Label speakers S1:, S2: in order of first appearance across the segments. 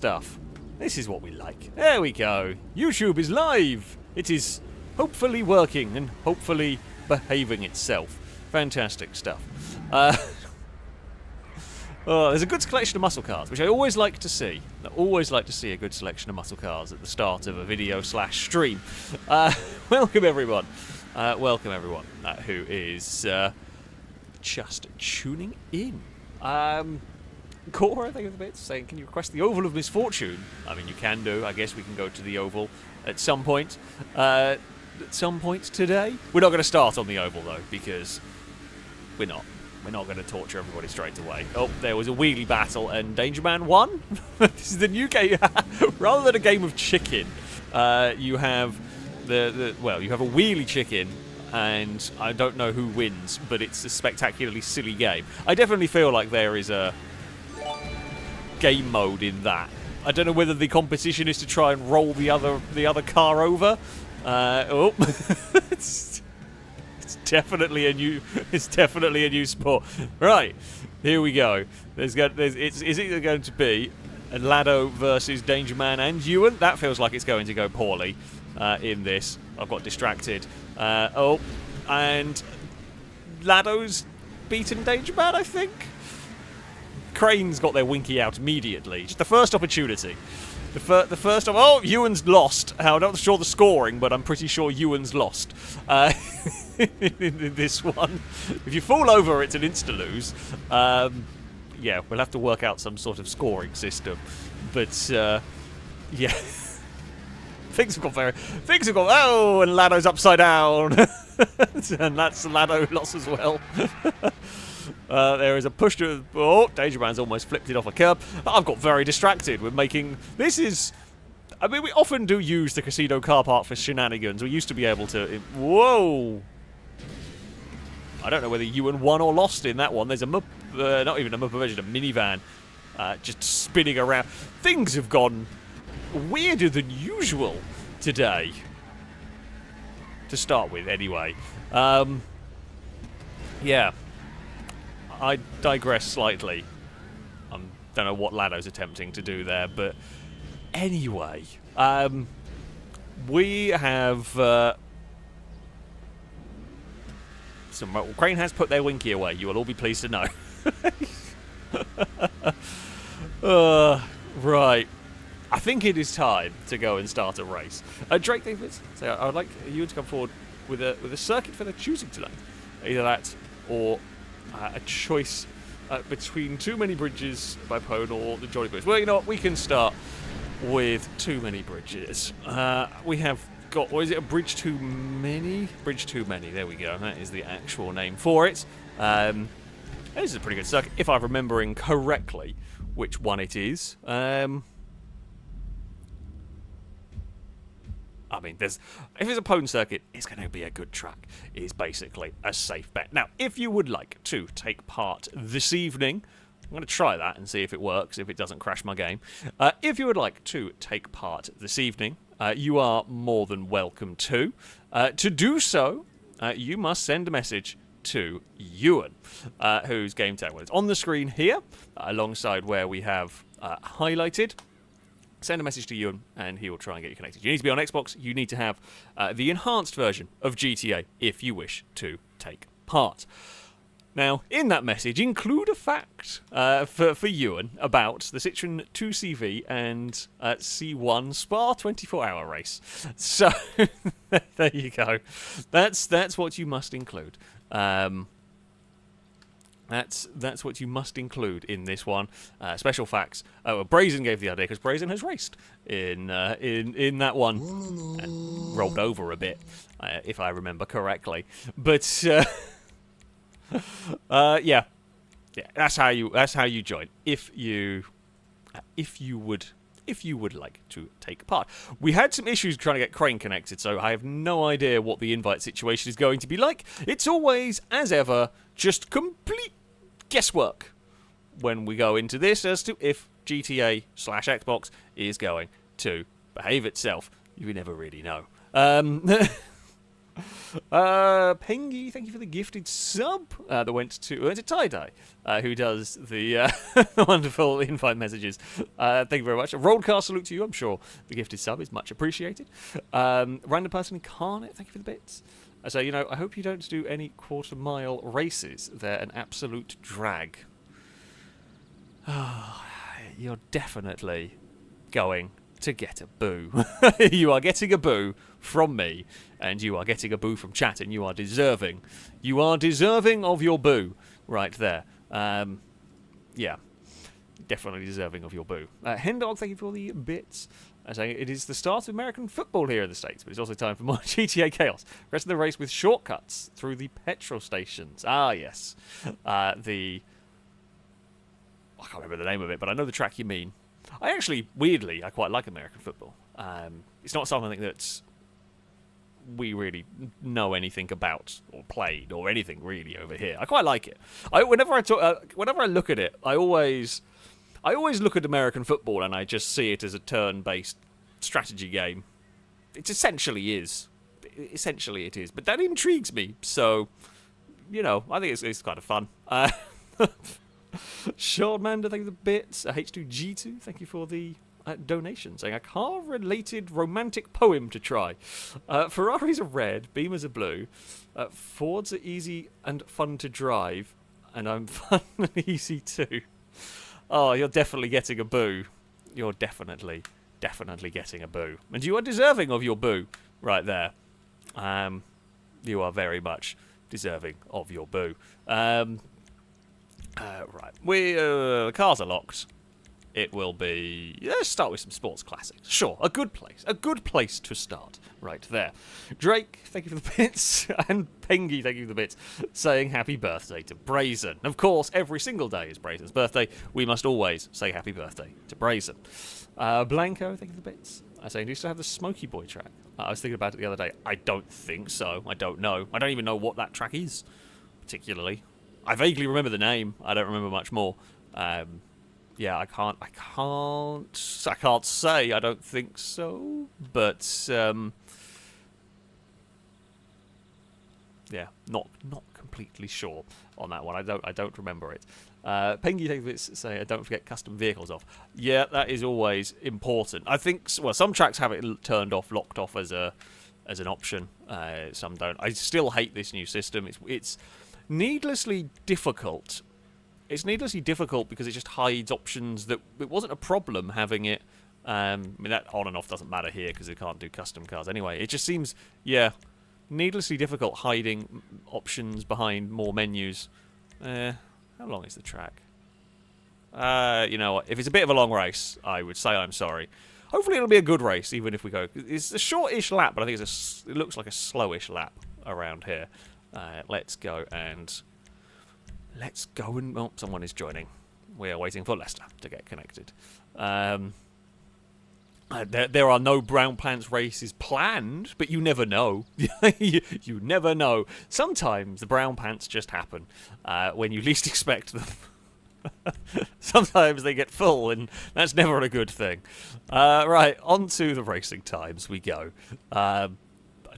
S1: stuff. This is what we like. There we go. YouTube is live. It is hopefully working and hopefully behaving itself. Fantastic stuff. There's a good selection of muscle cars, which I always like to see. I always like to see a good selection of muscle cars at the start of a video/stream. Welcome everyone. Welcome everyone who is just tuning in. Cora, I think of the bit, saying, can you request the Oval of Misfortune? I mean, you can do. I guess we can go to the Oval at some point. At some point today. We're not going to start on the Oval, though, because we're not. We're not going to torture everybody straight away. Oh, there was a wheelie battle, and Danger Man won? This is the new game. Rather than a game of chicken, you have you have a wheelie chicken, and I don't know who wins, but it's a spectacularly silly game. I definitely feel like there is a game mode in that. I don't know whether the competition is to try and roll the other car over. It's definitely a new sport. Right, here we go. Is it going to be Lado versus Danger Man and Ewan? That feels like it's going to go poorly in this. I've got distracted. And Lado's beaten Danger Man, I think. Crane's got their winky out immediately. Just the first opportunity. The first time. Oh, Ewan's lost. I'm not sure the scoring, but I'm pretty sure Ewan's lost in this one. If you fall over, it's an insta-lose. Yeah, we'll have to work out some sort of scoring system. But, yeah. Things have gone. Oh, and Lado's upside down. And that's Lado lost as well. There is a push to... Oh, Danger Man's almost flipped it off a curb. I've got very distracted with making... This is... I mean, we often do use the casino car park for shenanigans. We used to be able to... Whoa! I don't know whether Ewan won or lost in that one. There's a... not even a minivan. Just spinning around. Things have gone weirder than usual today. To start with, anyway. Yeah. I digress slightly. I don't know what Lado's attempting to do there, but anyway, we have Crane has put their winky away. You will all be pleased to know. Right, I think it is time to go and start a race. Drake Davids, so I would like you to come forward with a circuit for their choosing tonight. Either that or a choice between Too Many Bridges by Pone or the Jolly Bridge. Well, you know what? We can start with Too Many Bridges. We have got, or is it a Bridge Too Many? Bridge Too Many, there we go. That is the actual name for it. This is a pretty good circuit, if I'm remembering correctly which one it is. I mean, if it's a Pone circuit, it's going to be a good track. It is basically a safe bet. Now, if you would like to take part this evening, I'm going to try that and see if it works, if it doesn't crash my game. If you would like to take part this evening, you are more than welcome to. To do so, you must send a message to Ewan, whose game tag is on the screen here, alongside where we have highlighted. Send a message to Ewan, and he will try and get you connected. You need to be on Xbox. You need to have the enhanced version of GTA if you wish to take part. Now, in that message, include a fact for Ewan about the Citroen 2CV and C1 Spa 24-hour race. So, there you go. That's what you must include. That's what you must include in this one. Special facts. Brazen gave the idea because Brazen has raced in that one and rolled over a bit, if I remember correctly. But yeah, that's how you join if you would like to take part. We had some issues trying to get Crane connected, so I have no idea what the invite situation is going to be like. It's always, as ever, just complete guesswork when we go into this as to if GTA/Xbox is going to behave itself. You never really know. Pengy, thank you for the gifted sub that went to Tie-Dye, who does the wonderful invite messages. Thank you very much. A Rollcast salute to you. I'm sure the gifted sub is much appreciated. Random person incarnate, thank you for the bits. So, you know, I hope you don't do any quarter-mile races. They're an absolute drag. You're definitely going to get a boo. You are getting a boo from me, and you are getting a boo from chat, and you are deserving. You are deserving of your boo right there. Yeah, definitely deserving of your boo. Hendog, thank you for the bits. Saying it is the start of American football here in the States, but it's also time for more GTA chaos. Rest of the race with shortcuts through the petrol stations. Ah, yes. I can't remember the name of it, but I know the track you mean. I actually, weirdly, I quite like American football. It's not something that we really know anything about or played or anything really over here. I quite like it. Whenever I look at it, I always look at American football and I just see it as a turn-based strategy game. It essentially is. Essentially it is. But that intrigues me, so, you know, I think it's kind of fun. Shortmander, thank you for the bits. H2G2, thank you for the donation. Saying, a car-related romantic poem to try. Ferraris are red, Beamers are blue. Fords are easy and fun to drive. And I'm fun and easy too. Oh, you're definitely getting a boo. You're definitely getting a boo. And you are deserving of your boo right there. You are very much deserving of your boo. Right. The cars are locked. It will be... Let's start with some sports classics. Sure, a good place. A good place to start right there. Drake, thank you for the bits. And Pengy, thank you for the bits. Saying happy birthday to Brazen. Of course, every single day is Brazen's birthday. We must always say happy birthday to Brazen. Blanco, thank you for the bits. I say, do you still have the Smoky Boy track? I was thinking about it the other day. I don't think so. I don't know. I don't even know what that track is, particularly. I vaguely remember the name. I don't remember much more. Yeah, I can't say. I don't think so. But yeah, not completely sure on that one. I don't remember it. Pengy takes say, don't forget custom vehicles off. Yeah, that is always important. I think some tracks have it turned off, locked off as an option. Some don't. I still hate this new system. It's needlessly difficult. It's needlessly difficult because it just hides options that it wasn't a problem having it. I mean, that on and off doesn't matter here because it can't do custom cars anyway. It just seems, yeah, needlessly difficult hiding options behind more menus. How long is the track? You know what? If it's a bit of a long race, I would say I'm sorry. Hopefully it'll be a good race, even if we go... It's a short-ish lap, but I think it looks like a slowish lap around here. Let's go and... Oh, someone is joining. We are waiting for Leicester to get connected. There are no Brown Pants races planned, but you never know. You never know. Sometimes the Brown Pants just happen when you least expect them. Sometimes they get full, and that's never a good thing. Right, on to the racing times we go. I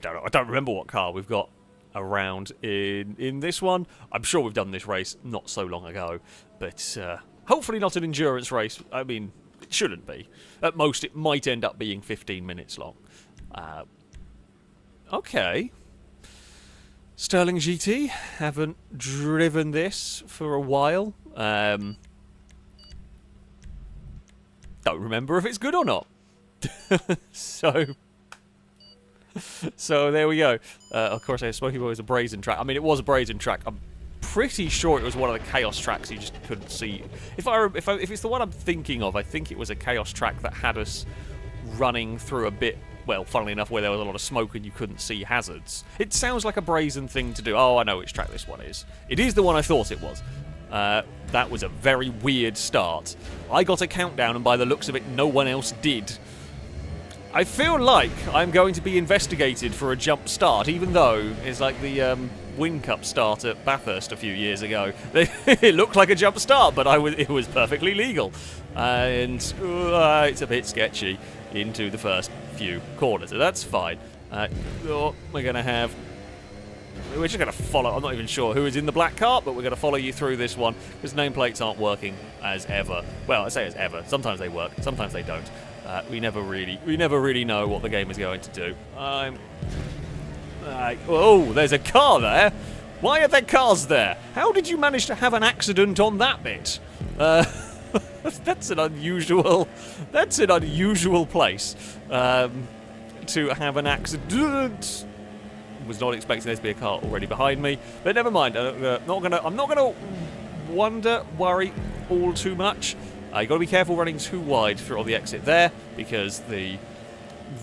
S1: don't remember what car we've got around in this one. I'm sure we've done this race not so long ago, but hopefully not an endurance race. I mean, it shouldn't be. At most, it might end up being 15 minutes long. Okay. Sterling GT. Haven't driven this for a while. Don't remember if it's good or not. So there we go. Of course, Smoky Boy was a brazen track. I mean, it was a brazen track. I'm pretty sure it was one of the chaos tracks you just couldn't see. If it's the one I'm thinking of, I think it was a chaos track that had us running through a bit. Well, funnily enough, where there was a lot of smoke and you couldn't see hazards. It sounds like a brazen thing to do. Oh, I know which track this one is. It is the one I thought it was. That was a very weird start. I got a countdown, and by the looks of it, no one else did. I feel like I'm going to be investigated for a jump start, even though it's like the Win Cup start at Bathurst a few years ago. It looked like a jump start, but it was perfectly legal. And it's a bit sketchy into the first few corners, so that's fine. We're going to have we're just going to follow. I'm not even sure who is in the black car, but we're going to follow you through this one because nameplates aren't working as ever. Well, I say as ever. Sometimes they work, sometimes they don't. We never really know what the game is going to do. Oh, there's a car there. Why are there cars there? How did you manage to have an accident on that bit? That's an unusual place to have an accident. Was not expecting there to be a car already behind me, but never mind. I'm not gonna worry all too much. You got to be careful running too wide through the exit there because the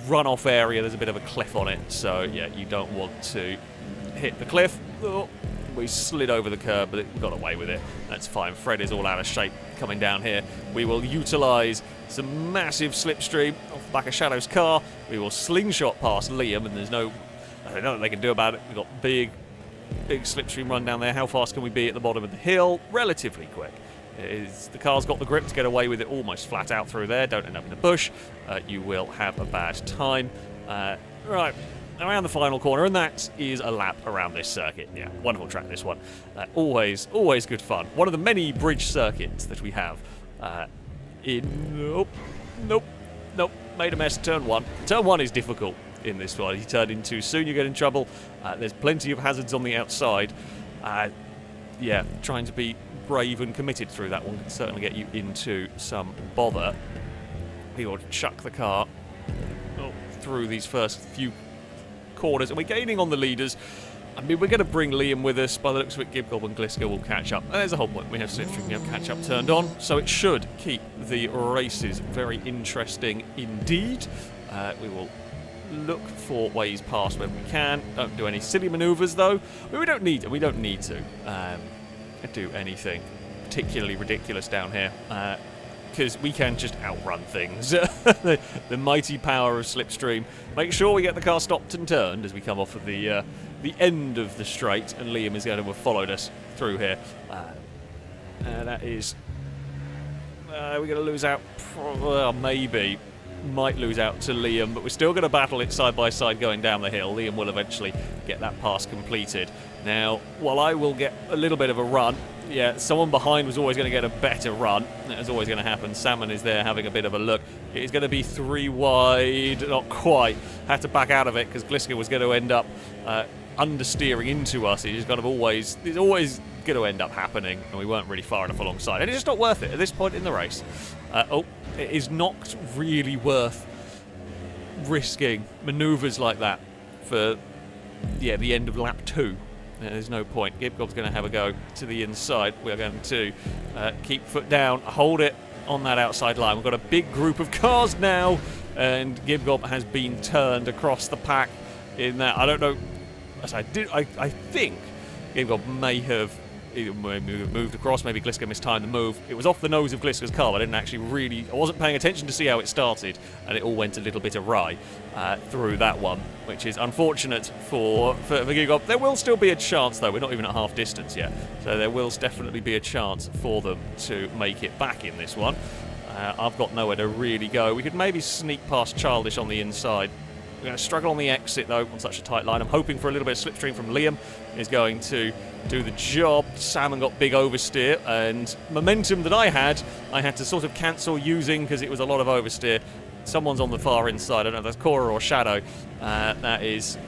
S1: runoff area, there's a bit of a cliff on it. So yeah, you don't want to hit the cliff. Oh, we slid over the curb, but we got away with it. That's fine. Fred is all out of shape coming down here. We will utilise some massive slipstream off the back of Shadow's car. We will slingshot past Liam, and there's no, I don't know what they can do about it. We've got big slipstream run down there. How fast can we be at the bottom of the hill? Relatively quick. The car's got the grip to get away with it almost flat out through there. Don't end up in the bush. You will have a bad time. Right, around the final corner, and that is a lap around this circuit. Yeah, wonderful track, this one. Always good fun. One of the many bridge circuits that we have. Nope. Made a mess. Turn one. Turn one is difficult in this one. You turn in too soon, you get in trouble. There's plenty of hazards on the outside. Yeah, trying to be brave and committed through that one can certainly get you into some bother. We will chuck the car through these first few corners, and we're gaining on the leaders. I mean, we're going to bring Liam with us. By the looks of it, Gibgob and Gliska will catch up. And there's the whole point. We have slipstream, we have catch-up turned on, so it should keep the races very interesting indeed. We will look for ways past when we can. Don't do any silly manoeuvres, though. We don't need to do anything particularly ridiculous down here, because we can just outrun things. The mighty power of slipstream. Make sure we get the car stopped and turned as we come off of the end of the straight, and Liam is going to have followed us through here. That is... we're going to lose out... maybe. Might lose out to Liam, but we're still going to battle it side by side going down the hill. Liam will eventually get that pass completed. Now, while I will get a little bit of a run, yeah, someone behind was always going to get a better run. That was always going to happen. Salmon is there having a bit of a look. It is going to be 3 wide, not quite. Had to back out of it because Gliska was going to end up understeering into us. It's always going to end up happening, and we weren't really far enough alongside. And it's just not worth it at this point in the race. It is not really worth risking manoeuvres like that for the end of lap 2. There's no point. Gibgob's going to have a go to the inside. We're going to keep foot down, hold it on that outside line. We've got a big group of cars now, and Gibgob has been turned across the pack in that. I don't know. I think Gibgob may have either moved across, maybe Gliska mistimed the move. It was off the nose of Gliska's car. I wasn't paying attention to see how it started, and it all went a little bit awry through that one, which is unfortunate for Gibgob. There will still be a chance, though. We're not even at half distance yet, so there will definitely be a chance for them to make it back in this one. I've got nowhere to really go. We could maybe sneak past Childish on the inside. We're going to struggle on the exit, though, on such a tight line. I'm hoping for a little bit of slipstream from Liam. Is going to do the job. Salmon got big oversteer, and momentum that I had to sort of cancel using because it was a lot of oversteer. Someone's on the far inside. I don't know if that's Cora or Shadow. It is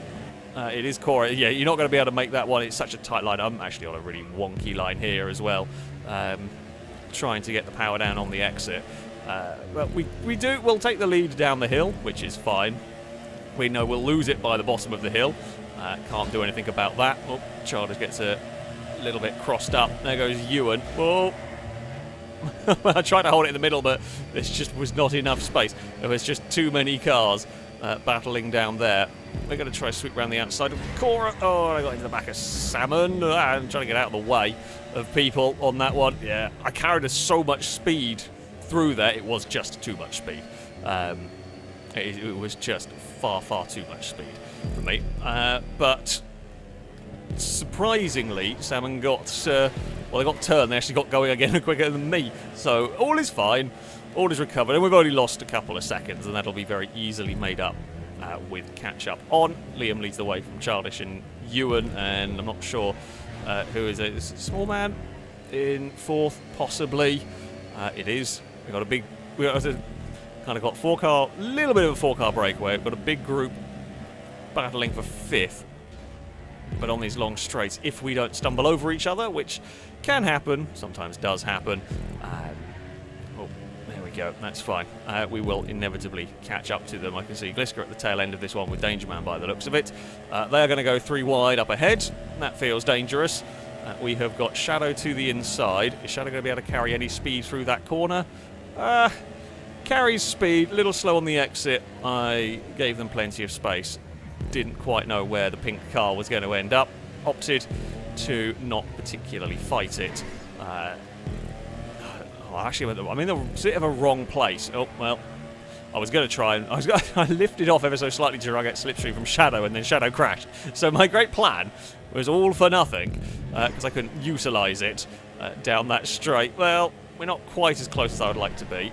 S1: Cora. Yeah, you're not going to be able to make that one. It's such a tight line. I'm actually on a really wonky line here as well, trying to get the power down on the exit. But we'll take the lead down the hill, which is fine. We know we'll lose it by the bottom of the hill. Can't do anything about that. Oh, Childish gets a little bit crossed up. There goes Ewan. Oh. I tried to hold it in the middle, but there just was not enough space. There was just too many cars battling down there. We're going to try to sweep around the outside of Cora. Oh, I got into the back of Salmon. I'm trying to get out of the way of people on that one. Yeah, I carried so much speed through there. It was just too much speed. It was just far too much speed for me. But surprisingly, Salmon got they got turned. They actually got going again quicker than me. So all is fine. All is recovered. And we've only lost a couple of seconds, and that'll be very easily made up with catch-up on. Liam leads the way from Childish and Ewan, and I'm not sure who is it. Is it Small Man in fourth, possibly. It is. We've got a big... We've kind of got four-car... little bit of a four-car breakaway. We've got a big group battling for fifth. But on these long straights, if we don't stumble over each other, which can happen, sometimes does happen, oh, there we go, that's fine. We will inevitably catch up to them. I can see Glisker at the tail end of this one with Danger Man by the looks of it. They are going to go 3 wide up ahead. That feels dangerous. We have got Shadow to the inside. Is Shadow going to be able to carry any speed through that corner? Carries speed, a little slow on the exit. I gave them plenty of space. Didn't quite know where the pink car was going to end up. Opted to not particularly fight it. Actually, I'm in a bit of a wrong place. Oh, well, I was going to try and... I lifted off ever so slightly to try and get slipstream from Shadow, and then Shadow crashed. So my great plan was all for nothing, because I couldn't utilise it down that straight. Well, we're not quite as close as I would like to be.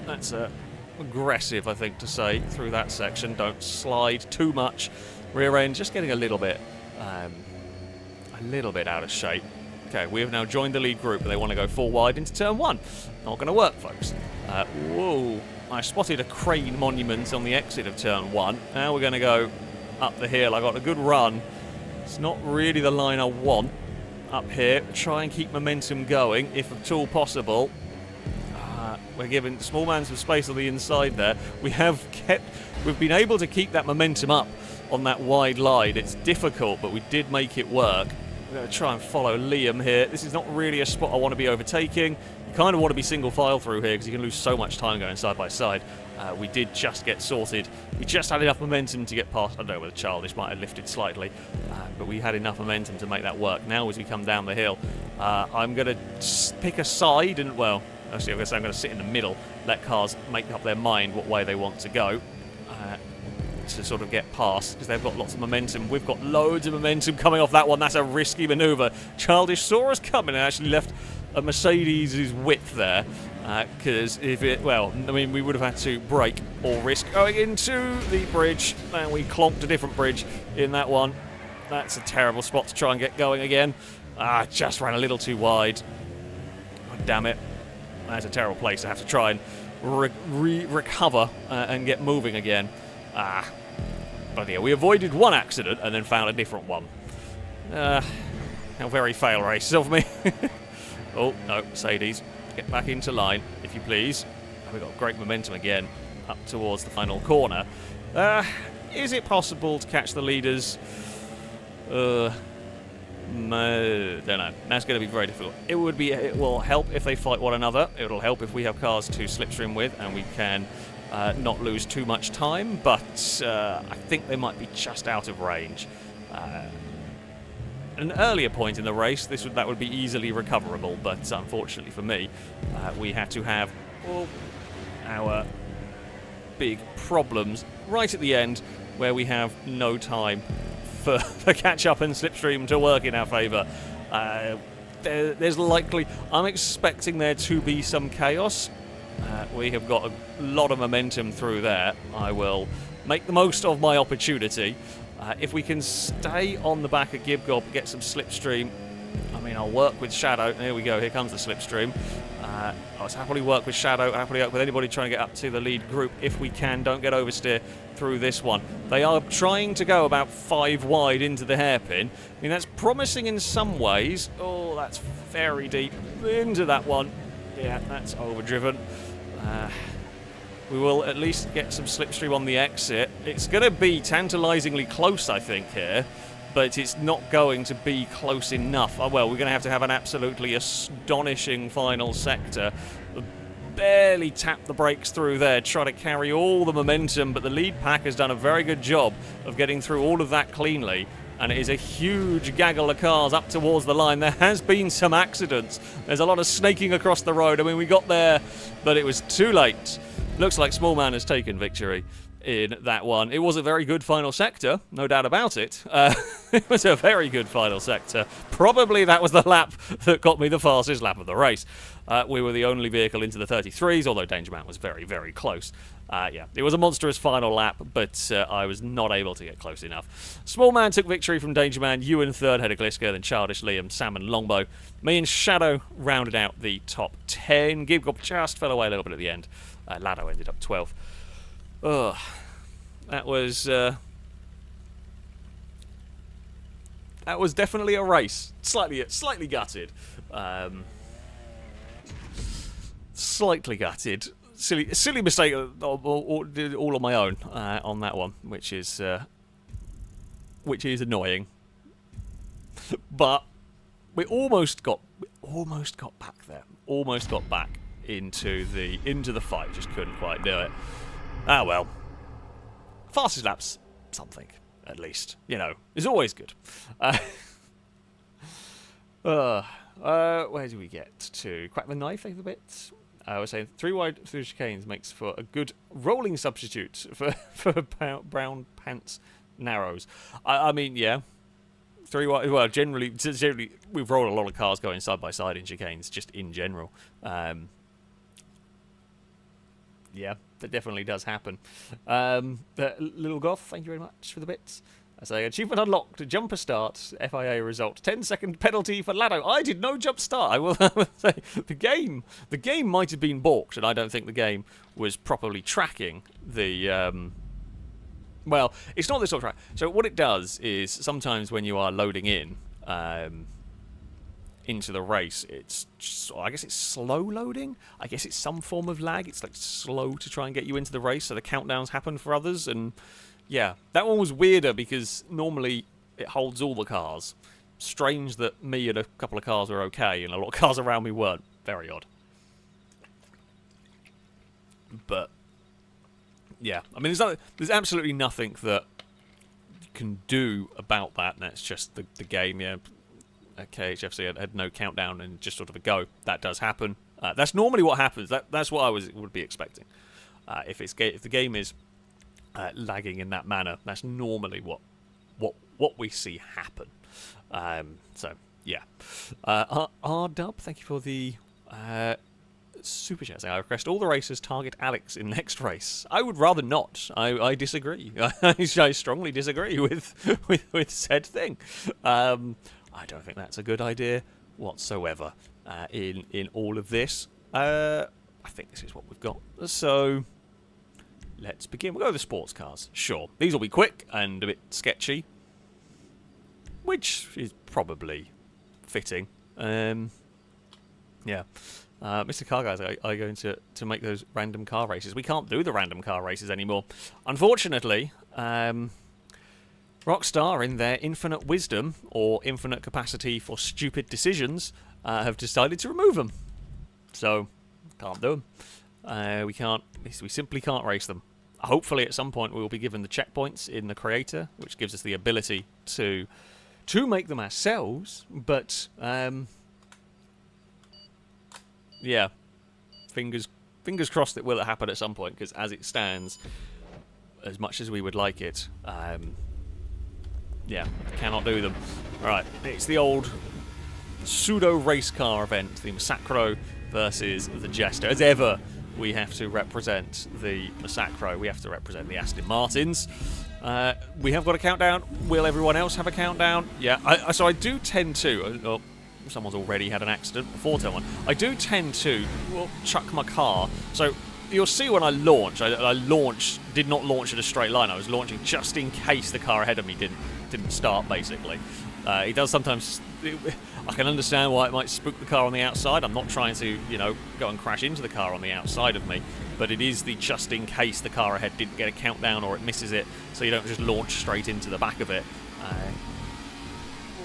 S1: That's aggressive, I think, to say, through that section. Don't slide too much. Rear end just getting a little bit out of shape. Okay, we have now joined the lead group, and they want to go 4 wide into turn 1. Not going to work, folks. Whoa. I spotted a crane monument on the exit of turn 1. Now we're going to go up the hill. I got a good run. It's not really the line I want up here. Try and keep momentum going, if at all possible. We're giving Small Man some space on the inside there. We've been able to keep that momentum up on that wide line. It's difficult, but we did make it work. We're going to try and follow Liam here. This is not really a spot I want to be overtaking. You kind of want to be single file through here because you can lose so much time going side by side. We did just get sorted. We just had enough momentum to get past. I don't know whether Childish might have lifted slightly, but we had enough momentum to make that work. Now as we come down the hill, I'm going to pick a side and, well, actually, I'm going to sit in the middle, let cars make up their mind what way they want to go to sort of get past, because they've got lots of momentum. We've got loads of momentum coming off that one. That's a risky manoeuvre. Childish saw us coming and actually left a Mercedes' width there, because if it, well, I mean, we would have had to brake or risk going into the bridge, and we clonked a different bridge in that one. That's a terrible spot to try and get going again. Just ran a little too wide. God damn it. That's a terrible place to have to try and recover and get moving again. But yeah, we avoided one accident and then found a different one. How very FailRace of me. Oh, no, Mercedes. Get back into line, if you please. We've got great momentum again up towards the final corner. Is it possible to catch the leaders? No, don't know. That's going to be very difficult. It will help if they fight one another. It'll help if we have cars to slipstream with and we can not lose too much time, but I think they might be just out of range. An earlier point in the race, that would be easily recoverable, but unfortunately for me, we had to have all our big problems right at the end, where we have no time for the catch-up and slipstream to work in our favour. There's likely... I'm expecting there to be some chaos. We have got a lot of momentum through there. I will make the most of my opportunity. If we can stay on the back of Gibgob, get some slipstream, I mean, I'll work with Shadow. There we go, here comes the slipstream. I'll happily work with Shadow, happily work with anybody trying to get up to the lead group if we can. Don't get oversteer through this one. They are trying to go about 5 wide into the hairpin. I mean, that's promising in some ways. Oh, that's very deep into that one. Yeah, that's overdriven. We will at least get some slipstream on the exit. It's going to be tantalisingly close, I think, here, but it's not going to be close enough. Oh, well, we're going to have an absolutely astonishing final sector. Barely tap the brakes through there, try to carry all the momentum, but the lead pack has done a very good job of getting through all of that cleanly. And it is a huge gaggle of cars up towards the line. There has been some accidents. There's a lot of snaking across the road. I mean, we got there, but it was too late. Looks like Small Man has taken victory in that one. It was a very good final sector, no doubt about it. It was a very good final sector. Probably that was the lap that got me the fastest lap of the race. We were the only vehicle into the 33s, although Danger Man was very, very close. Yeah, it was a monstrous final lap, but I was not able to get close enough. Small Man took victory from Danger Man, Ewan third, Head of Gliska, then Childish Liam, Sam and Longbow. Me and Shadow rounded out the top 10. Gibgob just fell away a little bit at the end. Lado ended up 12th. Ugh. That was definitely a race. Slightly gutted. Slightly gutted. Silly mistake, all on my own on that one, which is annoying. But we almost got back there. Almost got back into the fight. Just couldn't quite do it. Ah well. Fastest laps, something at least. You know, is always good. Where do we get to? Crack the knife a little bit. I was saying 3 wide through chicanes makes for a good rolling substitute for brown pants narrows. I mean, yeah. 3 wide. Well, generally, we've rolled a lot of cars going side by side in chicanes, just in general. Yeah, that definitely does happen. Little Goth, thank you very much for the bits. I say, achievement unlocked, jumper start, FIA result, 10-second penalty for Lado. I did no jump start. I will say, the game might have been balked, and I don't think the game was properly tracking the... well, it's not this sort of track. So what it does is, sometimes when you are loading in into the race, it's I guess it's slow loading. I guess it's some form of lag. It's like slow to try and get you into the race, so the countdowns happen for others, and... yeah, that one was weirder because normally it holds all the cars. Strange that me and a couple of cars were okay and a lot of cars around me weren't. Very odd. But, yeah. I mean, there's absolutely nothing that you can do about that. And that's just the game, yeah. KHFC had no countdown and just sort of a go. That does happen. That's normally what happens. That's what I would be expecting. If the game is... lagging in that manner, that's normally what we see happen. So yeah. R-Dub, thank you for the super chat. I request all the racers target Alex in next race. I would rather not. I disagree. I strongly disagree with said thing. I don't think that's a good idea whatsoever. In all of this, I think this is what we've got. So. Let's begin. We'll go with the sports cars. Sure. These will be quick and a bit sketchy. Which is probably fitting. Yeah. Mr. Car Guys are going to make those random car races. We can't do the random car races anymore. Unfortunately, Rockstar, in their infinite wisdom, or infinite capacity for stupid decisions, have decided to remove them. So, can't do them. We simply can't race them. Hopefully at some point we will be given the checkpoints in the creator, which gives us the ability to make them ourselves, but yeah, fingers crossed it will happen at some point, because as it stands, as much as we would like it, yeah, cannot do them. Alright, it's the old pseudo race car event, the Massacro versus the Jester. As ever, we have to represent the Massacro. We have to represent the Aston Martins. We have got a countdown. Will everyone else have a countdown? Yeah. So I do tend to... oh, someone's already had an accident before turn one. I do tend to chuck my car. So you'll see when I launch. I did not launch in a straight line. I was launching just in case the car ahead of me didn't start, basically. It does sometimes... I can understand why it might spook the car on the outside. I'm not trying to, go and crash into the car on the outside of me. But it is the just in case the car ahead didn't get a countdown or it misses it, so you don't just launch straight into the back of it.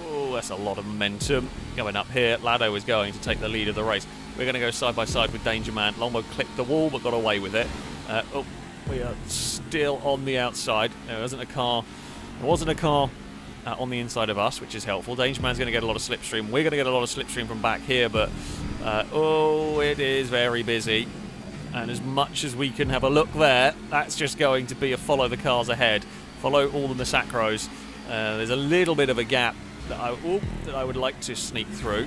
S1: Oh, that's a lot of momentum going up here. Lado is going to take the lead of the race. We're going to go side by side with Danger Man. Longbow clipped the wall but got away with it. We are still on the outside. There wasn't a car on the inside of us, which is helpful. Danger Man's going to get a lot of slipstream. We're going to get a lot of slipstream from back here, but it is very busy. And as much as we can have a look there, that's just going to be a follow the cars ahead. Follow all the Massacros. There's a little bit of a gap that I would like to sneak through.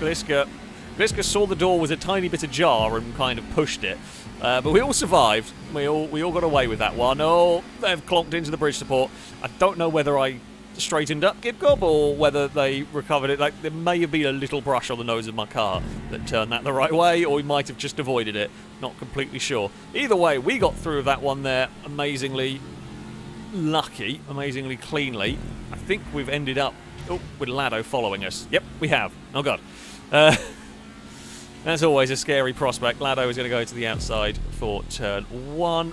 S1: Gliska saw the door was a tiny bit ajar and kind of pushed it. But we all survived. We all got away with that one. Oh, they've clonked into the bridge support. I don't know whether I straightened up Gibgob or whether they recovered it. Like, there may have been a little brush on the nose of my car that turned that the right way, or we might have just avoided it. Not completely sure. Either way, we got through that one there amazingly lucky, amazingly cleanly. I think we've ended up with Lado following us. Yep, we have. Oh god. That's always a scary prospect. Lado is going to go to the outside for turn 1.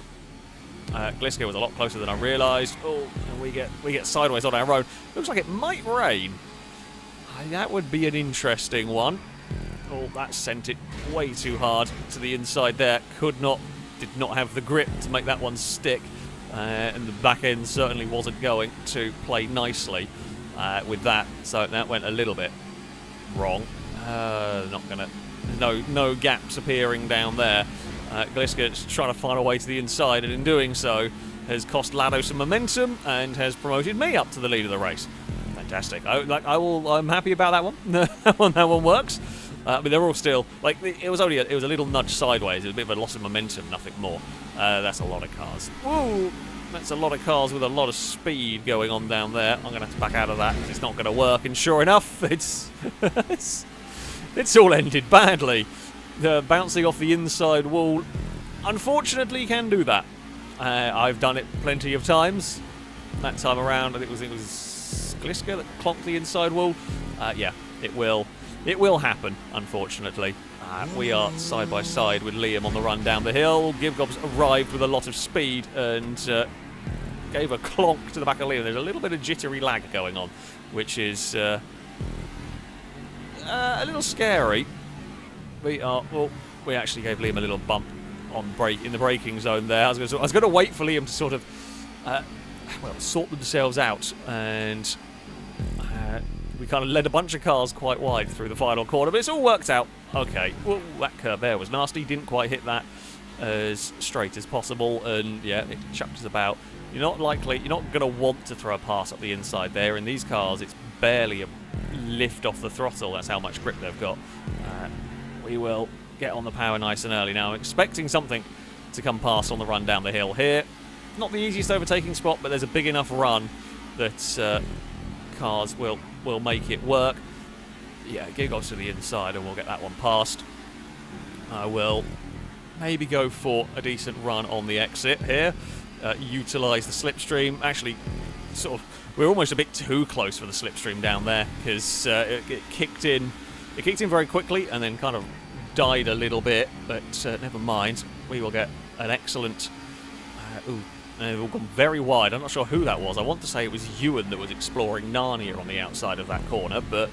S1: Gliska was a lot closer than I realised. Oh, and we get sideways on our road. Looks like it might rain. That would be an interesting one. Oh, that sent it way too hard to the inside there. Did not have the grip to make that one stick. And the back end certainly wasn't going to play nicely with that. So that went a little bit wrong. No gaps appearing down there. Gliska's trying to find a way to the inside, and in doing so has cost Lado some momentum and has promoted me up to the lead of the race. Fantastic. I'm happy about that one. That one works. But they're all still like it was a little nudge sideways. It was a bit of a loss of momentum, nothing more. That's a lot of cars. Woo! That's a lot of cars with a lot of speed going on down there. I'm going to have to back out of that because it's not going to work. And sure enough, it's all ended badly. Bouncing off the inside wall, unfortunately, can do that. I've done it plenty of times. That time around, I think it was Gliska that clonked the inside wall. Yeah, it will happen. Unfortunately, we are side by side with Liam on the run down the hill. Gibgob's arrived with a lot of speed and gave a clonk to the back of Liam. There's a little bit of jittery lag going on, which is a little scary. We actually gave Liam a little bump in the braking zone there. I was going to wait for Liam to sort of sort themselves out, and we kind of led a bunch of cars quite wide through the final corner, but it's all worked out. Okay, well, that curve there was nasty. Didn't quite hit that as straight as possible, and yeah, it chucked us about. You're not going to want to throw a pass up the inside there. In these cars, it's barely a lift off the throttle. That's how much grip they've got. We will get on the power nice and early now. I'm expecting something to come past on the run down the hill here. Not the easiest overtaking spot, but there's a big enough run that cars will make it work. Yeah, Gigos to the inside and we'll get that one past. I will maybe go for a decent run on the exit here. Utilise the slipstream. Actually, we're almost a bit too close for the slipstream down there because it kicked in. It kicked in very quickly and then kind of died a little bit, but never mind. We will get an excellent... they've all gone very wide. I'm not sure who that was. I want to say it was Ewan that was exploring Narnia on the outside of that corner, but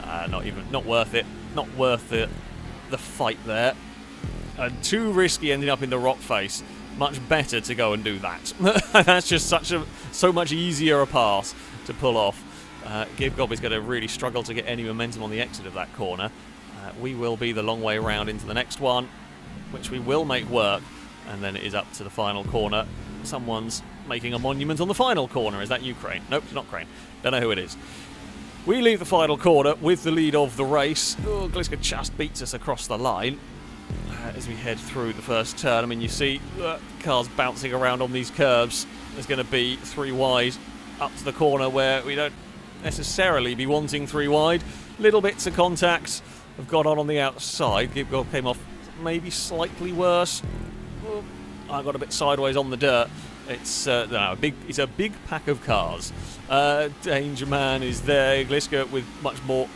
S1: not worth it. Not worth the fight there. And too risky ending up in the rock face. Much better to go and do that. That's just so much easier a pass to pull off. Gibgob is going to really struggle to get any momentum on the exit of that corner. We will be the long way around into the next one, which we will make work, and then it is up to the final corner. Someone's making a monument on the final corner. Is that you, Crane? Nope, it's not Crane. Don't know who it is. We leave the final corner with the lead of the race. Oh, Gliska just beats us across the line as we head through the first turn. I mean, you see cars bouncing around on these curves. There's going to be 3 wide up to the corner where we don't necessarily be wanting 3 wide. Little bits of contact have gone on the outside. Gibgob came off maybe slightly worse. Oh, I got a bit sideways on the dirt. It's it's a big pack of cars. Danger Man is there. Gliska with much more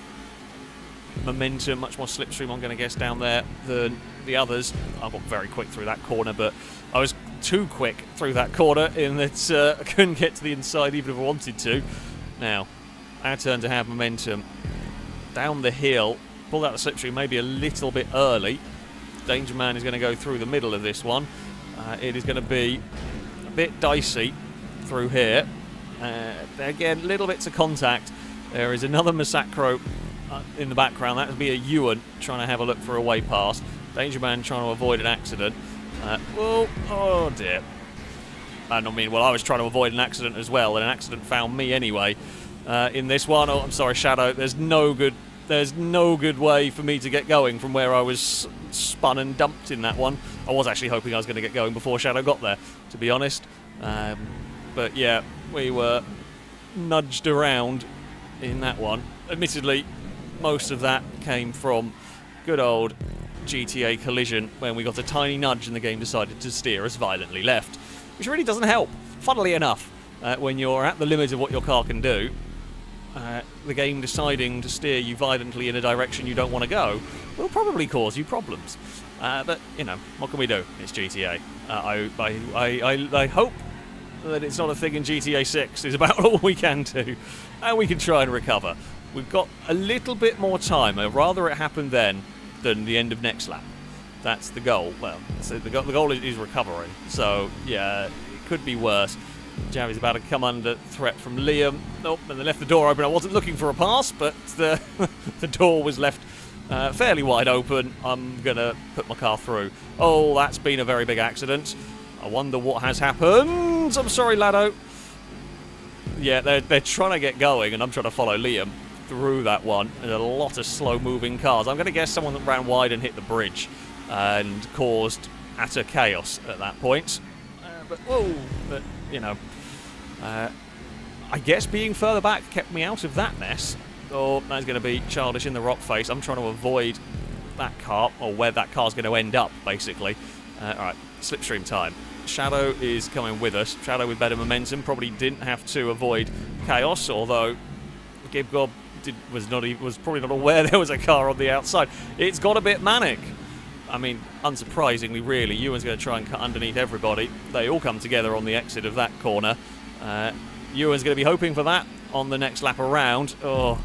S1: momentum, much more slipstream, I'm going to guess, down there than the others. I got very quick through that corner, but I was too quick through that corner in that I couldn't get to the inside even if I wanted to. Now, our turn to have momentum. Down the hill, pulled out the slipstream maybe a little bit early. Danger Man is going to go through the middle of this one. It is going to be a bit dicey through here. Again, little bits of contact. There is another Massacro in the background. That would be a Ewan trying to have a look for a way past. Danger Man trying to avoid an accident. Oh dear. I mean, well, I was trying to avoid an accident as well, and an accident found me anyway. In this one, oh, I'm sorry, Shadow. There's no good way for me to get going from where I was spun and dumped in that one. I was actually hoping I was going to get going before Shadow got there, to be honest. But yeah, we were nudged around in that one. Admittedly, most of that came from good old GTA collision when we got a tiny nudge and the game decided to steer us violently left, which really doesn't help. Funnily enough, when you're at the limit of what your car can do, the game deciding to steer you violently in a direction you don't want to go will probably cause you problems. But, you know, what can we do? It's GTA. I hope that it's not a thing in GTA 6 is about all we can do, and we can try and recover. We've got a little bit more time. I'd rather it happen then than the end of next lap. That's the goal. Well, so the goal is recovering. So, yeah, it could be worse. Javi's about to come under threat from Liam. Nope, and they left the door open. I wasn't looking for a pass, but the door was left fairly wide open. I'm going to put my car through. Oh, that's been a very big accident. I wonder what has happened. I'm sorry, Lado. Yeah, they're trying to get going, and I'm trying to follow Liam through that one. There's a lot of slow-moving cars. I'm going to guess someone that ran wide and hit the bridge and caused utter chaos at that point. But you know, I guess being further back kept me out of that mess. Oh, that's going to be childish in the rock face. I'm trying to avoid that car, or where that car's going to end up, basically. Alright, slipstream time. Shadow is coming with us. Shadow with better momentum. Probably didn't have to avoid chaos, although Gibgob was probably not aware there was a car on the outside. It's got a bit manic. I mean, unsurprisingly, really, Ewan's going to try and cut underneath everybody. They all come together on the exit of that corner. Ewan's going to be hoping for that on the next lap around. Oh,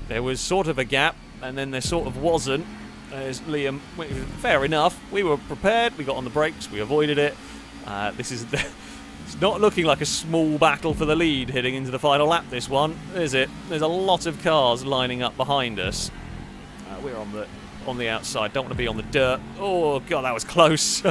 S1: there was sort of a gap, and then there sort of wasn't. There's Liam. Fair enough. We were prepared. We got on the brakes. We avoided it. This is... It's not looking like a small battle for the lead heading into the final lap, this one, is it? There's a lot of cars lining up behind us. We're on the outside. Don't want to be on the dirt. Oh, God, that was close.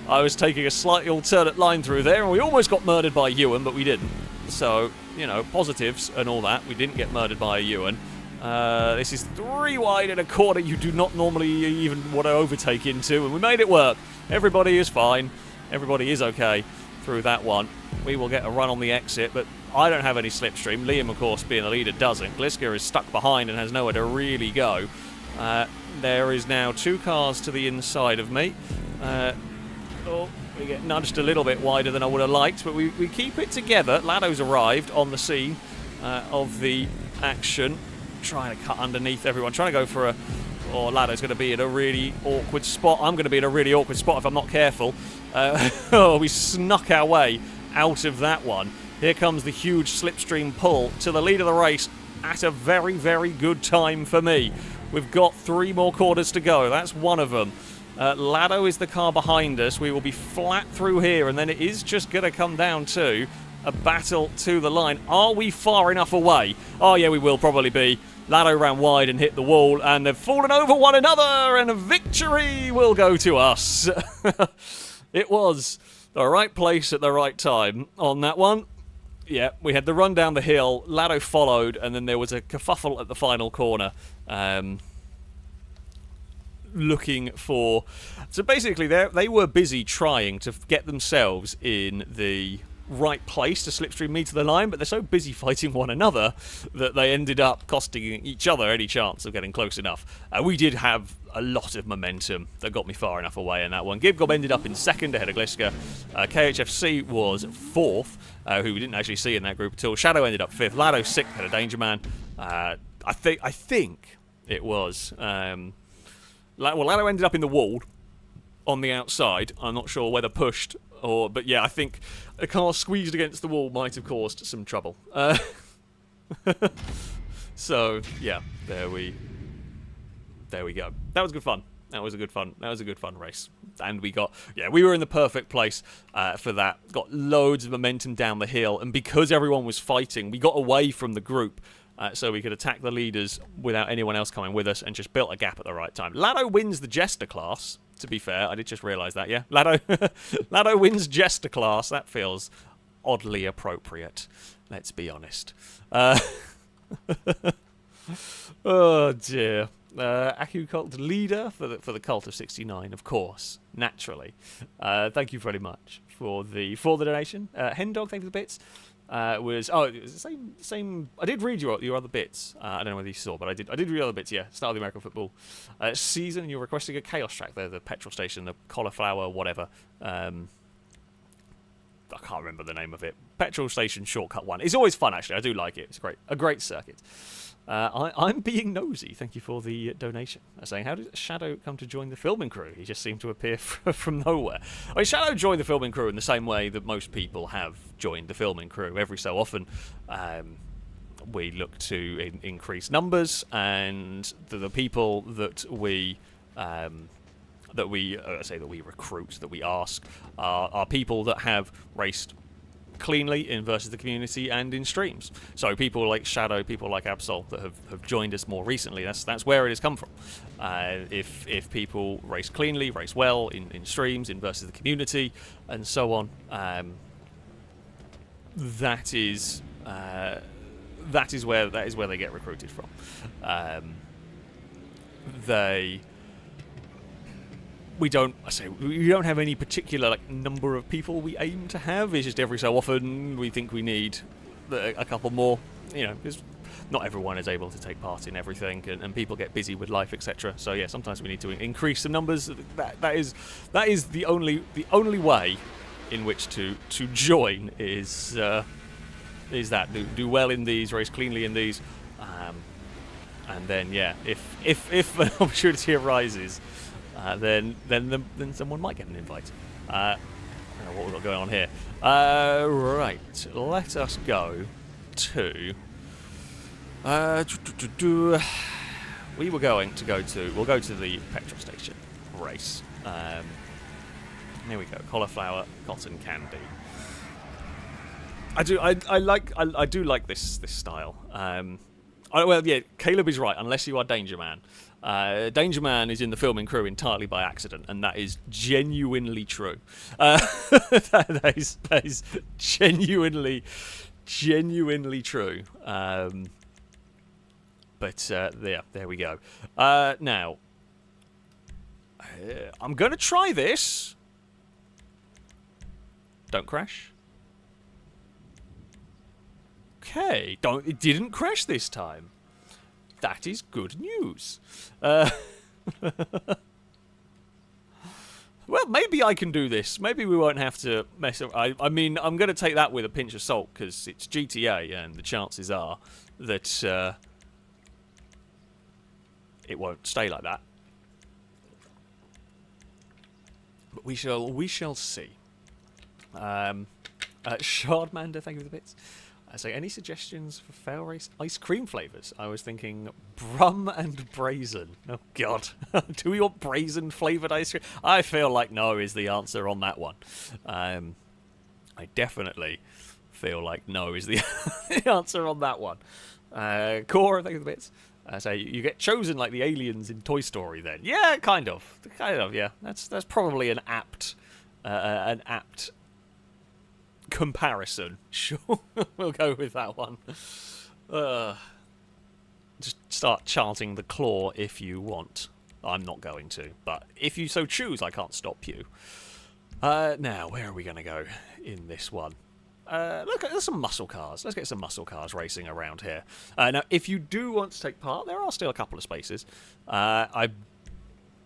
S1: I was taking a slightly alternate line through there, and we almost got murdered by Ewan, but we didn't. So, you know, positives and all that. We didn't get murdered by Ewan. This is 3 wide in a corner you do not normally even want to overtake into, and we made it work. Everybody is fine. Everybody is okay through that one. We will get a run on the exit, but I don't have any slipstream. Liam, of course, being the leader, doesn't. Gliska is stuck behind and has nowhere to really go. There is now 2 cars to the inside of me. We get nudged a little bit wider than I would have liked, but we keep it together. Lado's arrived on the scene of the action, trying to cut underneath everyone, trying to go for a... Oh, Lado's going to be in a really awkward spot. I'm going to be in a really awkward spot if I'm not careful. We snuck our way out of that one. Here comes the huge slipstream pull to the lead of the race at a very, very good time for me. We've got 3 more quarters to go. That's one of them. Lado is the car behind us. We will be flat through here, and then it is just going to come down to a battle to the line. Are we far enough away? Oh, yeah, we will probably be. Lado ran wide and hit the wall, and they've fallen over one another, and a victory will go to us. It was the right place at the right time on that one. Yeah, we had the run down the hill, Lado followed, and then there was a kerfuffle at the final corner. Looking for... So basically, they were busy trying to get themselves in the right place to slipstream me to the line, but they're so busy fighting one another that they ended up costing each other any chance of getting close enough. We did have a lot of momentum that got me far enough away in that one. Gibgob ended up in 2nd ahead of Gliska. KHFC was 4th, who we didn't actually see in that group at all. Shadow ended up 5th. Lado 6th ahead of Danger Man. I think it was... Lado ended up in the wall on the outside. I'm not sure whether pushed or... But yeah, I think a car squeezed against the wall might have caused some trouble. So, yeah, there we go. That was good fun. That was a good fun race. And we were in the perfect place for that. Got loads of momentum down the hill. And because everyone was fighting, we got away from the group so we could attack the leaders without anyone else coming with us, and just built a gap at the right time. Lado wins the Jester class, to be fair. I did just realise that, yeah. Lado wins Jester class. That feels oddly appropriate, let's be honest. Oh dear. Aku Cult leader for the Cult of 69, of course, naturally. Thank you very much for the donation. Hendog, thank you for the bits. It was the same. I did read your other bits. I don't know whether you saw, but I did read your other bits. Yeah, start of the American football season. You're requesting a chaos track there, the petrol station, the cauliflower, whatever. I can't remember the name of it. Petrol station shortcut one. It's always fun, actually. I do like it. It's a great circuit. I'm being nosy. Thank you for the donation. Saying, how did Shadow come to join the filming crew? He just seemed to appear from nowhere. I mean, Shadow joined the filming crew in the same way that most people have joined the filming crew. Every so often, we look to increase numbers, and the people that we recruit, that we ask, are people that have raced cleanly in versus the community and in streams. So people like Shadow, people like Absol that have joined us more recently, that's where it has come from. If people race cleanly, race well in streams, in versus the community, and so on, that is where they get recruited from. We don't have any particular number of people we aim to have. It's just every so often we think we need a couple more, because not everyone is able to take part in everything, and people get busy with life, etc. So yeah, sometimes we need to increase the numbers. That is the only way in which to join is that do well in these, race cleanly in these, and then yeah, if an opportunity arises. Then someone might get an invite. I don't know what we've got going on here. Right, let us go to. We'll go to the petrol station race. Here we go. Cauliflower, cotton candy. I do like this style. Well, yeah, Caleb is right. Unless you are Danger Man. Danger Man is in the filming crew entirely by accident, and that is genuinely true. That is genuinely true. There we go. Now, I'm going to try this. Don't crash. Okay, it didn't crash this time. That is good news. Well, maybe I can do this. Maybe we won't have to mess up. I mean, I'm going to take that with a pinch of salt, because it's GTA, and the chances are that it won't stay like that. But we shall see. Shardmander, thank you for the bits. So, any suggestions for FailRace ice cream flavours? I was thinking Brum and Brazen. Oh, God. Do we want brazen flavoured ice cream? I feel like no is the answer on that one. I definitely feel like no is the answer on that one. Cora, thank you for the bits. So, you get chosen like the aliens in Toy Story then. Yeah, kind of, yeah. That's probably an apt comparison. Sure, we'll go with that one. Just start chanting the claw if you want. I'm not going to, but if you so choose, I can't stop you. Now, where are we going to go in this one? Look, there's some muscle cars. Let's get some muscle cars racing around here. Now, if you do want to take part, there are still a couple of spaces. I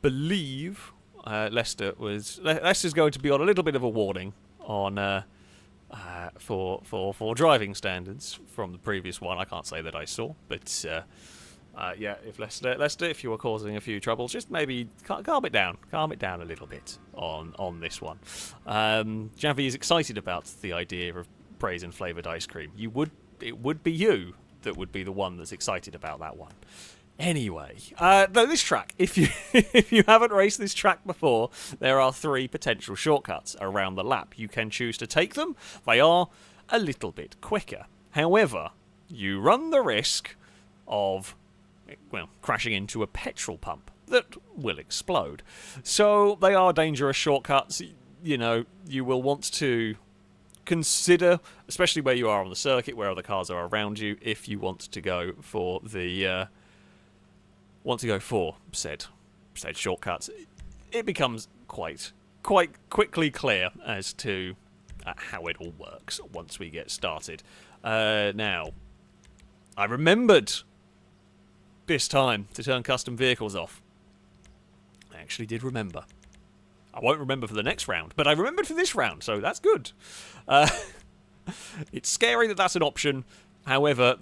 S1: believe Lester's going to be on a little bit of a warning on for driving standards from the previous one. I can't say that I saw, but yeah, if Lester, if you were causing a few troubles, just maybe calm it down a little bit on this one. Javi is excited about the idea of brazen flavoured ice cream. It would be you that would be the one that's excited about that one. Anyway, though this track, if you haven't raced this track before, there are 3 potential shortcuts around the lap. You can choose to take them. They are a little bit quicker. However, you run the risk of, well, crashing into a petrol pump that will explode. So they are dangerous shortcuts. You know, you will want to consider, especially where you are on the circuit, where other cars are around you, if you want to go for the said shortcuts. It becomes quite quickly clear as to how it all works once we get started. Now, I remembered this time to turn custom vehicles off. I actually did remember. I won't remember for the next round, but I remembered for this round, so that's good. It's scary that that's an option. However,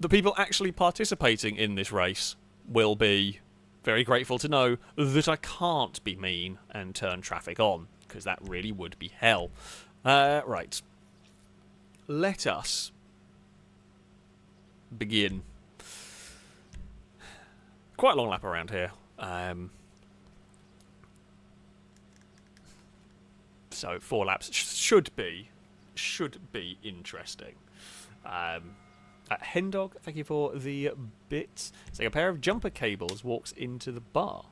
S1: the people actually participating in this race will be very grateful to know that I can't be mean and turn traffic on, because that really would be hell. Right. Let us begin. Quite a long lap around here. So 4 laps should be interesting. Hendog, thank you for the bits. So a pair of jumper cables walks into the bar.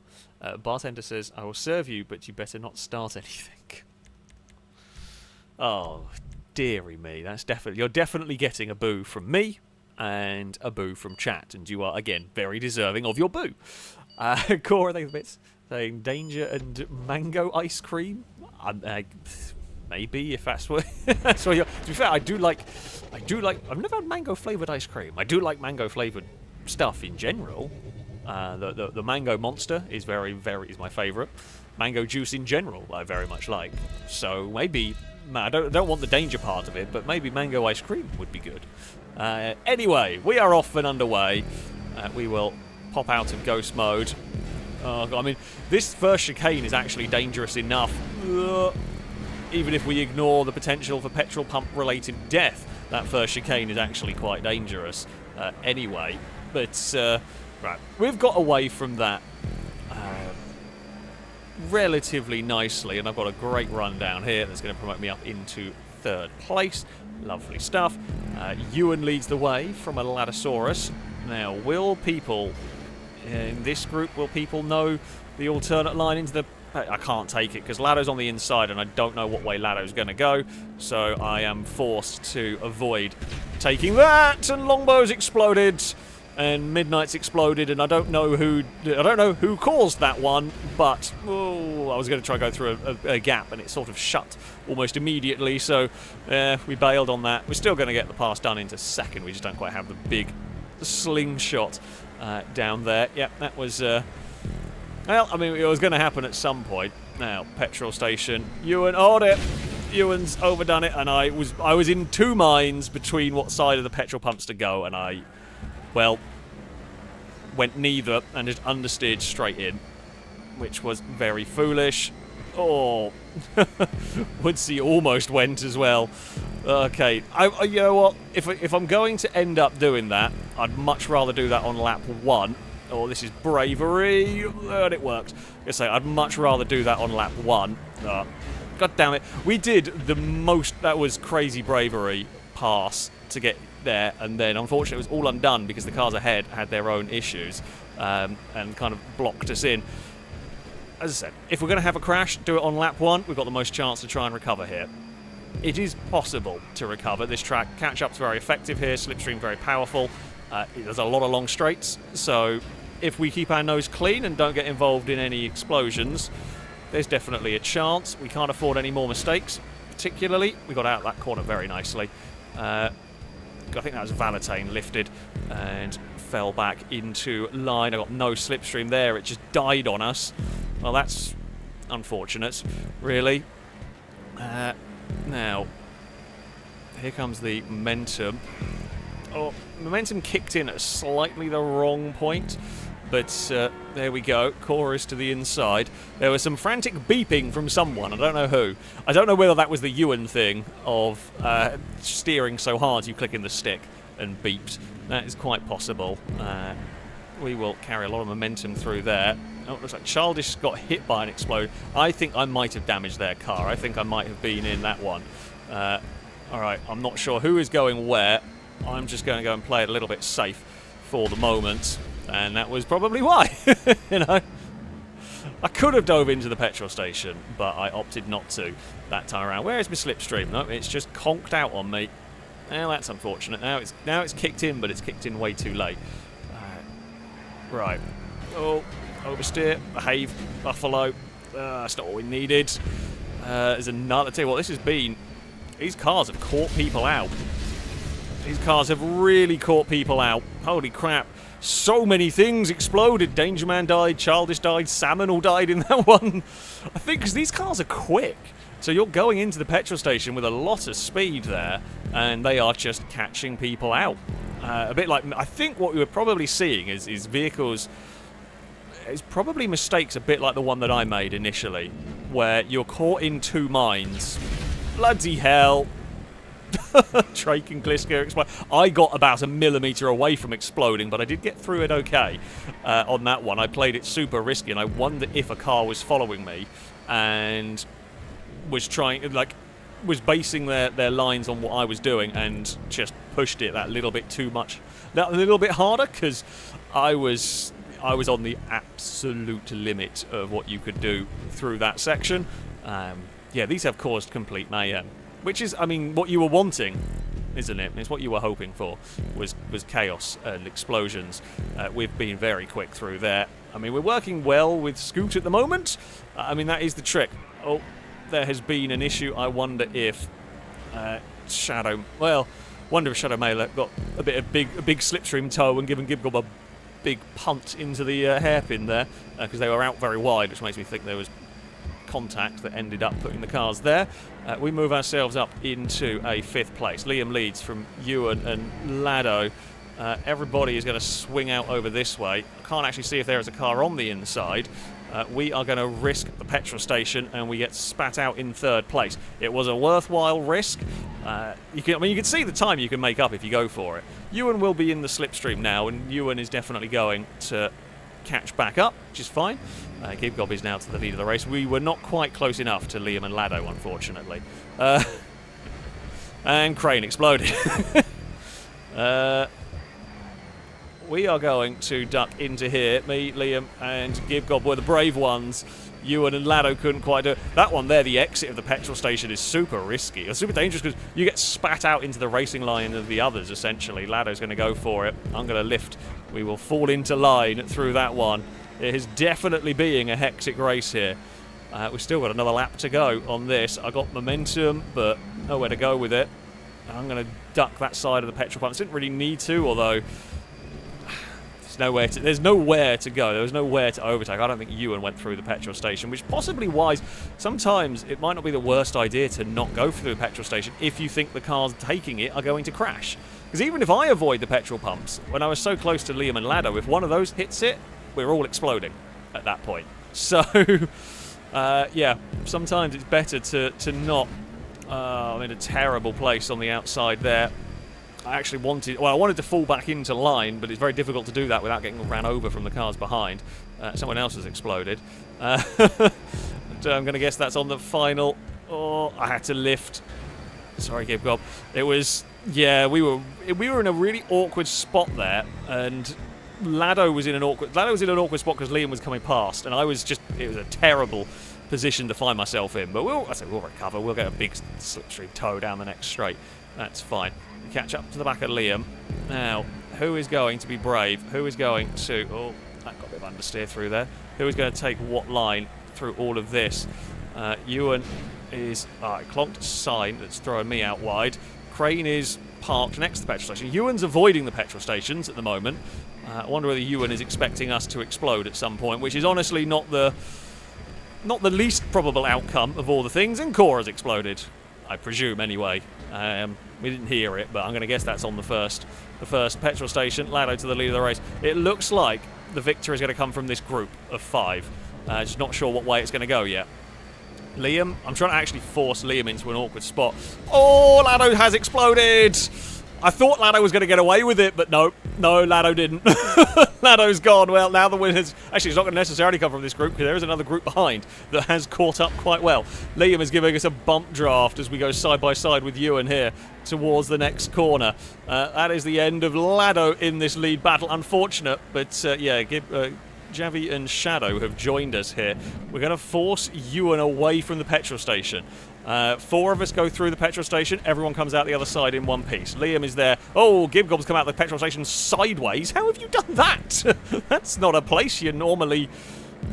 S1: Bartender says, "I will serve you, but you better not start anything." Oh, dearie me. You're definitely getting a boo from me and a boo from chat, and you are again very deserving of your boo. Cora, thank you for the bits. Saying danger and mango ice cream. Maybe if that's what. That's what you're. To be fair, I do like. I've never had mango flavoured ice cream. I do like mango flavoured stuff in general. The mango monster is is my favourite. Mango juice in general, I very much like. So maybe I don't want the danger part of it, but maybe mango ice cream would be good. Anyway, we are off and underway. We will pop out of ghost mode. I mean, this first chicane is actually dangerous enough. Even if we ignore the potential for petrol pump related death, that first chicane is actually quite dangerous anyway. But right, we've got away from that relatively nicely, and I've got a great run down here that's going to promote me up into 3rd place. Lovely stuff. Ewan leads the way from a Ladosaurus. Now, will people in this group, will people know the alternate line into the... I can't take it because Lado's on the inside and I don't know what way Lado's going to go, so I am forced to avoid taking that. And Longbow's exploded and Midnight's exploded, and I don't know who caused that one, but I was going to try and go through a gap and it sort of shut almost immediately, so we bailed on that. We're still going to get the pass done into 2nd. We just don't quite have the big slingshot down there. Yep, that was well, I mean, it was going to happen at some point. Now, petrol station. Ewan, hold it. Ewan's overdone it, and I was in 2 minds between what side of the petrol pumps to go, and I, well, went neither and just understeered straight in, which was very foolish. Oh, Woodsy almost went as well. Okay, you know what? If I'm going to end up doing that, I'd much rather do that on lap 1. Oh, this is bravery, and it worked. I'd much rather do that on lap 1. God damn it. We did the most, that was crazy bravery pass to get there, and then unfortunately it was all undone because the cars ahead had their own issues and kind of blocked us in. As I said, if we're going to have a crash, do it on lap 1. We've got the most chance to try and recover here. It is possible to recover. This track, catch-up's very effective here, slipstream very powerful. There's a lot of long straights, so if we keep our nose clean and don't get involved in any explosions, there's definitely a chance. We can't afford any more mistakes, particularly. We got out of that corner very nicely. I think that was Valentine lifted and fell back into line. I got no slipstream there. It just died on us. Well, that's unfortunate, really. Now, here comes the momentum. Oh, momentum kicked in at slightly the wrong point, but there we go. Chorus to the inside. There was some frantic beeping from someone. I don't know who. I don't know whether that was the Ewan thing of steering so hard you click in the stick and beeps. That is quite possible. We will carry a lot of momentum through there. Oh, it looks like Childish got hit by an explode. I think I might have damaged their car. I think I might have been in that one. Alright, I'm not sure who is going where. I'm just going to go and play it a little bit safe for the moment, and that was probably why. You know, I could have dove into the petrol station, but I opted not to that time around. Where is my slipstream? No, it's just conked out on me. Well, that's unfortunate. Now it's kicked in, but it's kicked in way too late. Right. Oh, oversteer, behave, buffalo. That's not what we needed. There's another. I tell you what, this has been. These cars have caught people out. These cars have really caught people out. Holy crap. So many things exploded. Danger Man died, Childish died, Salmon all died in that one. I think because these cars are quick. So you're going into the petrol station with a lot of speed there, and they are just catching people out. A bit like, I think what we were probably seeing is vehicles, it's probably mistakes a bit like the one that I made initially, where you're caught in two mines. Bloody hell. Drake and Gliska explode. I got about a millimetre away from exploding, but I did get through it okay on that one. I played it super risky, and I wondered if a car was following me and was trying, like, was basing their lines on what I was doing, and just pushed it that little bit too much, that little bit harder, because I was on the absolute limit of what you could do through that section. Yeah, these have caused complete mayhem. Which is, I mean, what you were wanting, isn't it? It's what you were hoping for, was chaos and explosions. We've been very quick through there. I mean, we're working well with Scoot at the moment. I mean, that is the trick. Oh, there has been an issue. I wonder if Shadow... Well, wonder if Shadow may have got a big slipstream toe and given Gibgob a big punt into the hairpin there, because they were out very wide, which makes me think there was contact that ended up putting the cars there. We move ourselves up into a 5th place. Liam leads from Ewan and Lado. Everybody is going to swing out over this way. I can't actually see if there is a car on the inside. We are going to risk the petrol station, and we get spat out in 3rd place. It was a worthwhile risk. You can see the time you can make up if you go for it. Ewan will be in the slipstream now, and Ewan is definitely going to catch back up, which is fine. Gibgob is now to the lead of the race. We were not quite close enough to Liam and Lado, unfortunately. And Crane exploded. We are going to duck into here. Me, Liam, and Gibgob were the brave ones. Ewan and Lado couldn't quite do it. That one there, the exit of the petrol station, is super risky. It's super dangerous because you get spat out into the racing line of the others, essentially. Lado's going to go for it. I'm going to lift. We will fall into line through that one. It is definitely being a hectic race here. We've still got another lap to go on this. I got momentum, but nowhere to go with it. I'm going to duck that side of the petrol pump. I didn't really need to, although there's nowhere to go. There was nowhere to overtake. I don't think Ewan went through the petrol station, which possibly wise. Sometimes it might not be the worst idea to not go through the petrol station if you think the cars taking it are going to crash. Because even if I avoid the petrol pumps, when I was so close to Liam and Lado, if one of those hits it, we're all exploding at that point. So, yeah, sometimes it's better to not... I'm in a terrible place on the outside there. I wanted to fall back into line, but it's very difficult to do that without getting ran over from the cars behind. Someone else has exploded. I'm going to guess that's on the final. Oh, I had to lift. Sorry, Gibgob. It was... Yeah, we were in a really awkward spot there, and Lado was in an awkward spot because Liam was coming past, and it was a terrible position to find myself in. But we'll recover. We'll get a big slipstream toe down the next straight. That's fine. Catch up to the back of Liam. Now, who is going to be brave? Who is going to... Oh, that got a bit of understeer through there. Who is going to take what line through all of this? Ewan is... clonked a sign that's throwing me out wide. Crane is parked next to the petrol station. Ewan's avoiding the petrol stations at the moment. I wonder whether Ewan is expecting us to explode at some point, which is honestly not the least probable outcome of all the things. And Cora's exploded, I presume, anyway. We didn't hear it, but I'm going to guess that's on the first petrol station. Lado to the lead of the race. It looks like the victory is going to come from this group of 5. Just not sure what way it's going to go yet. Liam, I'm trying to actually force Liam into an awkward spot. Oh, Lado has exploded! I thought Lado was going to get away with it, but no, Lado didn't. Lado's gone. Well, now the winners... Actually, it's not going to necessarily come from this group, because there is another group behind that has caught up quite well. Liam is giving us a bump draft as we go side by side with Ewan here towards the next corner. That is the end of Lado in this lead battle. Unfortunate, but yeah, Javi and Shadow have joined us here. We're going to force Ewan away from the petrol station. 4 of us go through the petrol station. Everyone comes out the other side in one piece. Liam is there. Oh, Gibgob's come out the petrol station sideways. How have you done that? That's not a place you normally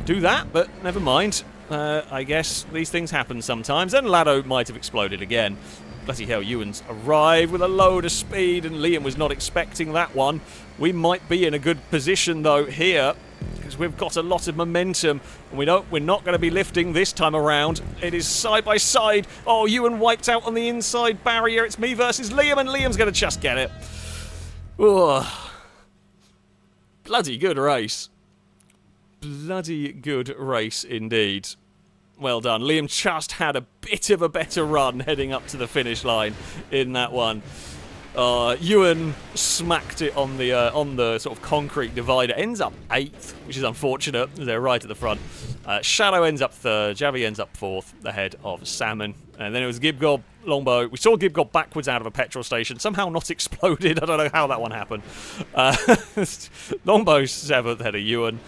S1: do that, but never mind. I guess these things happen sometimes. And Lado might have exploded again. Bloody hell, Ewan's arrived with a load of speed, and Liam was not expecting that one. We might be in a good position, though, here, because we've got a lot of momentum, and we're not going to be lifting this time around. It is side by side. Oh, Ewan wiped out on the inside barrier. It's me versus Liam, and Liam's going to just get it. Ugh. Bloody good race. Bloody good race indeed. Well done. Liam just had a bit of a better run heading up to the finish line in that one. Ewan smacked it on the sort of concrete divider. Ends up 8th, which is unfortunate. They're right at the front. Shadow ends up 3rd. Javi ends up 4th, ahead of Salmon. And then it was Gibgob, Longbow. We saw Gibgob backwards out of a petrol station. Somehow not exploded. I don't know how that one happened. Longbow 7th, ahead of Ewan.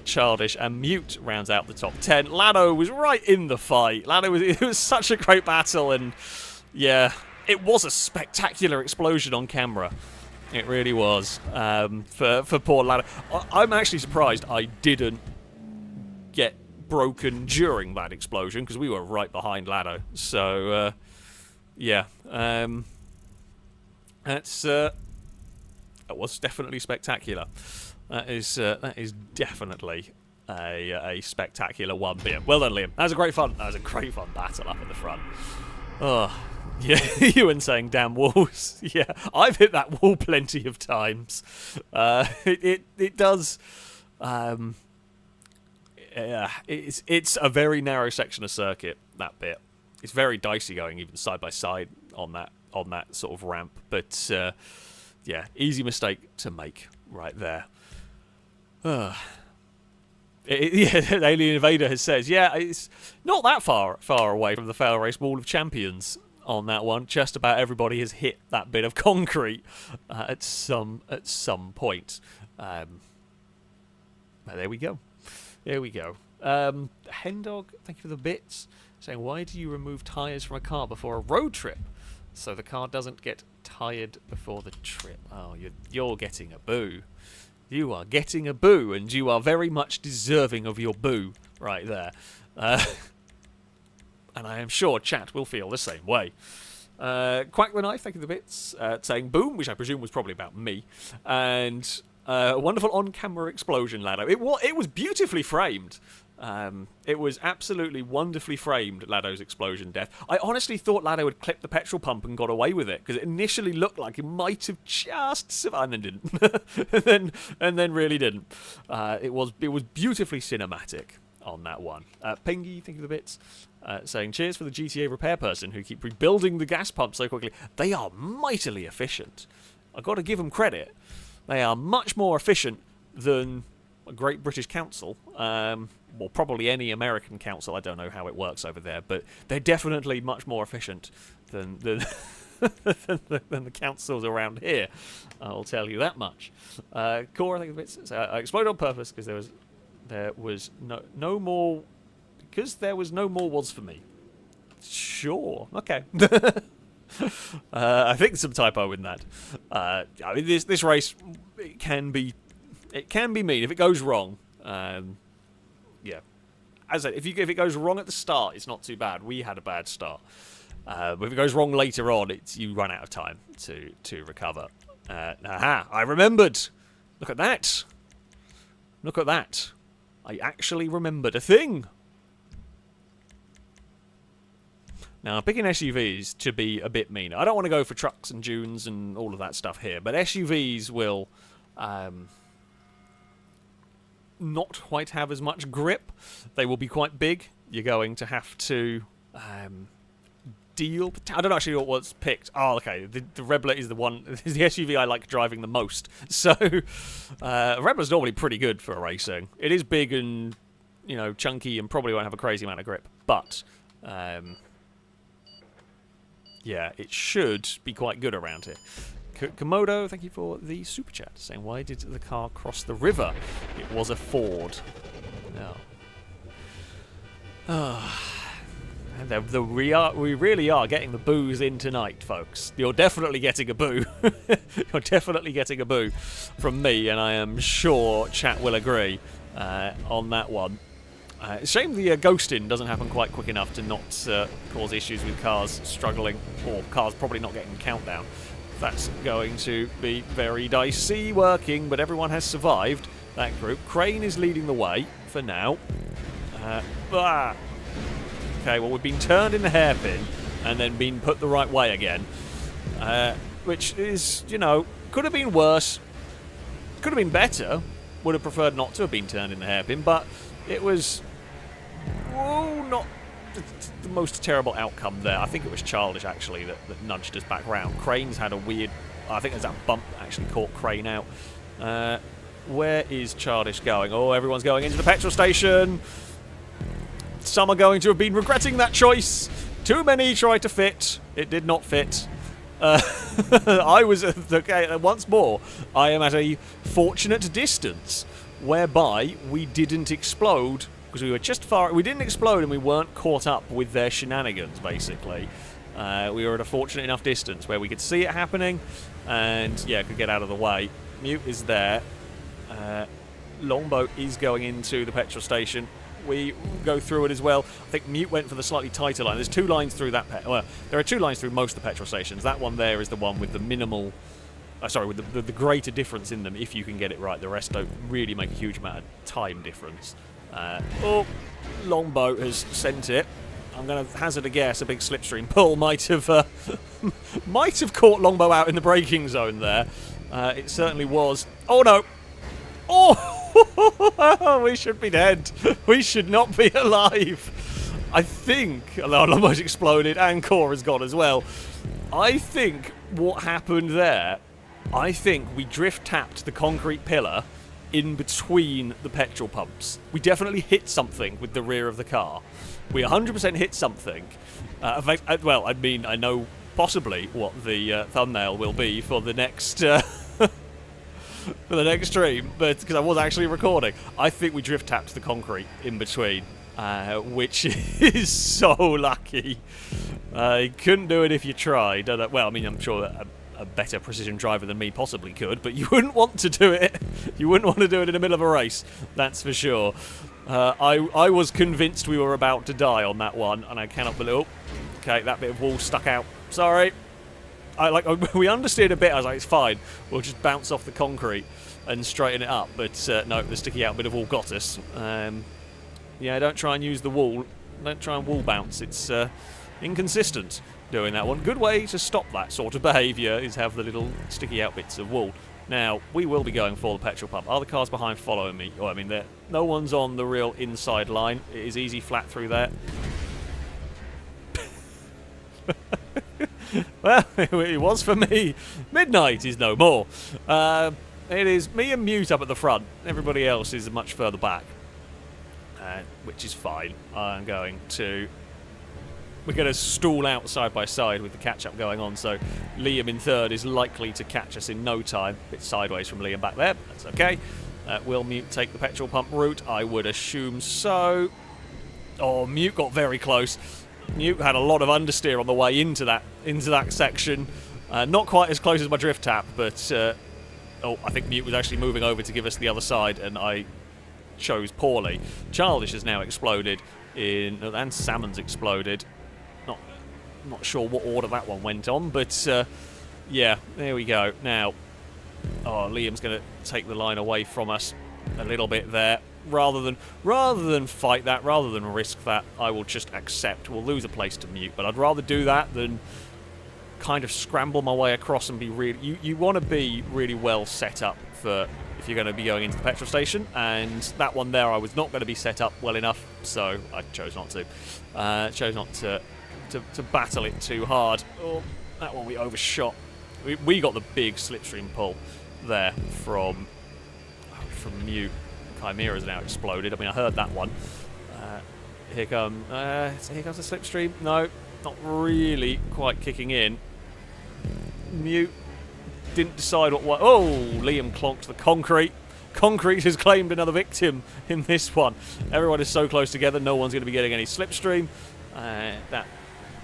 S1: Childish and Mute rounds out the top 10. Lado was right in the fight. It was such a great battle, and yeah, it was a spectacular explosion on camera. It really was. For poor Lado. I'm actually surprised I didn't get broken during that explosion, because we were right behind Lado. So, yeah. That was definitely spectacular. That is definitely a spectacular one. But yeah, well done, Liam. That was a great fun. That was a great fun battle up at the front. Oh, yeah. Ewan saying damn walls. Yeah, I've hit that wall plenty of times. It does. Yeah, it's a very narrow section of circuit, that bit. It's very dicey going even side by side on that sort of ramp. But yeah, easy mistake to make right there. Yeah, Alien Invader has says, yeah, it's not that far away from the FailRace Wall of Champions on that one. Just about everybody has hit that bit of concrete at some point. But there we go. There we go. Hendog, thank you for the bits. Saying, why do you remove tyres from a car before a road trip? So the car doesn't get tired before the trip. Oh, you're getting a boo. You are getting a boo, and you are very much deserving of your boo right there. And I am sure chat will feel the same way. Quack the Knife, thank you for the bits. Saying boom, which I presume was probably about me. And wonderful on-camera explosion, Lado. It was beautifully framed. It was absolutely wonderfully framed, Lado's explosion death. I honestly thought Lado had clipped the petrol pump and got away with it, because it initially looked like he might have just survived, and then didn't. and then really didn't. It was beautifully cinematic on that one. Pengy, thank you for the bits. Saying, cheers for the GTA repair person who keep rebuilding the gas pump so quickly. They are mightily efficient. I've got to give them credit. They are much more efficient than a Great British Council. Well, probably any American council. I don't know how it works over there, but they're definitely much more efficient than than the councils around here. I'll tell you that much. Core, I think it's I exploded on purpose because there was no more was for me. Sure, okay. I think some typo in that. I mean, this race it can be mean if it goes wrong. Yeah, as I said, if it goes wrong at the start, it's not too bad. We had a bad start. But if it goes wrong later on, you run out of time to recover. Aha! I remembered. Look at that. Look at that. I actually remembered a thing. Now, I'm picking SUVs to be a bit meaner. I don't want to go for trucks and dunes and all of that stuff here, but SUVs will not quite have as much grip. They will be quite big. You're going to have to ideal. I don't actually know what's picked. Oh, okay. The Rebel is the one, is the SUV I like driving the most. So, Rebel's normally pretty good for racing. It is big and, you know, chunky and probably won't have a crazy amount of grip. But, yeah, it should be quite good around here. Komodo, thank you for the super chat, saying, why did the car cross the river? It was a ford. No. We really are getting the boos in tonight, folks. You're definitely getting a boo. You're definitely getting a boo from me, and I am sure chat will agree on that one. Shame the ghosting doesn't happen quite quick enough to not cause issues with cars struggling, or cars probably not getting countdown. That's going to be very dicey working, but everyone has survived that group. Crane is leading the way for now. Okay, well, we've been turned in the hairpin and then been put the right way again. Which is, you know, could have been worse. Could have been better. Would have preferred not to have been turned in the hairpin, but it was not the most terrible outcome there. I think it was Childish, actually, that nudged us back round. Crane's had a weird... I think there's that bump that actually caught Crane out. Where is Childish going? Oh, everyone's going into the petrol station. Some are going to have been regretting that choice. Too many tried to fit. It did not fit. I was... Okay, once more, I am at a fortunate distance whereby we didn't explode because we were just far... We didn't explode and we weren't caught up with their shenanigans, basically. We were at a fortunate enough distance where we could see it happening and, yeah, could get out of the way. Mute is there. Longboat is going into the petrol station. We go through it as well. I think Mute went for the slightly tighter line. There's two lines through that... Well, there are two lines through most of the petrol stations. That one there is the one with the minimal... sorry, with the greater difference in them, if you can get it right. The rest don't really make a huge amount of time difference. Longboat has sent it. I'm going to hazard a guess. A big slipstream pull might have caught Longbow out in the braking zone there. It certainly was. Oh, no. Oh, we should be dead. We should not be alive. I think, although Lombow's exploded and core has gone as well, I think what happened there, I think we drift tapped the concrete pillar in between the petrol pumps. We definitely hit something with the rear of the car. We 100% hit something. Well, I mean, I know possibly what the thumbnail will be for the next... for the next stream, but because I was actually recording, I think we drift tapped the concrete in between, which is so lucky. You couldn't do it if you tried. Well, I mean, I'm sure that a better precision driver than me possibly could, but you wouldn't want to do it. You wouldn't want to do it in the middle of a race, that's for sure. I was convinced we were about to die on that one, and I cannot believe... Oh, okay, that bit of wall stuck out. Sorry. We understeered a bit. I was like, it's fine. We'll just bounce off the concrete and straighten it up. But no, the sticky out bit of wall got us. Yeah, don't try and use the wall. Don't try and wall bounce. It's inconsistent doing that one. Good way to stop that sort of behaviour is have the little sticky out bits of wall. Now, we will be going for the petrol pump. Are the cars behind following me? Oh, I mean, no one's on the real inside line. It is easy flat through there. Well, it was for me. Midnight is no more. It is me and Mute up at the front. Everybody else is much further back, which is fine. We're going to stall out side by side with the catch-up going on, so Liam in third is likely to catch us in no time. A bit sideways from Liam back there. That's okay. Will Mute take the petrol pump route? I would assume so. Oh, Mute got very close. Mute had a lot of understeer on the way into that section. Not quite as close as my drift tap, but I think Mute was actually moving over to give us the other side, and I chose poorly. Childish has now exploded and Salmon's exploded. Not sure what order that one went on, but yeah, there we go. Now, Liam's going to take the line away from us a little bit there. Rather than fight that, rather than risk that, I will just accept. We'll lose a place to Mute, but I'd rather do that than kind of scramble my way across and be really... You want to be really well set up for if you're going to be going into the petrol station, and that one there I was not going to be set up well enough, so I chose not to. Chose not to to battle it too hard. Oh, that one we overshot. We got the big slipstream pull there from Mute. Chimera's now exploded. I mean, I heard that one. Here comes the slipstream. No, not really quite kicking in. Mute didn't decide what. Oh, Liam clonked the concrete. Concrete has claimed another victim in this one. Everyone is so close together, no one's going to be getting any slipstream. That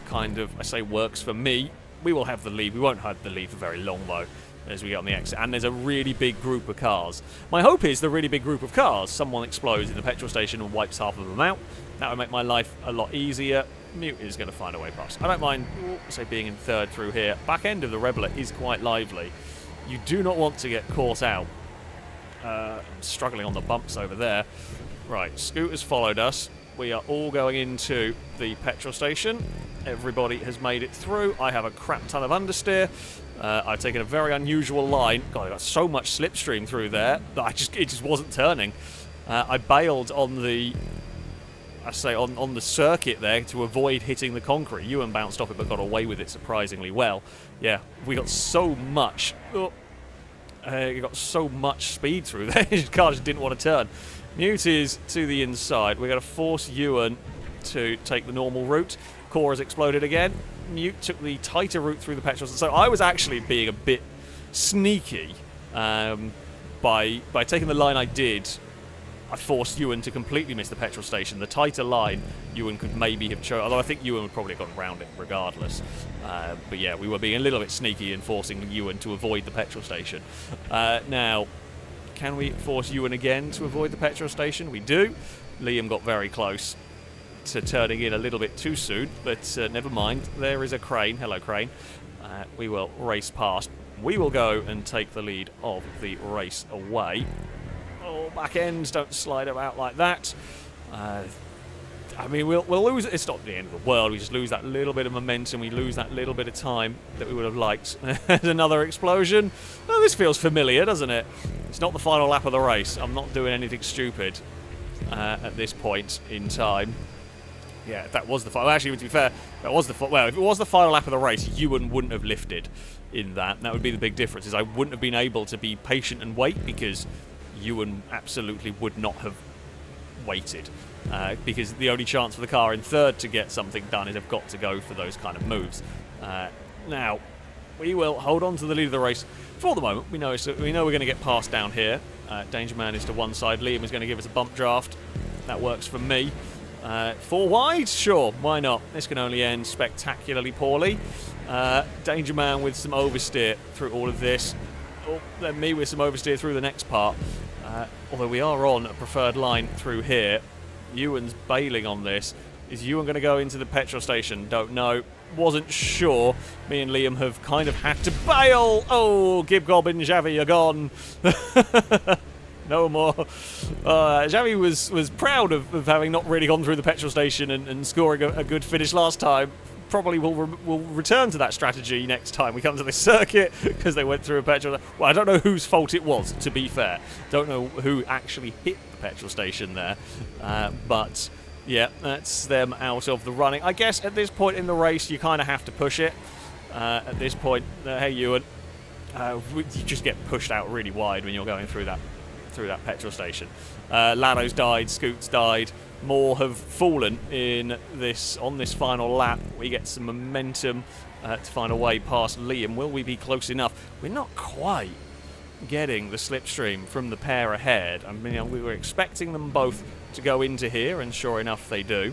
S1: kind of, I say, works for me. We will have the lead. We won't have the lead for very long, though, as we get on the exit. And there's a really big group of cars. My hope is the really big group of cars, someone explodes in the petrol station and wipes half of them out. That would make my life a lot easier. Mute is going to find a way past. I don't mind, say, being in third through here. Back end of the Rebel is quite lively. You do not want to get caught out. Struggling on the bumps over there. Right, Scooter's followed us. We are all going into the petrol station. Everybody has made it through. I have a crap ton of understeer. I've taken a very unusual line. God, I got so much slipstream through there that it just wasn't turning. I bailed on the on the circuit there to avoid hitting the concrete. Ewan bounced off it but got away with it surprisingly well. Yeah, we got so much. You got so much speed through there. His car just didn't want to turn. Mute is to the inside. We're going to force Ewan to take the normal route. Core has exploded again. Mute took the tighter route through the petrol. So I was actually being a bit sneaky by taking the line I did. I forced Ewan to completely miss the petrol station. The tighter line, Ewan could maybe have chosen, although I think Ewan would probably have gone round it regardless. But yeah, we were being a little bit sneaky in forcing Ewan to avoid the petrol station. Now, can we force Ewan again to avoid the petrol station? We do. Liam got very close to turning in a little bit too soon, but never mind. There is a crane. Hello, crane. We will race past. We will go and take the lead of the race away. Oh, back ends don't slide about like that. I mean, we'll lose it. It's not the end of the world. We just lose that little bit of momentum. We lose that little bit of time that we would have liked. Another explosion. Oh, this feels familiar, doesn't it? It's not the final lap of the race. I'm not doing anything stupid at this point in time. Yeah, if that was the final. Actually, to be fair, that was the well. If it was the final lap of the race, Ewan wouldn't have lifted in that. That would be the big difference. Is I wouldn't have been able to be patient and wait because Ewan absolutely would not have waited. Because the only chance for the car in third to get something done is they've got to go for those kind of moves. Now, we will hold on to the lead of the race for the moment. We know we're going to get past down here. Danger Man is to one side. Liam is going to give us a bump draft. That works for me. 4 wide? Sure, why not? This can only end spectacularly poorly. Danger Man with some oversteer through all of this. Oh, then me with some oversteer through the next part. Although we are on a preferred line through here. Ewan's bailing on this. Is Ewan going to go into the petrol station? Don't know. Wasn't sure. Me and Liam have kind of had to bail. Oh, Gib Gob and Javi, you're gone. No more. Javi was proud of having not really gone through the petrol station and scoring a good finish last time. Probably will return to that strategy next time we come to this circuit because they went through a petrol. Well, I don't know whose fault it was, to be fair. Don't know who actually hit the petrol station there. But yeah, that's them out of the running. I guess at this point in the race, you kind of have to push it. At this point, hey Ewan, you just get pushed out really wide when you're going through that petrol station. Lado's died, Scoots died. More have fallen on this final lap. We get some momentum to find a way past Liam. Will we be close enough? We're not quite getting the slipstream from the pair ahead. I mean, we were expecting them both to go into here, and sure enough, they do.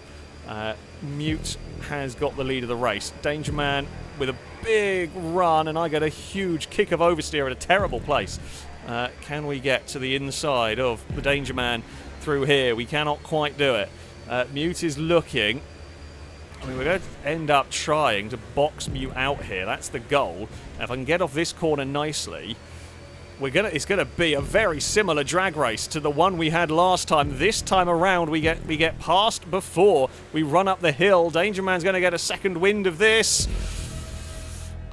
S1: Mute has got the lead of the race. Danger Man with a big run, and I get a huge kick of oversteer at a terrible place. Can we get to the inside of the Danger Man through here? We cannot quite do it. Mute is looking. I mean, we're going to end up trying to box Mute out here. That's the goal. Now, if I can get off this corner nicely, it's going to be a very similar drag race to the one we had last time. This time around, we get past before we run up the hill. Danger Man's going to get a second wind of this.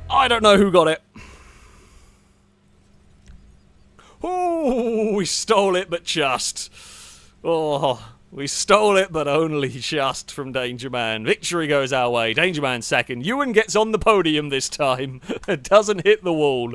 S1: I don't know who got it. Oh, we stole it, but just. Oh, We stole it, but only just from Danger Man. Victory goes our way. Danger Man second. Ewan gets on the podium this time. Doesn't hit the wall.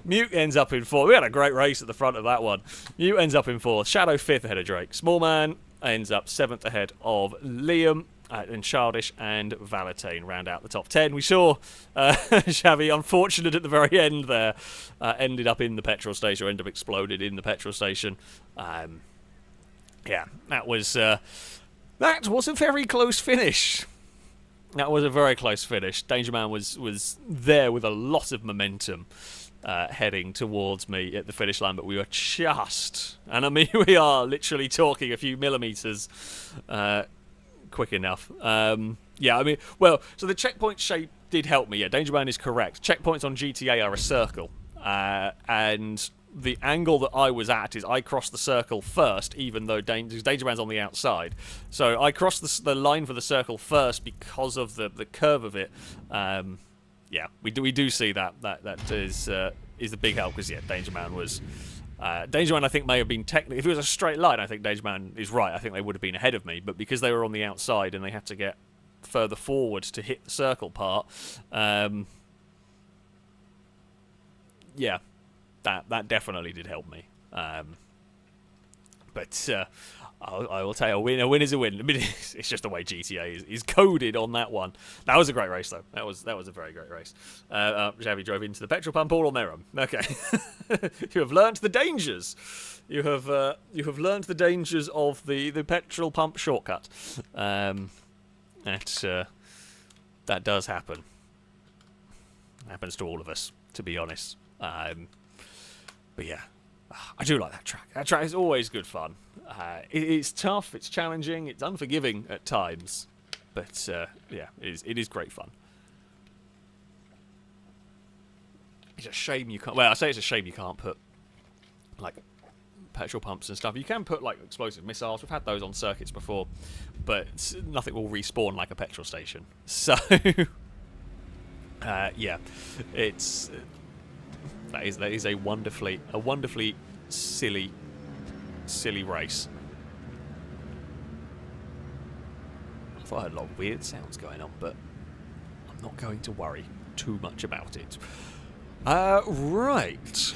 S1: Mute ends up in fourth. We had a great race at the front of that one. Mute ends up in fourth. Shadow fifth ahead of Drake. Small Man ends up seventh ahead of Liam. And Childish and Valentine round out the top 10. We saw Xavi, unfortunate at the very end there, ended up in the petrol station, or ended up exploded in the petrol station. Yeah, that was a very close finish. That was a very close finish. Danger Man was there with a lot of momentum heading towards me at the finish line, but we were just, and I mean we are literally talking a few millimetres quick enough. Yeah, I mean, well, so the checkpoint shape did help me. Yeah, Danger Man is correct. Checkpoints on GTA are a circle, and the angle that I was at is I crossed the circle first, even though Danger Man's on the outside. So I crossed the line for the circle first because of the curve of it. Yeah, we do see that is a big help, because yeah, Danger Man was. Danger Man, I think, may have been technically... If it was a straight line, I think Danger Man is right. I think they would have been ahead of me. But because they were on the outside and they had to get further forward to hit the circle part, yeah, that definitely did help me. But I will tell you, a win is a win. I mean, it's just the way GTA is coded on that one. That was a great race, though. That was a very great race. Xavi drove into the petrol pump all on their own. Okay, you have learnt the dangers. You have learnt the dangers of the petrol pump shortcut. That does happen. It happens to all of us, to be honest. But yeah. I do like that track. That track is always good fun. It's tough, it's challenging, it's unforgiving at times. But, yeah, it is great fun. It's a shame you can't... Well, I say it's a shame you can't put, like, petrol pumps and stuff. You can put, like, explosive missiles. We've had those on circuits before. But nothing will respawn like a petrol station. So, yeah, it's... That is a wonderfully silly race. I thought I heard a lot of weird sounds going on, but I'm not going to worry too much about it. Right.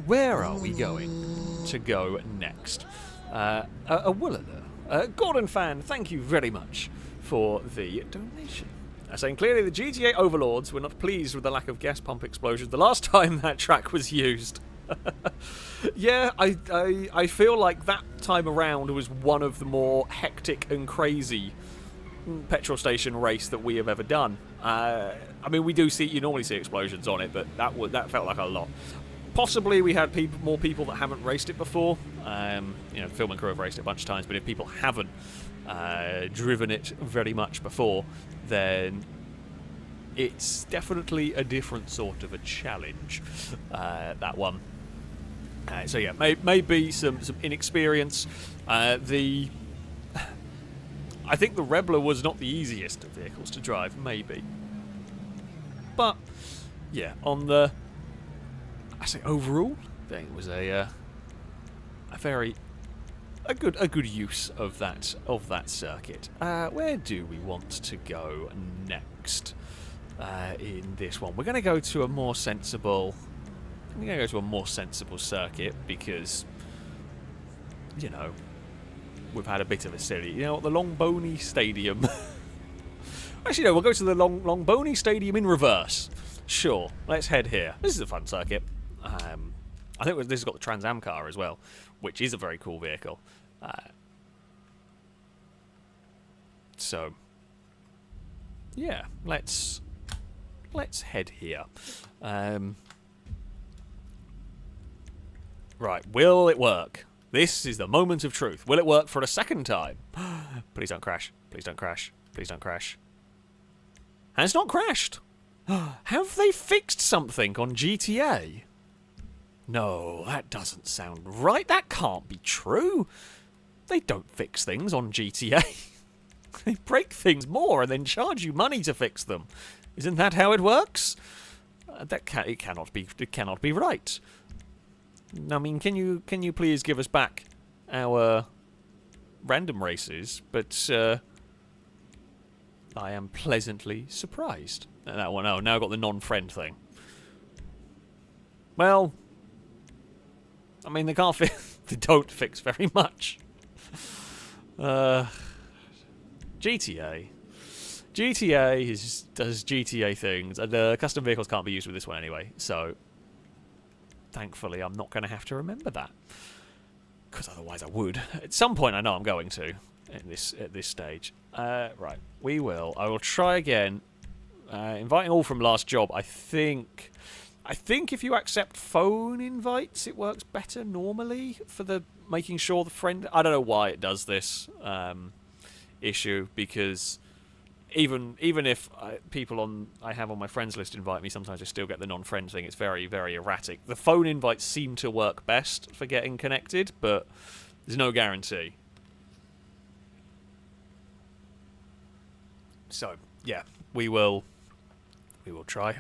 S1: Where are we going to go next? Gordon fan, thank you very much for the donation. Saying clearly the GTA overlords were not pleased with the lack of gas pump explosions the last time that track was used. Yeah, I feel like that time around was one of the more hectic and crazy petrol station race that we have ever done. I mean, you normally see explosions on it, but that felt like a lot. Possibly we had more people that haven't raced it before. You know, film and crew have raced it a bunch of times, but if people haven't driven it very much before, then it's definitely a different sort of a challenge, that one. So yeah, maybe some inexperience. I think the Rebler was not the easiest of vehicles to drive, maybe. But yeah, overall, I think it was a good use of that circuit. Where do we want to go next in this one? We're going to go to a more sensible. I'm going to go to a more sensible circuit because, you know, we've had a bit of a silly. You know what? The Longbony Stadium. Actually, no. We'll go to the Longbony Stadium in reverse. Sure. Let's head here. This is a fun circuit. I think this has got the Trans Am car as well, which is a very cool vehicle. So, yeah, let's head here. Right, will it work? This is the moment of truth. Will it work for a second time? Please don't crash. Please don't crash. Please don't crash. And it's not crashed. Have they fixed something on GTA? No, that doesn't sound right. That can't be true. They don't fix things on GTA. They break things more and then charge you money to fix them. Isn't that how it works? It cannot be right. I mean, can you please give us back our random races, but I am pleasantly surprised at that one. Oh, now I've got the non-friend thing. Well, I mean, they can't they don't fix very much. GTA. GTA does GTA things, and custom vehicles can't be used with this one anyway, so thankfully I'm not going to have to remember that. Because otherwise I would. At some point I know I'm going to at this stage. Right, I will try again. Inviting all from last job, I think if you accept phone invites, it works better normally for the making sure the friend... I don't know why it does this issue, because even if people I have on my friends list invite me, sometimes I still get the non-friend thing. It's very, very erratic. The phone invites seem to work best for getting connected, but there's no guarantee. So, yeah, we will try.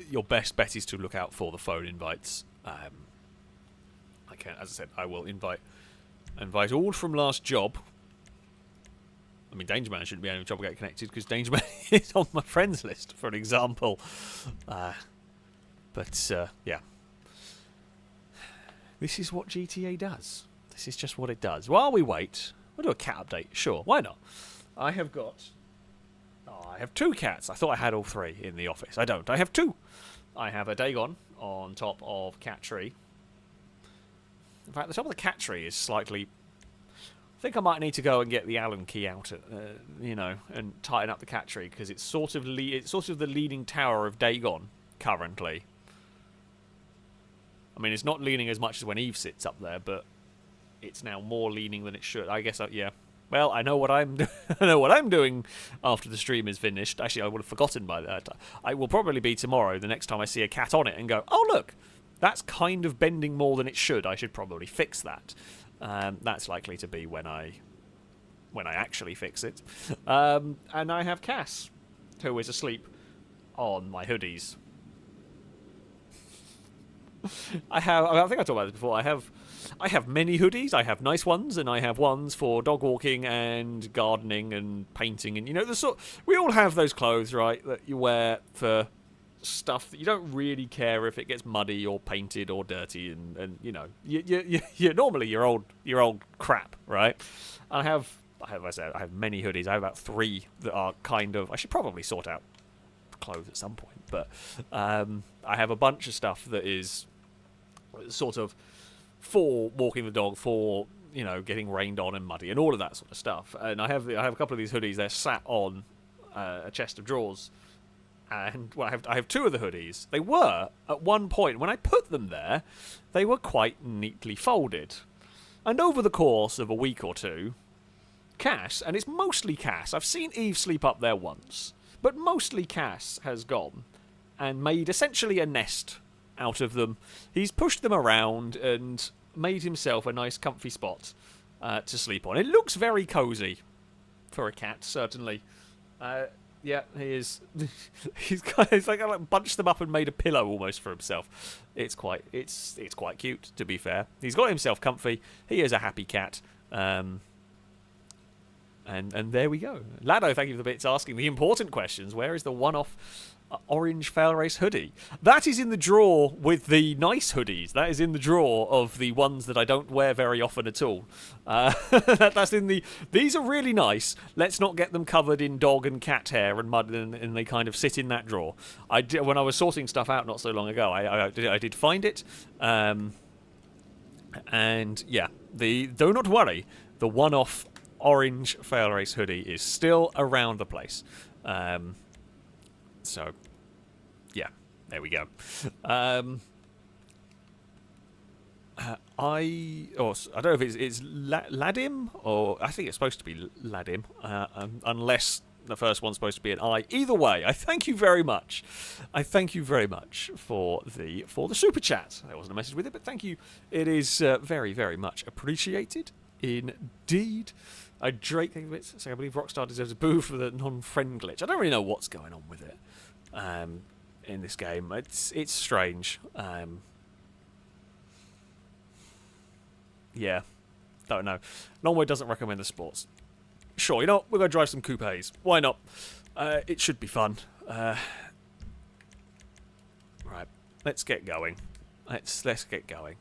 S1: Your best bet is to look out for the phone invites. I can, as I said, I will invite all from last job. I mean, Danger Man shouldn't be having trouble getting connected because Danger Man is on my friends list, for an example. Yeah. This is what GTA does. This is just what it does. While we wait, we'll do a cat update. Sure, why not? I have 2 cats. I thought I had all 3 in the office. I don't. I have 2. I have a Dagon on top of cat tree. In fact, the top of the cat tree is slightly... I think I might need to go and get the Allen key out, and tighten up the cat tree, because it's sort of the leaning tower of Dagon currently. I mean, it's not leaning as much as when Eve sits up there, but it's now more leaning than it should. I guess, yeah. Well, I know what I'm doing after the stream is finished. Actually, I would have forgotten by that. I will probably be tomorrow, the next time I see a cat on it, and go, oh look, that's kind of bending more than it should. I should probably fix that. That's likely to be when I actually fix it. And I have Cass, who is asleep on my hoodies. I think I talked about this before. I have many hoodies. I have nice ones, and I have ones for dog walking and gardening and painting, and we all have those clothes, right, that you wear for stuff that you don't really care if it gets muddy or painted or dirty, and you normally your old crap, right? I have many hoodies. I have about 3 that are kind of... I should probably sort out clothes at some point, but I have a bunch of stuff that is sort of for walking the dog, for getting rained on and muddy and all of that sort of stuff. And I have a couple of these hoodies. They're sat on a chest of drawers. And I have 2 of the hoodies. They were, at one point, when I put them there, they were quite neatly folded. And over the course of a week or 2, Cass, and it's mostly Cass, I've seen Eve sleep up there once, but mostly Cass has gone and made essentially a nest out of them. He's pushed them around and made himself a nice comfy spot to sleep on. It looks very cosy for a cat, certainly. Yeah, he is. He's like bunched them up and made a pillow almost for himself. It's quite cute, to be fair. He's got himself comfy. He is a happy cat. And there we go. Lado, thank you for the bits asking the important questions. Where is the one-off orange FailRace hoodie? That is in the drawer with the nice hoodies. That is in the drawer of the ones that I don't wear very often at all. That's in the... These are really nice. Let's not get them covered in dog and cat hair and mud, and they kind of sit in that drawer. When I was sorting stuff out not so long ago, I did find it. And yeah, do not worry. The one-off orange FailRace hoodie is still around the place. So, yeah, there we go. I don't know if it's Ladim, or I think it's supposed to be Ladim, unless the first one's supposed to be an I. Either way, I thank you very much. I thank you very much for the super chat. There wasn't a message with it, but thank you. It is very, very much appreciated indeed. Drake, thank you. So I believe Rockstar deserves a boo for the non-friend glitch. I don't really know what's going on with it in this game. It's strange. Yeah, don't know. Longwood doesn't recommend the sports. Sure, you know what? We're going to drive some coupes. Why not? It should be fun. Right, let's get going. Let's get going.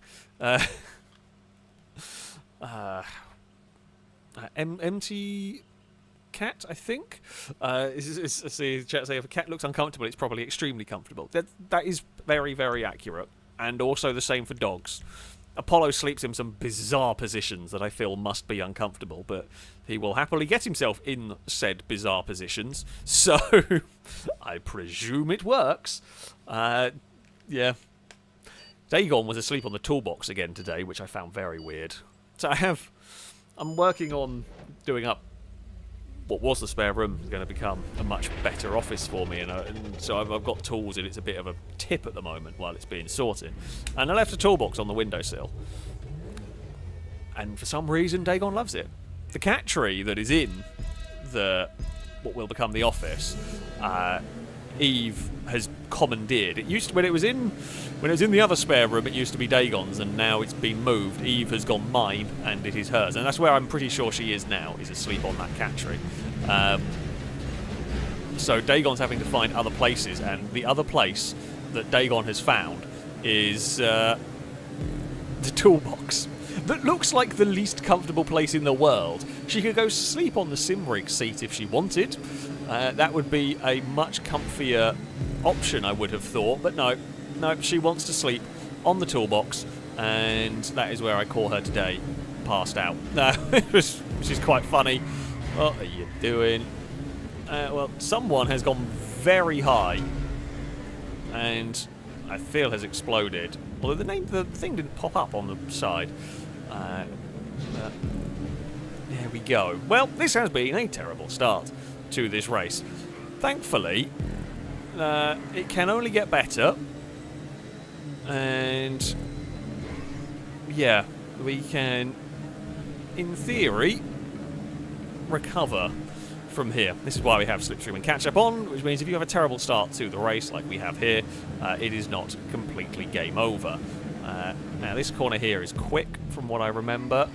S1: Empty cat, I think. See, chat say if a cat looks uncomfortable, it's probably extremely comfortable. That is very, very accurate, and also the same for dogs. Apollo sleeps in some bizarre positions that I feel must be uncomfortable, but he will happily get himself in said bizarre positions, so I presume it works. Yeah. Dagon was asleep on the toolbox again today, which I found very weird. So I'm working on doing up what was the spare room is going to become a much better office for me, and so I've got tools, and it's a bit of a tip at the moment while it's being sorted. And I left a toolbox on the windowsill, and for some reason Dagon loves it. The cat tree that is in what will become the office, Eve has commandeered. It used to, when it was in the other spare room, it used to be Dagon's, and now it's been moved. Eve has gone mine, and it is hers, and that's where I'm pretty sure she is now, is asleep on that cat tree. So Dagon's having to find other places, and the other place that Dagon has found is the toolbox. That looks like the least comfortable place in the world. She could go sleep on the Simrig seat if she wanted. That would be a much comfier option, I would have thought, but no, she wants to sleep on the toolbox, and that is where I call her today, passed out. Which is quite funny. What are you doing? Well, someone has gone very high, and I feel has exploded. Although the thing didn't pop up on the side. There we go. Well, this has been a terrible start to this race. Thankfully, it can only get better, and yeah, we can, in theory, recover from here. This is why we have slipstream and catch up on, which means if you have a terrible start to the race like we have here, it is not completely game over. Now this corner here is quick from what I remember.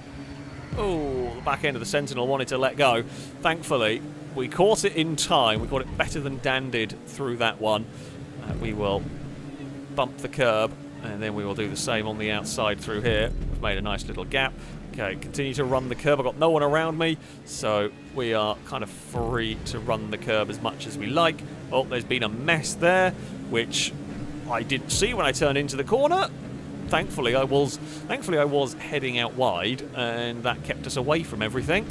S1: Oh, the back end of the Sentinel wanted to let go. Thankfully, we caught it in time. We caught it better than Dan did through that one. We will bump the curb, and then we will do the same on the outside through here. We've made a nice little gap. Okay, continue to run the curb. I've got no one around me, so we are kind of free to run the curb as much as we like. Oh, there's been a mess there, which I didn't see when I turned into the corner. Thankfully, I was heading out wide, and that kept us away from everything.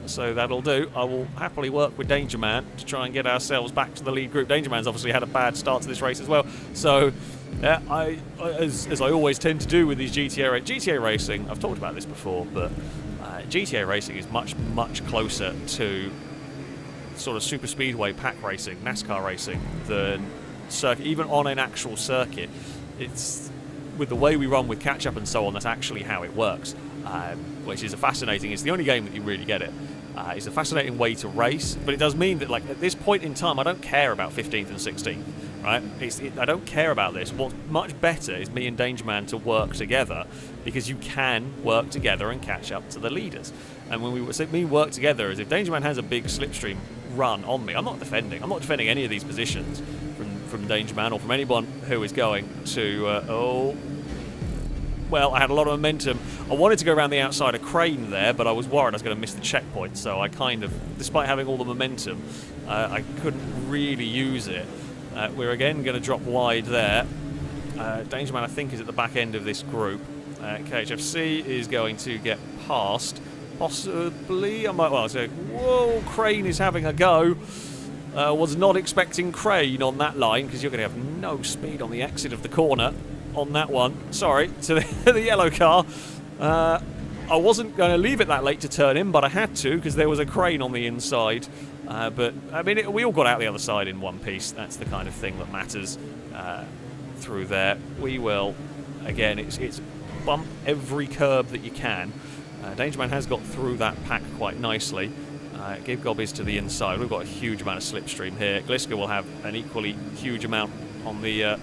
S1: So that'll do. I will happily work with Danger Man to try and get ourselves back to the lead group. Danger Man's obviously had a bad start to this race as well. So, as I always tend to do with these GTA racing, I've talked about this before, but GTA racing is much, much closer to sort of super speedway pack racing, NASCAR racing, than circuit. Even on an actual circuit, it's with the way we run with catch-up and so on, that's actually how it works, which is fascinating. It's the only game that you really get it. It's a fascinating way to race, but it does mean that, like, at this point in time, I don't care about 15th and 16th, right? I don't care about this. What's much better is me and Danger Man to work together, because you can work together and catch up to the leaders. And when we say me work together, is if Danger Man has a big slipstream run on me, I'm not defending any of these positions from Danger Man or from anyone who is going to well, I had a lot of momentum. I wanted to go around the outside of Crane there, but I was worried I was going to miss the checkpoint, so I kind of, despite having all the momentum, I couldn't really use it. We're again going to drop wide there. Danger Man, I think, is at the back end of this group. KHFC is going to get past, possibly. I might well say, whoa, Crane is having a go. Was not expecting Crane on that line, because you're going to have no speed on the exit of the corner on that one. Sorry to the yellow car. I wasn't going to leave it that late to turn in, but I had to, because there was a Crane on the inside. But I mean, we all got out the other side in one piece. That's the kind of thing that matters through there. We will, again, it's bump every curb that you can. Danger Man has got through that pack quite nicely. Give Gobbies to the inside. We've got a huge amount of slipstream here. Gliska will have an equally huge amount on the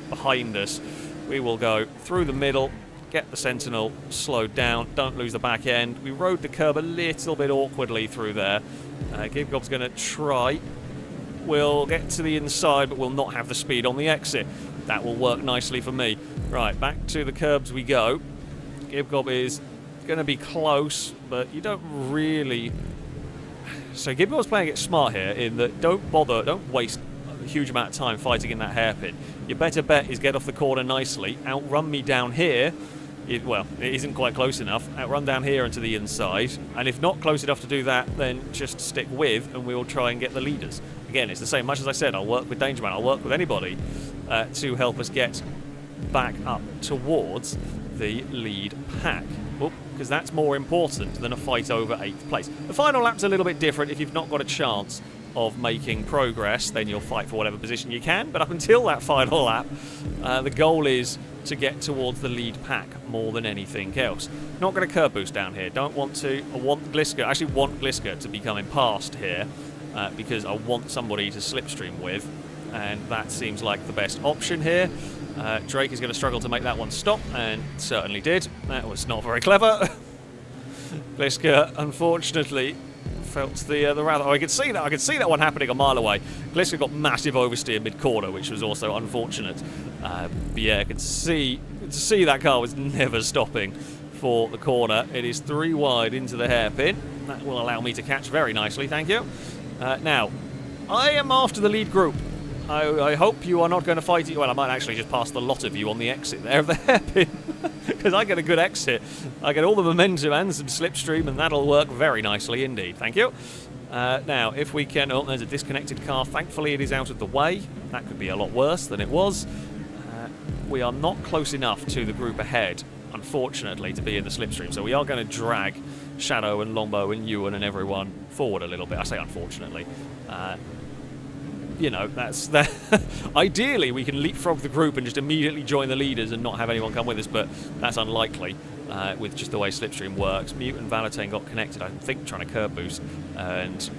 S1: behind us. We will go through the middle, get the Sentinel slowed down, don't lose the back end. We rode the curb a little bit awkwardly through there. Gibgob's going to try. We'll get to the inside, but we'll not have the speed on the exit. That will work nicely for me. Right, back to the curbs we go. Gibgob is going to be close, but you don't really... So Gibgob's playing it smart here in that don't waste a huge amount of time fighting in that hairpin. Your better bet is get off the corner nicely, outrun me down here. Well, it isn't quite close enough. Outrun down here into the inside, and if not close enough to do that, then just stick with, and we'll try and get the leaders. Again, it's the same. Much as I said, I'll work with Dangerman, I'll work with anybody to help us get back up towards the lead pack. Because that's more important than a fight over 8th place. The final lap's a little bit different. If you've not got a chance of making progress, then you'll fight for whatever position you can. But up until that final lap, the goal is to get towards the lead pack more than anything else. Not going to curb boost down here. Don't want to. I want Gliska. I actually want Gliska to be coming past here because I want somebody to slipstream with, and that seems like the best option here. Drake is going to struggle to make that one stop, and certainly did. That was not very clever. Gliska, unfortunately, felt the rather. Oh, I could see that. I could see that one happening a mile away. Gliska got massive oversteer mid-corner, which was also unfortunate. But yeah, I could see that car was never stopping for the corner. It is 3 wide into the hairpin. That will allow me to catch very nicely. Thank you. Now, I am after the lead group. I hope you are not going to fight it. Well, I might actually just pass the lot of you on the exit there of the hairpin. Because I get a good exit. I get all the momentum and some slipstream, and that'll work very nicely indeed. Thank you. Now, if we can... Oh, there's a disconnected car. Thankfully, it is out of the way. That could be a lot worse than it was. We are not close enough to the group ahead, unfortunately, to be in the slipstream. So we are going to drag Shadow and Longbow and Ewan and everyone forward a little bit. I say unfortunately. You know, that's that. Ideally, we can leapfrog the group and just immediately join the leaders and not have anyone come with us, but that's unlikely with just the way Slipstream works. Mute and Valentine got connected, I think, trying to curb boost, and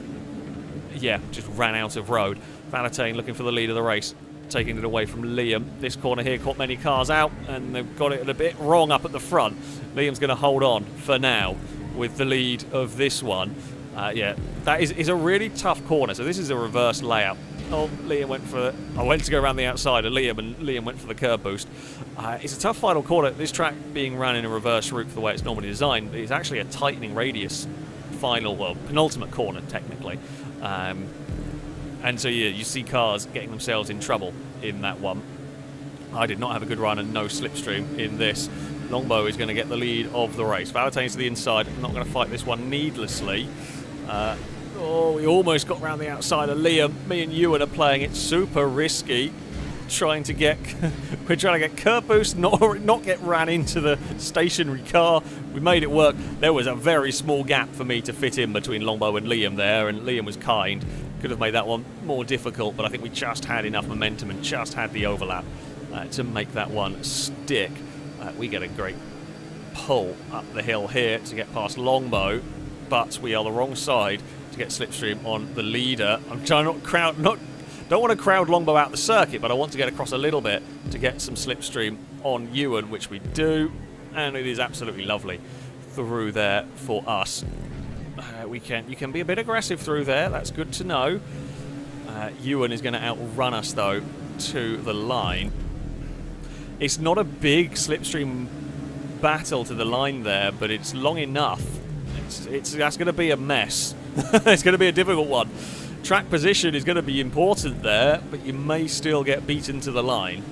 S1: yeah, just ran out of road. Valentine looking for the lead of the race, taking it away from Liam. This corner here caught many cars out, and they've got it a bit wrong up at the front. Liam's going to hold on for now with the lead of this one. Yeah, that is a really tough corner. So this is a reverse layout. Oh, Liam went for... I went to go around the outside of Liam, and Liam went for the curb boost. It's a tough final corner. This track being run in a reverse route for the way it's normally designed, it's actually a tightening radius final, well, penultimate corner, technically. And so, yeah, you see cars getting themselves in trouble in that one. I did not have a good run and no slipstream in this. Longbow is going to get the lead of the race. Valentine's to the inside. I'm not going to fight this one needlessly. Oh, we almost got round the outside of Liam. Me and Ewan are playing it super risky. We're trying to get curb boost, not get ran into the stationary car. We made it work. There was a very small gap for me to fit in between Longbow and Liam there, and Liam was kind. Could have made that one more difficult, but I think we just had enough momentum and just had the overlap to make that one stick. We get a great pull up the hill here to get past Longbow, but we are the wrong side to get slipstream on the leader. I'm trying don't want to crowd Longbow out the circuit, but I want to get across a little bit to get some slipstream on Ewan, which we do, and it is absolutely lovely through there for us. You can be a bit aggressive through there. That's good to know. Ewan is going to outrun us though to the line. It's not a big slipstream battle to the line there, but it's long enough. That's going to be a mess. It's going to be a difficult one. Track position is going to be important there, but you may still get beaten to the line.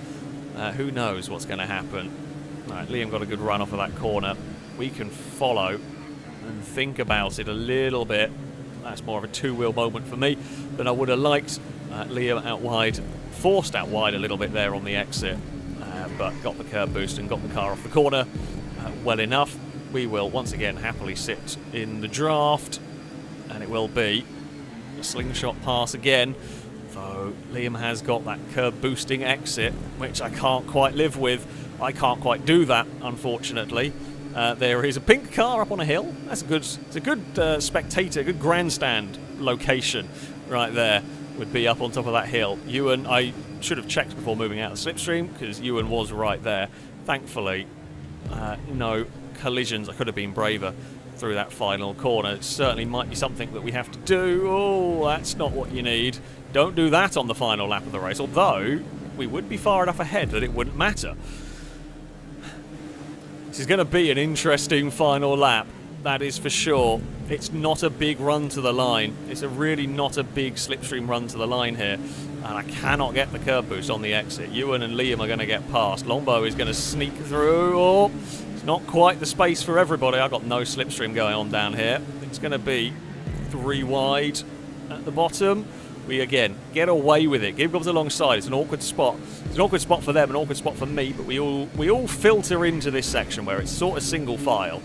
S1: Who knows what's going to happen. All right, Liam got a good run off of that corner. We can follow and think about it a little bit. That's more of a two-wheel moment for me than I would have liked. Liam out wide, forced out wide a little bit there on the exit, but got the curb boost and got the car off the corner well enough. We will once again happily sit in the draft, and it will be a slingshot pass again, though Liam has got that curb boosting exit, which I can't quite live with. I can't quite do that, unfortunately. There is a pink car up on a hill. It's a good spectator, good grandstand location right there. Would be up on top of that hill. Ewan, I should have checked before moving out of the slipstream because Ewan was right there. Thankfully, no collisions. I could have been braver through that final corner. It certainly might be something that we have to do. Oh, that's not what you need. Don't do that on the final lap of the race, although we would be far enough ahead that it wouldn't matter. This is going to be an interesting final lap, that is for sure. It's not a big run to the line. It's a really not a big slipstream run to the line here. And I cannot get the curb boost on the exit. Ewan and Liam are going to get past. Longbow is going to sneak through. Oh, it's not quite the space for everybody. I've got no slipstream going on down here. It's going to be 3 wide at the bottom. We, again, get away with it. Gibgob's alongside. It's an awkward spot. It's an awkward spot for them, an awkward spot for me, but we all filter into this section where it's sort of single file.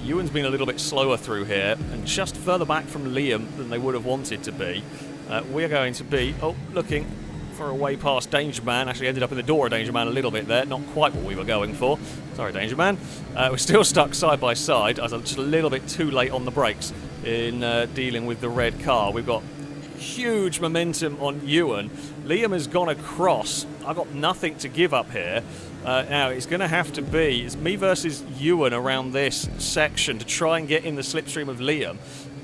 S1: Ewan's been a little bit slower through here, and just further back from Liam than they would have wanted to be. We're going to be, looking for a way past Danger Man. Actually ended up in the door of Danger Man a little bit there. Not quite what we were going for. Sorry, Danger Man. We're still stuck side by side. I was just a little bit too late on the brakes in dealing with the red car. We've got huge momentum on Ewan. Liam has gone across. I've got nothing to give up here. Now, it's going to have to be, it's me versus Ewan around this section to try and get in the slipstream of Liam.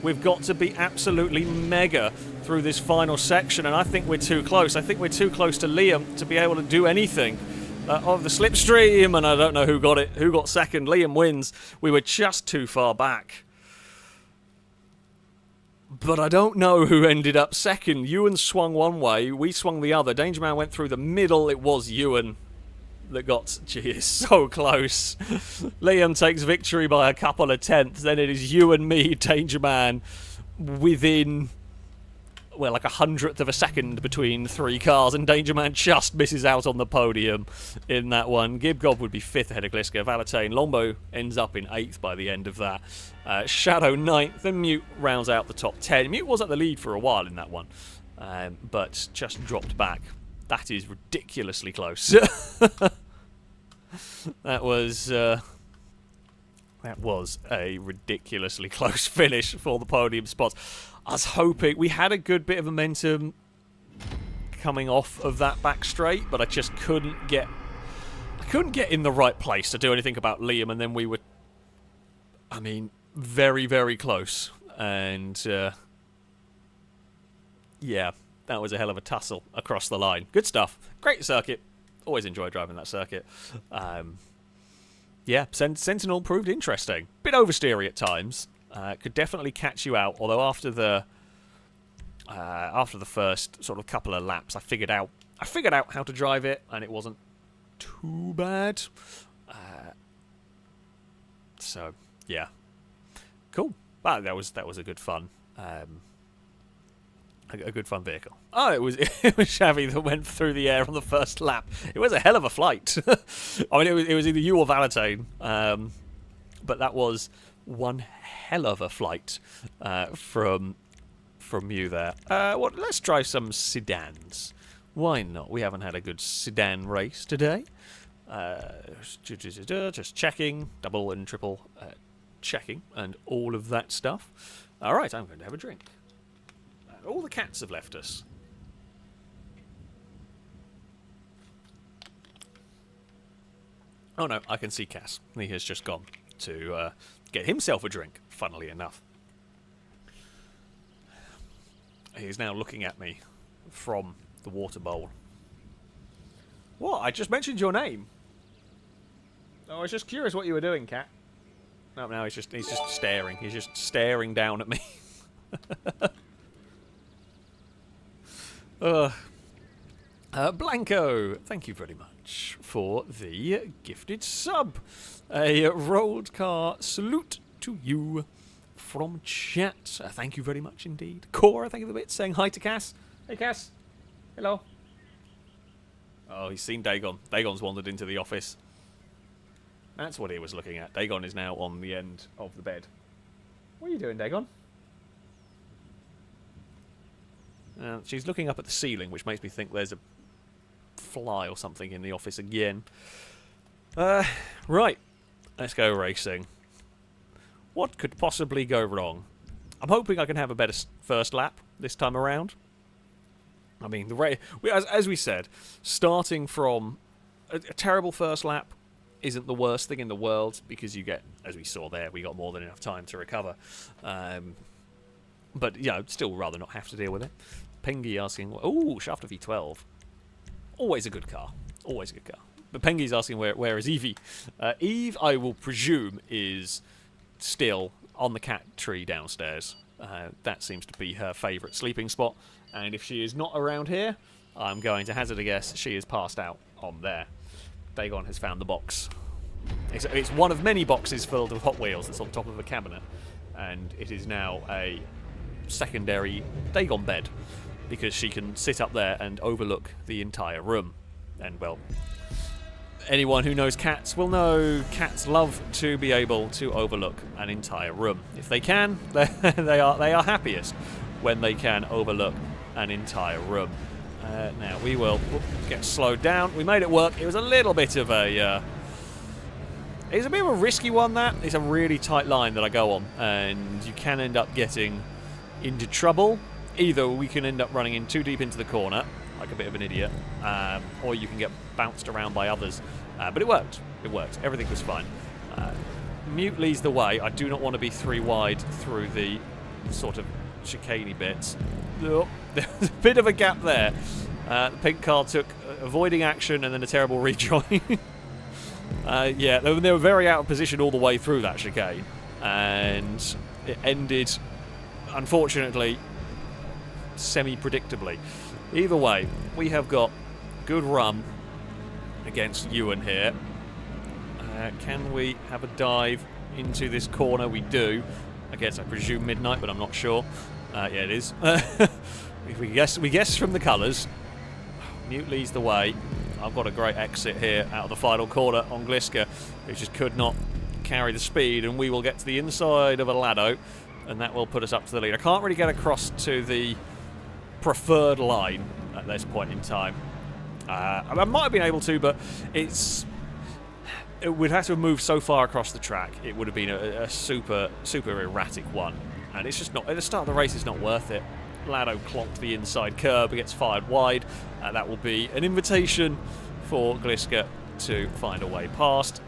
S1: We've got to be absolutely mega through this final section, and I think we're too close. I think we're too close to Liam to be able to do anything of the slipstream, and I don't know who got it, who got second. Liam wins. We were just too far back. But I don't know who ended up second. Ewan swung one way, we swung the other. Danger Man went through the middle. It was Ewan that got, geez, so close. Liam takes victory by a couple of tenths. Then it is you and me, Danger Man, within, well, like 100th of a second between 3 cars, and Danger Man just misses out on the podium in that one. Gibgob would be 5th ahead of Gliska. Valentine Lombo ends up in 8th by the end of that. Shadow 9th, and Mute rounds out the top 10. Mute was at the lead for a while in that one, but just dropped back. That is ridiculously close. That was a ridiculously close finish for the podium spots. I was hoping we had a good bit of momentum coming off of that back straight, but I just couldn't get in the right place to do anything about Liam, and then we were, I mean, very, very close. And yeah, that was a hell of a tussle across the line. Good stuff. Great circuit. Always enjoy driving that circuit. Yeah, Sentinel proved interesting. Bit oversteery at times. Could definitely catch you out. Although after the first sort of couple of laps, I figured out how to drive it, and it wasn't too bad. So yeah, cool. Well, that was a good fun. A good fun vehicle. Oh, it was Xavi that went through the air on the first lap. It was a hell of a flight. I mean, it was either you or Valentine, but that was one hell of a flight from you there. Let's try some sedans. Why not? We haven't had a good sedan race today. Just checking, double and triple checking, and all of that stuff. All right, I'm going to have a drink. All the cats have left us. Oh no, I can see Cass. He has just gone to get himself a drink, funnily enough. He's now looking at me from the water bowl. What? I just mentioned your name. Oh, I was just curious what you were doing, Cat. No, he's just staring. He's just staring down at me. Blanco, thank you very much for the gifted sub. A rolled car salute to you from chat. Thank you very much indeed. Cora, thank you for the bit, saying hi to Cass. Hey Cass. Hello. Oh, he's seen Dagon. Dagon's wandered into the office. That's what he was looking at. Dagon is now on the end of the bed. What are you doing, Dagon? She's looking up at the ceiling, which makes me think there's a fly or something in the office again. Right. Let's go racing. What could possibly go wrong? I'm hoping I can have a better first lap this time around. I mean, as we said, starting from a terrible first lap isn't the worst thing in the world because you get, as we saw there, we got more than enough time to recover. But, you know, still rather not have to deal with it. Pengy asking, oh, Shafter V12. Always a good car. Always a good car. But Pengy's asking, where is Evie? Eve, I will presume, is still on the cat tree downstairs. That seems to be her favourite sleeping spot. And if she is not around here, I'm going to hazard a guess she is passed out on there. Dagon has found the box. It's one of many boxes filled with Hot Wheels that's on top of a cabinet. And it is now a secondary Dagon bed, because she can sit up there and overlook the entire room. And, well, anyone who knows cats will know cats love to be able to overlook an entire room. If they can, they are happiest when they can overlook an entire room. Now we will get slowed down. We made it work. It was a little bit of a it's a bit of a risky one. That it's a really tight line that I go on, and you can end up getting into trouble. Either we can end up running in too deep into the corner, like a bit of an idiot, or you can get bounced around by others. But it worked. It worked. Everything was fine. Mute leads the way. I do not want to be 3 wide through the sort of chicaney bits. Oh, there's a bit of a gap there. The pink car took avoiding action and then a terrible rejoin. Yeah, they were very out of position all the way through that chicane. And it ended, unfortunately, semi-predictably. Either way, we have got good run against Ewan here. Can we have a dive into this corner? We do. I guess I presume midnight, but I'm not sure. Yeah, it is. we guess from the colours. Mute leads the way. I've got a great exit here out of the final corner on Gliska, who just could not carry the speed, and we will get to the inside of a Lado, and that will put us up to the lead. I can't really get across to the preferred line at this point in time. I might have been able to, but it would have to have moved so far across the track. It would have been a super erratic one, and it's just not at the start of the race. It's not worth it. Lado clocked the inside curb. He gets fired wide. That will be an invitation for Gliska to find a way past.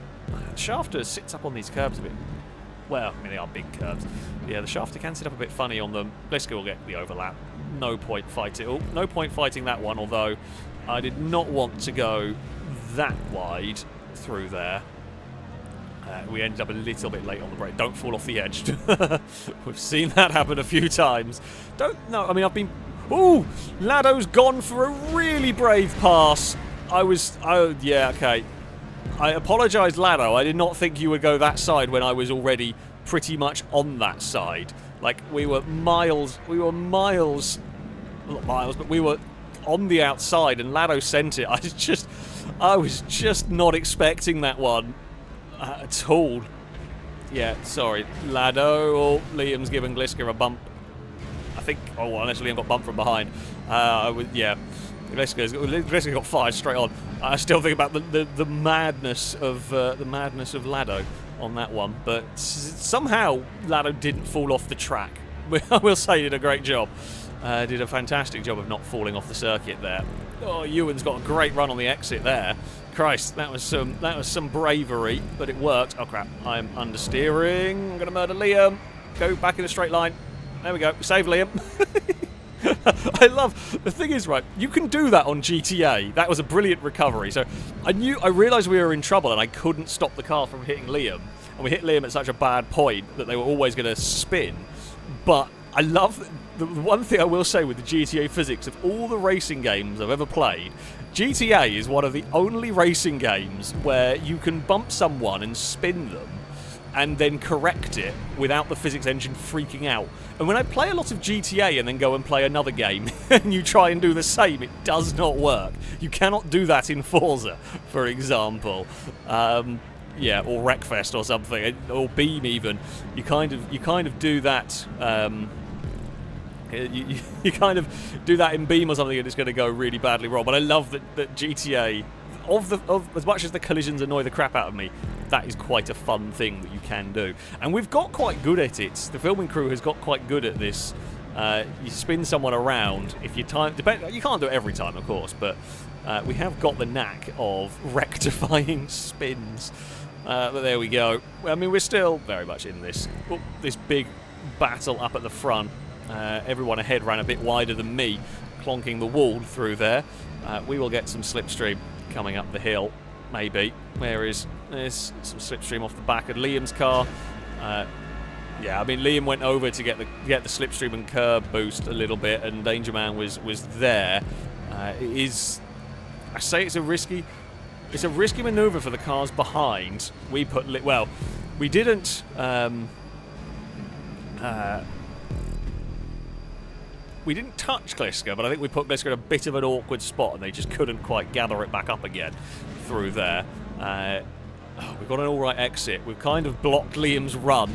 S1: Shafter sits up on these curbs a bit. Well, I mean, they are big curbs. Yeah, the Shafter can sit up a bit funny on them. Gliska will get the overlap. No point fighting. Oh, no point fighting that one, although I did not want to go that wide through there. We ended up a little bit late on the brake. Don't fall off the edge. We've seen that happen a few times. I mean, I've been... Ooh! Lado's gone for a really brave pass. Yeah, okay. I apologise, Lado. I did not think you would go that side when I was already pretty much on that side. Like, we were miles... Not miles, but we were on the outside, and Lado sent it. I was just not expecting that one. At all. Yeah, sorry. Lado or Liam's given Gliska a bump. I think, unless Liam got bumped from behind. Yeah. Gliska got fired straight on. I still think about the madness of Lado on that one, but somehow Lado didn't fall off the track. I will say he did a great job. Did a fantastic job of not falling off the circuit there. Oh, Ewan's got a great run on the exit there. Christ, that was some bravery, but it worked. Oh crap, I'm understeering. I'm going to murder Liam. Go back in a straight line. There we go. Save Liam. I love... The thing is, right, you can do that on GTA. That was a brilliant recovery. So I realised we were in trouble and I couldn't stop the car from hitting Liam. And we hit Liam at such a bad point that they were always going to spin. But I love... The one thing I will say with the GTA physics, of all the racing games I've ever played, GTA is one of the only racing games where you can bump someone and spin them and then correct it without the physics engine freaking out. And when I play a lot of GTA and then go and play another game and you try and do the same, it does not work. You cannot do that in Forza, for example. Yeah, or Wreckfest or something, or Beam even. You kind of do that. You kind of do that in Beam or something and it's going to go really badly wrong. But I love that GTA, as much as the collisions annoy the crap out of me, that is quite a fun thing that you can do. And we've got quite good at it. The filming crew has got quite good at this. You spin someone around. If you time... you can't do it every time, of course, but We have got the knack of rectifying spins. But there we go. I mean, we're still very much in this big battle up at the front. Everyone ahead ran a bit wider than me, clonking the wall through there. We will get some slipstream coming up the hill, maybe. There's some slipstream off the back of Liam's car. Yeah, I mean, Liam went over to get the slipstream and curb boost a little bit, and Danger Man was there. I say it's a risky manoeuvre for the cars behind. We didn't. We didn't touch Gliska, but I think we put Gliska in a bit of an awkward spot, and they just couldn't quite gather it back up again through there. We've got an all-right exit. We've kind of blocked Liam's run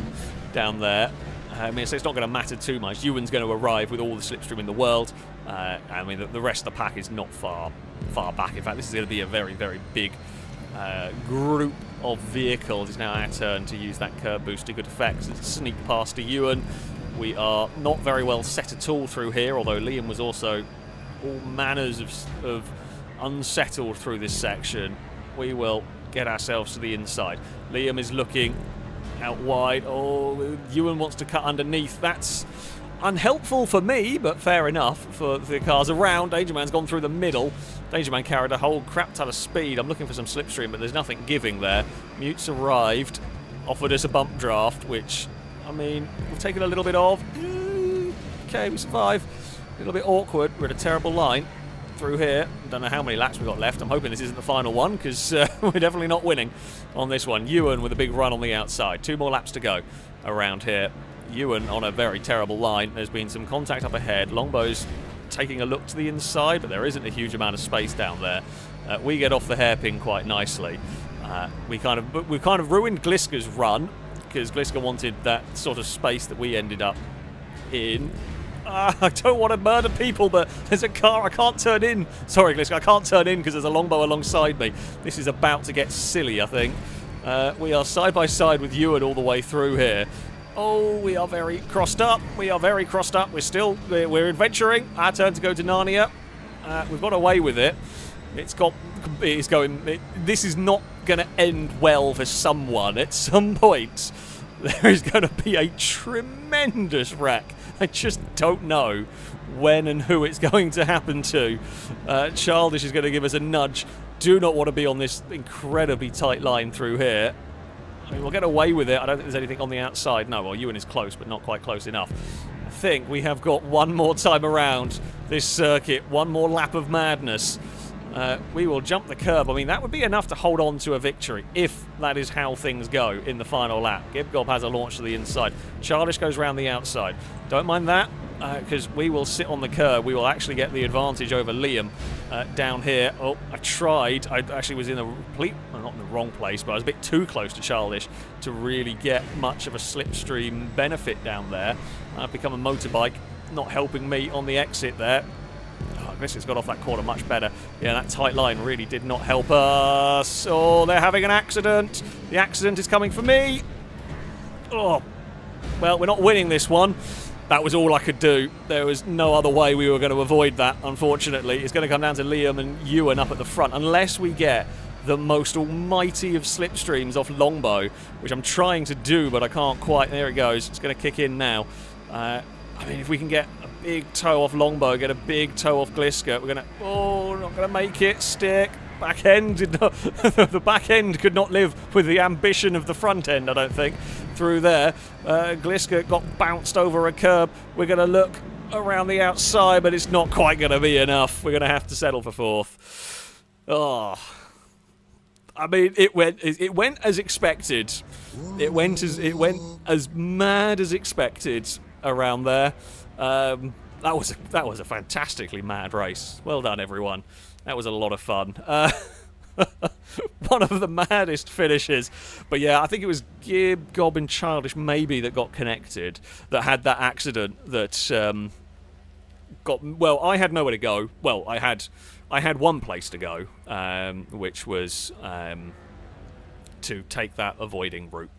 S1: down there. I mean, so it's not going to matter too much. Ewan's going to arrive with all the slipstream in the world. I mean, the rest of the pack is not far back. In fact, this is going to be a very, very big group of vehicles. It's now our turn to use that curb boost to good effect. It's a sneak past to Ewan. We are not very well set at all through here, although Liam was also all manners of unsettled through this section. We will get ourselves to the inside. Liam is looking out wide. Oh, Ewan wants to cut underneath. That's unhelpful for me, but fair enough for the cars around. Danger Man's gone through the middle. Danger Man carried a whole crap ton of speed. I'm looking for some slipstream, but there's nothing giving there. Mute's arrived, offered us a bump draft, which, I mean, we've taken a little bit of. Okay, we survive. A little bit awkward. We're at a terrible line through here. Don't know how many laps we've got left. I'm hoping this isn't the final one, because we're definitely not winning on this one. Ewan with a big run on the outside. 2 more laps to go around here. Ewan on a very terrible line. There's been some contact up ahead. Longbow's taking a look to the inside, but there isn't a huge amount of space down there. We get off the hairpin quite nicely. We've kind of ruined Gliska's run, because Gliska wanted that sort of space that we ended up in. I don't want to murder people, but there's a car I can't turn in. Sorry, Gliska, I can't turn in because there's a longbow alongside me. This is about to get silly, I think. We are side by side with Ewan all the way through here. Oh, we are very crossed up. We're adventuring. Our turn to go to Narnia. We've got away with it. This is not going to end well for someone. At some point, there is going to be a tremendous wreck. I just don't know when and who it's going to happen to. Childish is going to give us a nudge. Do not want to be on this incredibly tight line through here. I mean, we'll get away with it. I don't think there's anything on the outside. No, well, Ewan is close, but not quite close enough. I think we have got one more time around this circuit, one more lap of madness. We will jump the curb. I mean, that would be enough to hold on to a victory, if that is how things go in the final lap. Gibgob has a launch to the inside. Childish goes round the outside. Don't mind that, because we will sit on the curb. We will actually get the advantage over Liam down here. Oh, I tried. I actually was in not in the wrong place, but I was a bit too close to Childish to really get much of a slipstream benefit down there. I've become a motorbike, not helping me on the exit there. Oh, Gliska's got off that corner much better. Yeah, that tight line really did not help us. Oh, they're having an accident. The accident is coming for me. Oh, well, we're not winning this one. That was all I could do. There was no other way we were going to avoid that, unfortunately. It's going to come down to Liam and Ewan up at the front, unless we get the most almighty of slipstreams off Longbow, which I'm trying to do, but I can't quite. There it goes. It's going to kick in now. I mean, if we can get a big toe off Longbow, get a big toe off Gliska, we're going to... Oh, not going to make it. Stick. Back end did not, the back end could not live with the ambition of the front end, I don't think, through there. Gliska got bounced over a curb. We're going to look around the outside, but it's not quite going to be enough. We're going to have to settle for fourth. Oh, I mean, it went as expected. It went as mad as expected around there. That was a fantastically mad race. Well done, everyone. That was a lot of fun. One of the maddest finishes. But yeah, I think it was Gib, Gob and Childish maybe that got connected, that had that accident that well, I had nowhere to go. Well, I had one place to go, which was to take that avoiding route.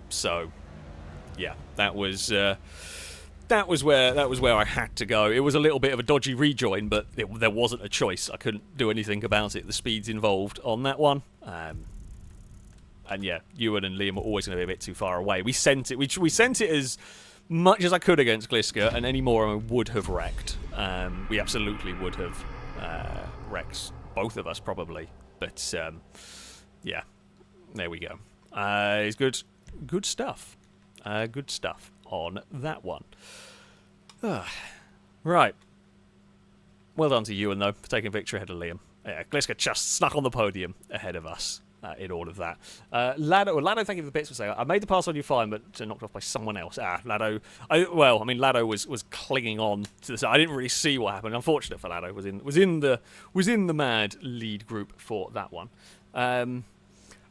S1: So yeah, that was that was where I had to go. It was a little bit of a dodgy rejoin, but there wasn't a choice. I couldn't do anything about it. The speeds involved on that one. And yeah, Ewan and Liam were always going to be a bit too far away. We sent it. We sent it as much as I could against Gliska, and any more I would have wrecked. We absolutely would have wrecked both of us probably. But yeah, there we go. It's good stuff. Good stuff on that one. Right. Well done to Ewan though for taking a victory ahead of Liam. Yeah, Gliska just snuck on the podium ahead of us. In all of that. Lado, thank you for the bits for saying I made the pass on you fine, but knocked off by someone else. Lado. Lado was clinging on to the side. I didn't really see what happened. Unfortunate for Lado. Was in the mad lead group for that one.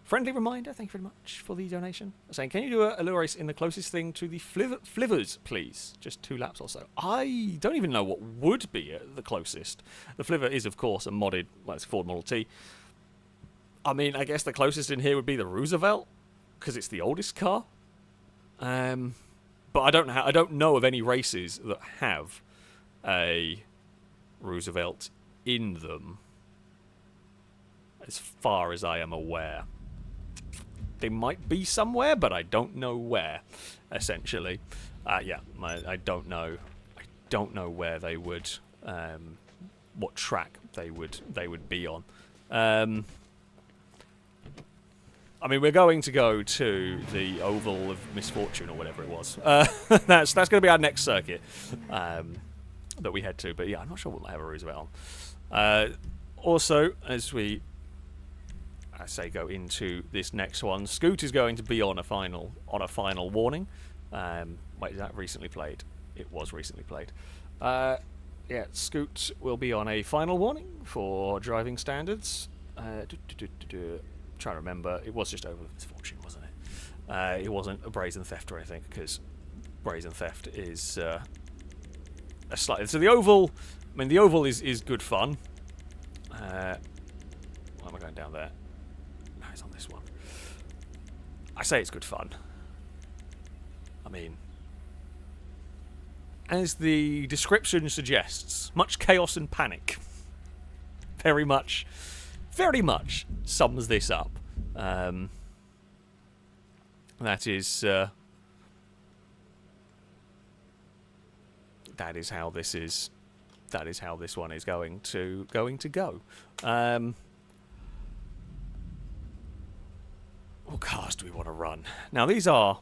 S1: Friendly reminder, thank you very much for the donation. Saying, can you do a lure race in the closest thing to the Flivers, please? Just 2 laps or so. I don't even know what would be the closest. The Fliver is, of course, a modded, it's a Ford Model T. I mean, I guess the closest in here would be the Roosevelt, because it's the oldest car. But I don't know of any races that have a Roosevelt in them, as far as I am aware. They might be somewhere, but I don't know where. Essentially, I don't know. I don't know where they would, what track they would be on. I mean, we're going to go to the Oval of Misfortune or whatever it was. That's going to be our next circuit that we head to. But yeah, I'm not sure we'll have a Roosevelt on. Also, as we, go into this next one, Scoot is going to be on a final warning. Wait, is that recently played? It was recently played. Yeah, Scoot will be on a final warning for driving standards. Trying to remember, it was just over Misfortune, wasn't it? It wasn't a brazen theft or anything, because brazen theft is a slightly. So the oval, I mean, the oval is good fun. Why am I going down there? No, it's on this one. I say it's good fun. I mean, as the description suggests, much chaos and panic. Very much sums this up. That is how this is. That is how this one is going to go. What cars do we want to run? Now these are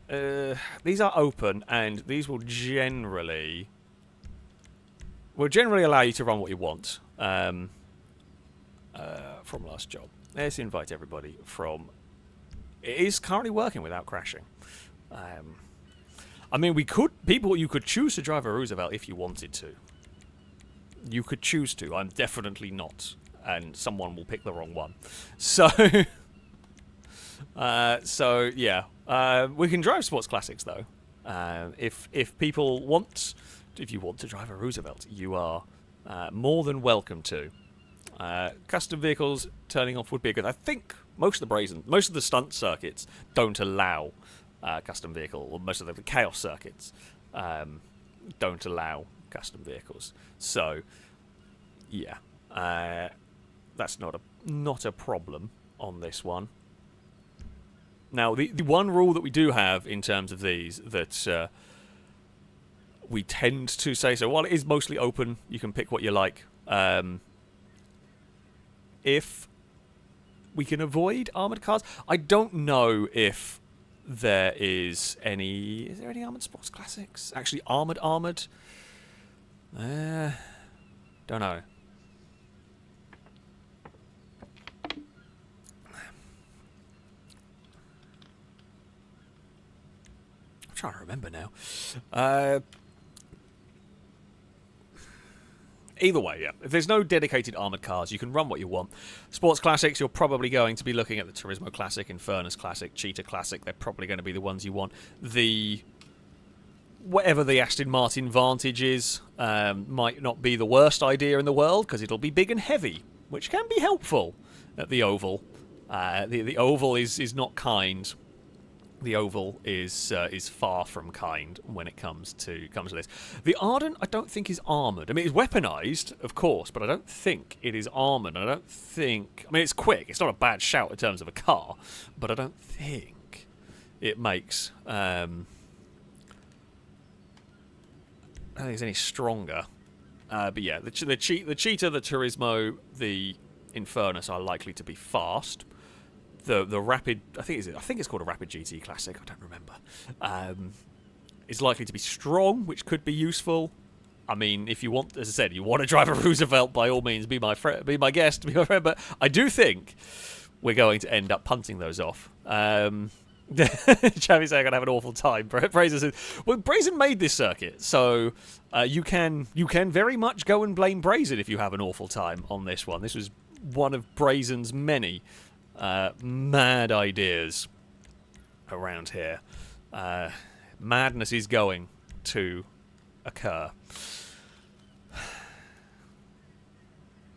S1: open, and these will generally allow you to run what you want. From last job, let's invite everybody from. It is currently working without crashing. I mean, you could choose to drive a Roosevelt if you wanted to. You could choose to. I'm definitely not, and someone will pick the wrong one. So, yeah, we can drive sports classics though. If people want, if you want to drive a Roosevelt, you are more than welcome to. Custom vehicles turning off would be good. I think most of the stunt circuits don't allow custom vehicle, or most of the chaos circuits don't allow custom vehicles. So, yeah, that's not a problem on this one. Now, the one rule that we do have in terms of these that we tend to say, so while it is mostly open, you can pick what you like. If we can avoid armoured cars, I don't know if there is any. Is there any armoured sports classics? Actually, armoured. Don't know. I'm trying to remember now. Either way, yeah. If there's no dedicated armoured cars, you can run what you want. Sports classics, you're probably going to be looking at the Turismo Classic, Infernus Classic, Cheetah Classic. They're probably going to be the ones you want. Whatever the Aston Martin Vantage is, might not be the worst idea in the world, because it'll be big and heavy, which can be helpful at the Oval. The Oval is not kind The oval is far from kind when it comes to this. The Ardent, I don't think is armoured. I mean, it's weaponised, of course, but I don't think it is armoured. I don't think... I mean, it's quick. It's not a bad shout in terms of a car, but I don't think it makes... I don't think it's any stronger. But yeah, the Cheetah, the Turismo, the Infernus are likely to be fast. The Rapid, I think it's called a Rapid GT Classic, I don't remember, is likely to be strong, which could be useful. I mean, if you want, as I said, you want to drive a Roosevelt, by all means, be my guest, be my friend, but I do think we're going to end up punting those off. Chavi's saying I'm going to have an awful time. Brazen says, well, Brazen made this circuit, so you can very much go and blame Brazen if you have an awful time on this one. This was one of Brazen's many mad ideas around here. Madness is going to occur.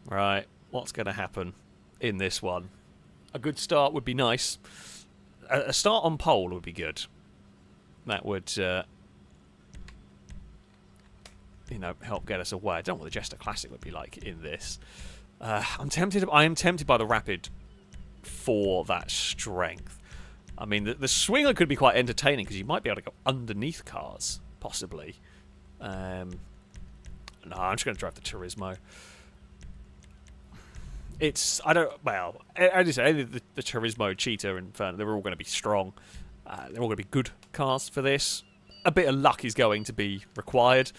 S1: Right, what's going to happen in this one? A good start would be nice. A start on pole would be good. That would, help get us away. I don't know what the Jester Classic would be like in this. I am tempted by the Rapid for that strength. I mean, the Swinger could be quite entertaining because you might be able to go underneath cars, possibly. No, I'm just going to drive the Turismo. I just say the Turismo, Cheetah, and Inferno, they're all going to be strong. They're all going to be good cars for this. A bit of luck is going to be required.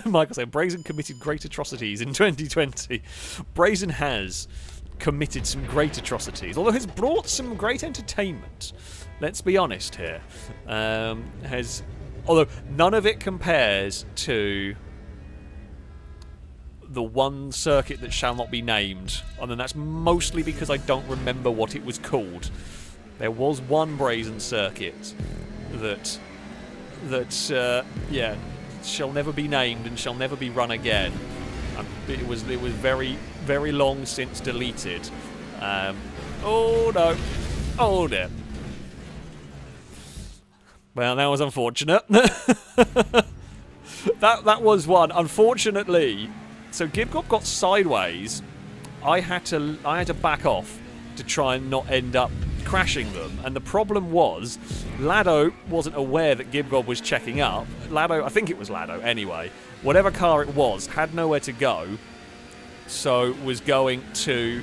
S1: Michael said, Brazen committed great atrocities in 2020. Brazen has committed some great atrocities, although has brought some great entertainment. Let's be honest here. Although none of it compares to the one circuit that shall not be named, and then that's mostly because I don't remember what it was called. There was one Brazen circuit that shall never be named and shall never be run again. It was very, very long since deleted. Oh no. Oh dear. Well, that was unfortunate. that was one. Unfortunately, so Gibgob got sideways. I had to back off to try and not end up crashing them, and the problem was Lado wasn't aware that Gibgob was checking up. Lado, I think it was Lado anyway, whatever car it was, had nowhere to go, so was going to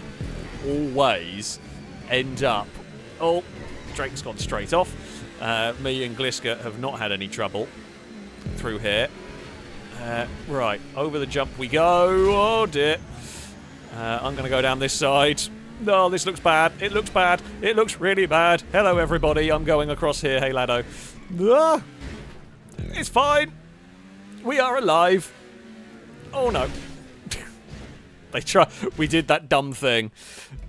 S1: always end up... Oh, Drake's gone straight off. Me and Gliska have not had any trouble through here. Right, over the jump we go. Oh dear. I'm going to go down this side. No, this looks bad. It looks bad. It looks really bad. Hello, everybody. I'm going across here. Hey, Lado. Ah, it's fine. We are alive. Oh, no. We did that dumb thing.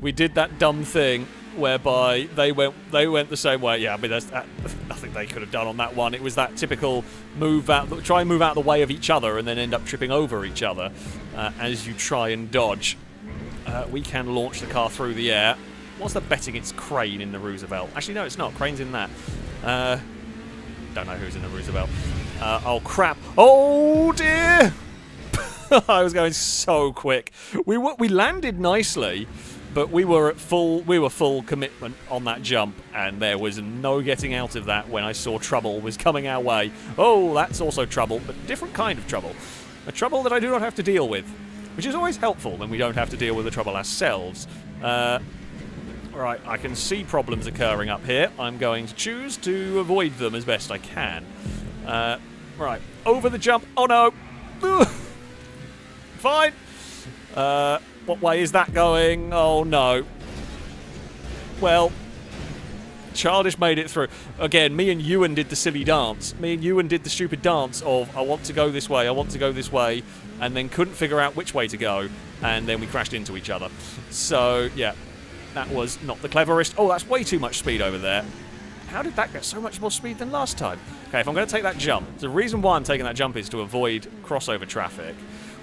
S1: We did that dumb thing whereby they went the same way. Yeah, I mean, there's nothing they could have done on that one. It was that typical try and move out of the way of each other and then end up tripping over each other as you try and dodge. We can launch the car through the air. What's the betting it's Crane in the Roosevelt? Actually, no, it's not. Crane's in that. Don't know who's in the Roosevelt. Oh, crap. Oh, dear! I was going so quick. We landed nicely, but we were full commitment on that jump, and there was no getting out of that when I saw trouble was coming our way. Oh, that's also trouble, but different kind of trouble. A trouble that I do not have to deal with, which is always helpful when we don't have to deal with the trouble ourselves. Right, I can see problems occurring up here. I'm going to choose to avoid them as best I can. Right, over the jump. Oh no! Ugh. Fine. What way is that going? Oh no. Well, Childish made it through. Again, me and Ewan did the silly dance. Me and Ewan did the stupid dance of, I want to go this way, I want to go this way, and then couldn't figure out which way to go, and then we crashed into each other. So, yeah, that was not the cleverest. Oh, that's way too much speed over there. How did that get so much more speed than last time? Okay, if I'm going to take that jump, the reason why I'm taking that jump is to avoid crossover traffic,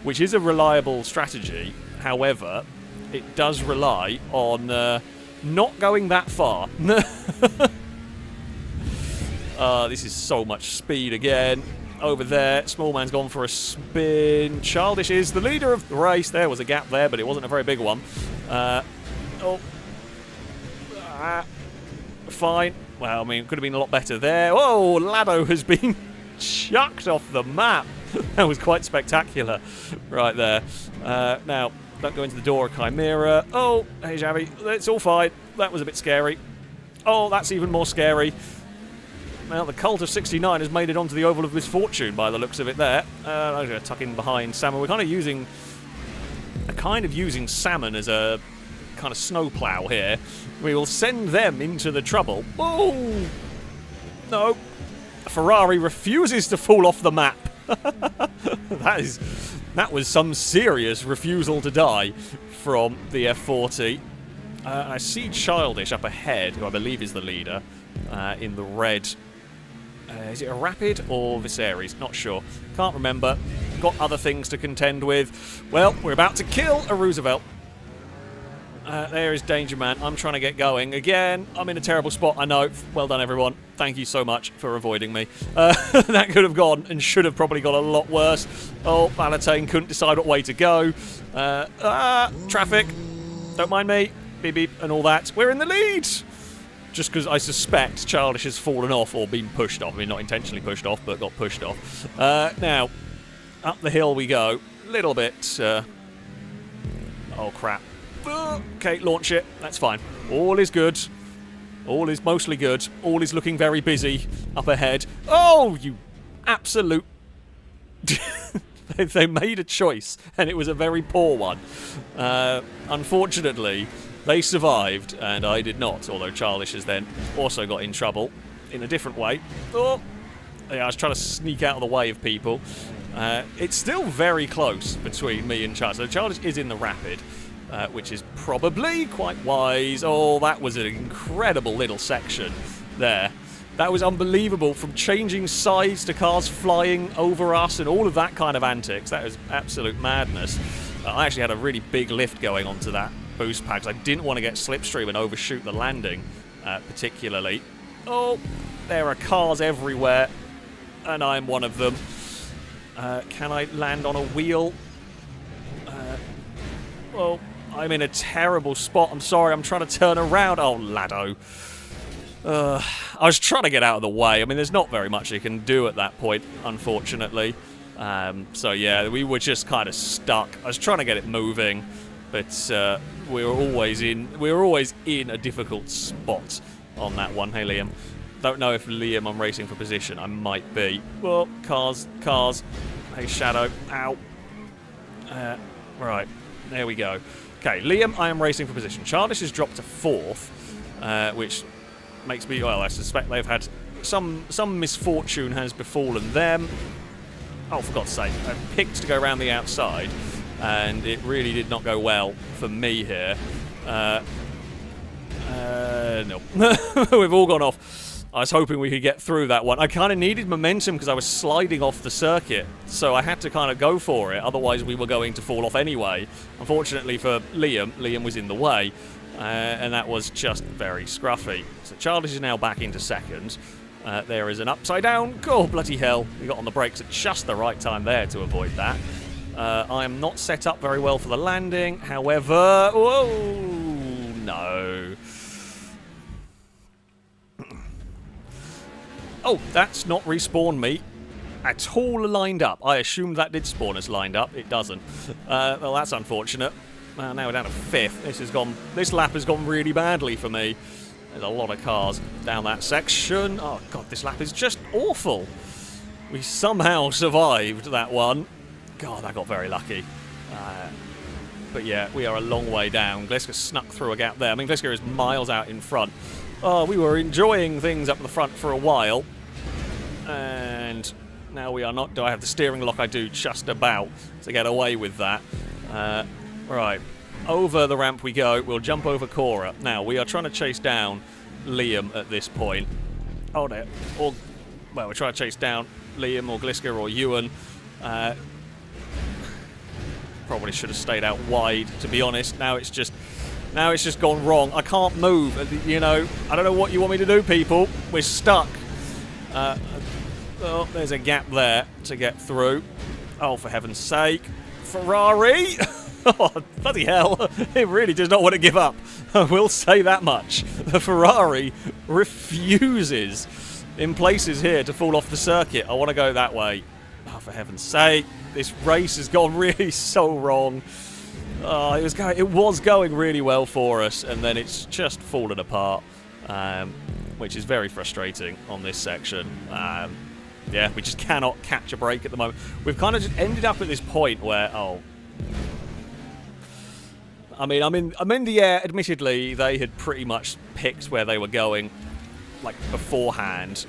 S1: which is a reliable strategy. However, it does rely on not going that far. This is so much speed again. Over there, small man's gone for a spin. Childish is the leader of the race. There was a gap there, but it wasn't a very big one. Fine. Well, I mean, it could have been a lot better there. Whoa, Lado has been chucked off the map. That was quite spectacular right there. Now, don't go into the door of Chimera. Oh, hey, Javi. It's all fine. That was a bit scary. Oh, that's even more scary. Now, the Cult of 69 has made it onto the Oval of Misfortune by the looks of it there. I'm going to tuck in behind Salmon. We're kind of using Salmon as a kind of snowplow here. We will send them into the trouble. Oh! No. Ferrari refuses to fall off the map. That was some serious refusal to die from the F40. I see Childish up ahead, who I believe is the leader, in the red. Is it a Rapid or Viserys? Not sure. Can't remember. Got other things to contend with. Well, we're about to kill a Roosevelt. There is Danger Man. I'm trying to get going. Again, I'm in a terrible spot, I know. Well done, everyone. Thank you so much for avoiding me. That could have gone and should have probably got a lot worse. Oh, Valentine couldn't decide what way to go. Traffic. Don't mind me. Beep, beep, and all that. We're in the lead! Just because I suspect Childish has fallen off or been pushed off. I mean, not intentionally pushed off, but got pushed off. Now, up the hill we go. Little bit... oh, crap. Okay, launch it. That's fine. All is good. All is mostly good. All is looking very busy up ahead. Oh, you absolute... They made a choice, and it was a very poor one. Unfortunately, they survived, and I did not, although Childish has then also got in trouble in a different way. Oh, yeah, I was trying to sneak out of the way of people. It's still very close between me and Childish. So Childish is in the Rapid, which is probably quite wise. Oh, that was an incredible little section there. That was unbelievable, from changing sides to cars flying over us and all of that kind of antics. That was absolute madness. I actually had a really big lift going onto that boost pad because I didn't want to get slipstream and overshoot the landing, particularly. Oh, there are cars everywhere, and I'm one of them. Can I land on a wheel? Well, I'm in a terrible spot. I'm sorry, I'm trying to turn around. Oh, Lado. I was trying to get out of the way. I mean, there's not very much you can do at that point, unfortunately. So yeah, we were just kind of stuck. I was trying to get it moving, but we were always in a difficult spot on that one. Hey, Liam. Don't know if Liam I'm racing for position. I might be. Well, cars. Hey, Shadow. Ow. Right. There we go. Okay, Liam, I am racing for position. Childish has dropped to 4th, which makes me, well, I suspect they've had some misfortune has befallen them. Oh, for God's sake. I picked to go around the outside, and it really did not go well for me here. No. We've all gone off. I was hoping we could get through that one. I kind of needed momentum because I was sliding off the circuit, so I had to kind of go for it, otherwise we were going to fall off anyway. Unfortunately for Liam was in the way, and that was just very scruffy. So Childish is now back into 2nd. There is an upside down. Oh, bloody hell. We got on the brakes at just the right time there to avoid that. I am not set up very well for the landing, however... Whoa! No. Oh, that's not respawned me at all lined up. I assumed that did spawn us lined up. It doesn't. Well, that's unfortunate. Now we're down to 5th. This lap has gone really badly for me. There's a lot of cars down that section. Oh, God, this lap is just awful. We somehow survived that one. God, I got very lucky. But yeah, we are a long way down. Gliska snuck through a gap there. I mean, Gliska is miles out in front. Oh, we were enjoying things up the front for a while. And now we are not. Do I have the steering lock? I do, just about, to get away with that. Right. Over the ramp we go. We'll jump over Cora. Now, we are trying to chase down Liam at this point. Oh, no. Well, we're trying to chase down Liam or Gliska or Ewan. Probably should have stayed out wide, to be honest. Now it's just gone wrong. I can't move. You know, I don't know what you want me to do, people. We're stuck. Oh, there's a gap there to get through. Oh, for heaven's sake. Ferrari! Oh, bloody hell. It really does not want to give up. I will say that much. The Ferrari refuses in places here to fall off the circuit. I want to go that way. Oh, for heaven's sake. This race has gone really so wrong. Oh, it was going really well for us, and then it's just fallen apart, which is very frustrating on this section. Yeah, we just cannot catch a break at the moment. We've kind of just ended up at this point where, I mean, I'm in the air. Admittedly, they had pretty much picked where they were going, like, beforehand.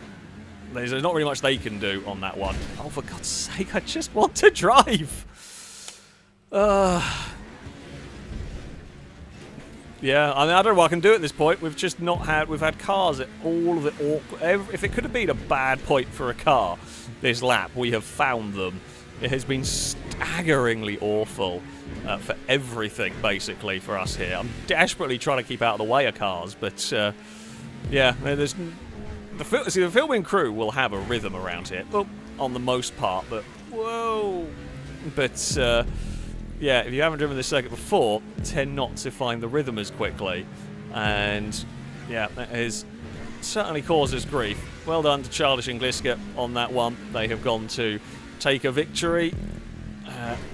S1: There's not really much they can do on that one. Oh, for God's sake, I just want to drive! Yeah, I mean, I don't know what I can do at this point. We've just not had... We've had cars at all of the awkward... If it could have been a bad point for a car, this lap, we have found them. It has been staggeringly awful for everything, basically, for us here. I'm desperately trying to keep out of the way of cars, but... yeah, there's... the filming crew will have a rhythm around here. Well, on the most part, but... Whoa! But... yeah, if you haven't driven this circuit before, tend not to find the rhythm as quickly. And, yeah, that has certainly caused us grief. Well done to Childish and Gliska on that one. They have gone to take a victory.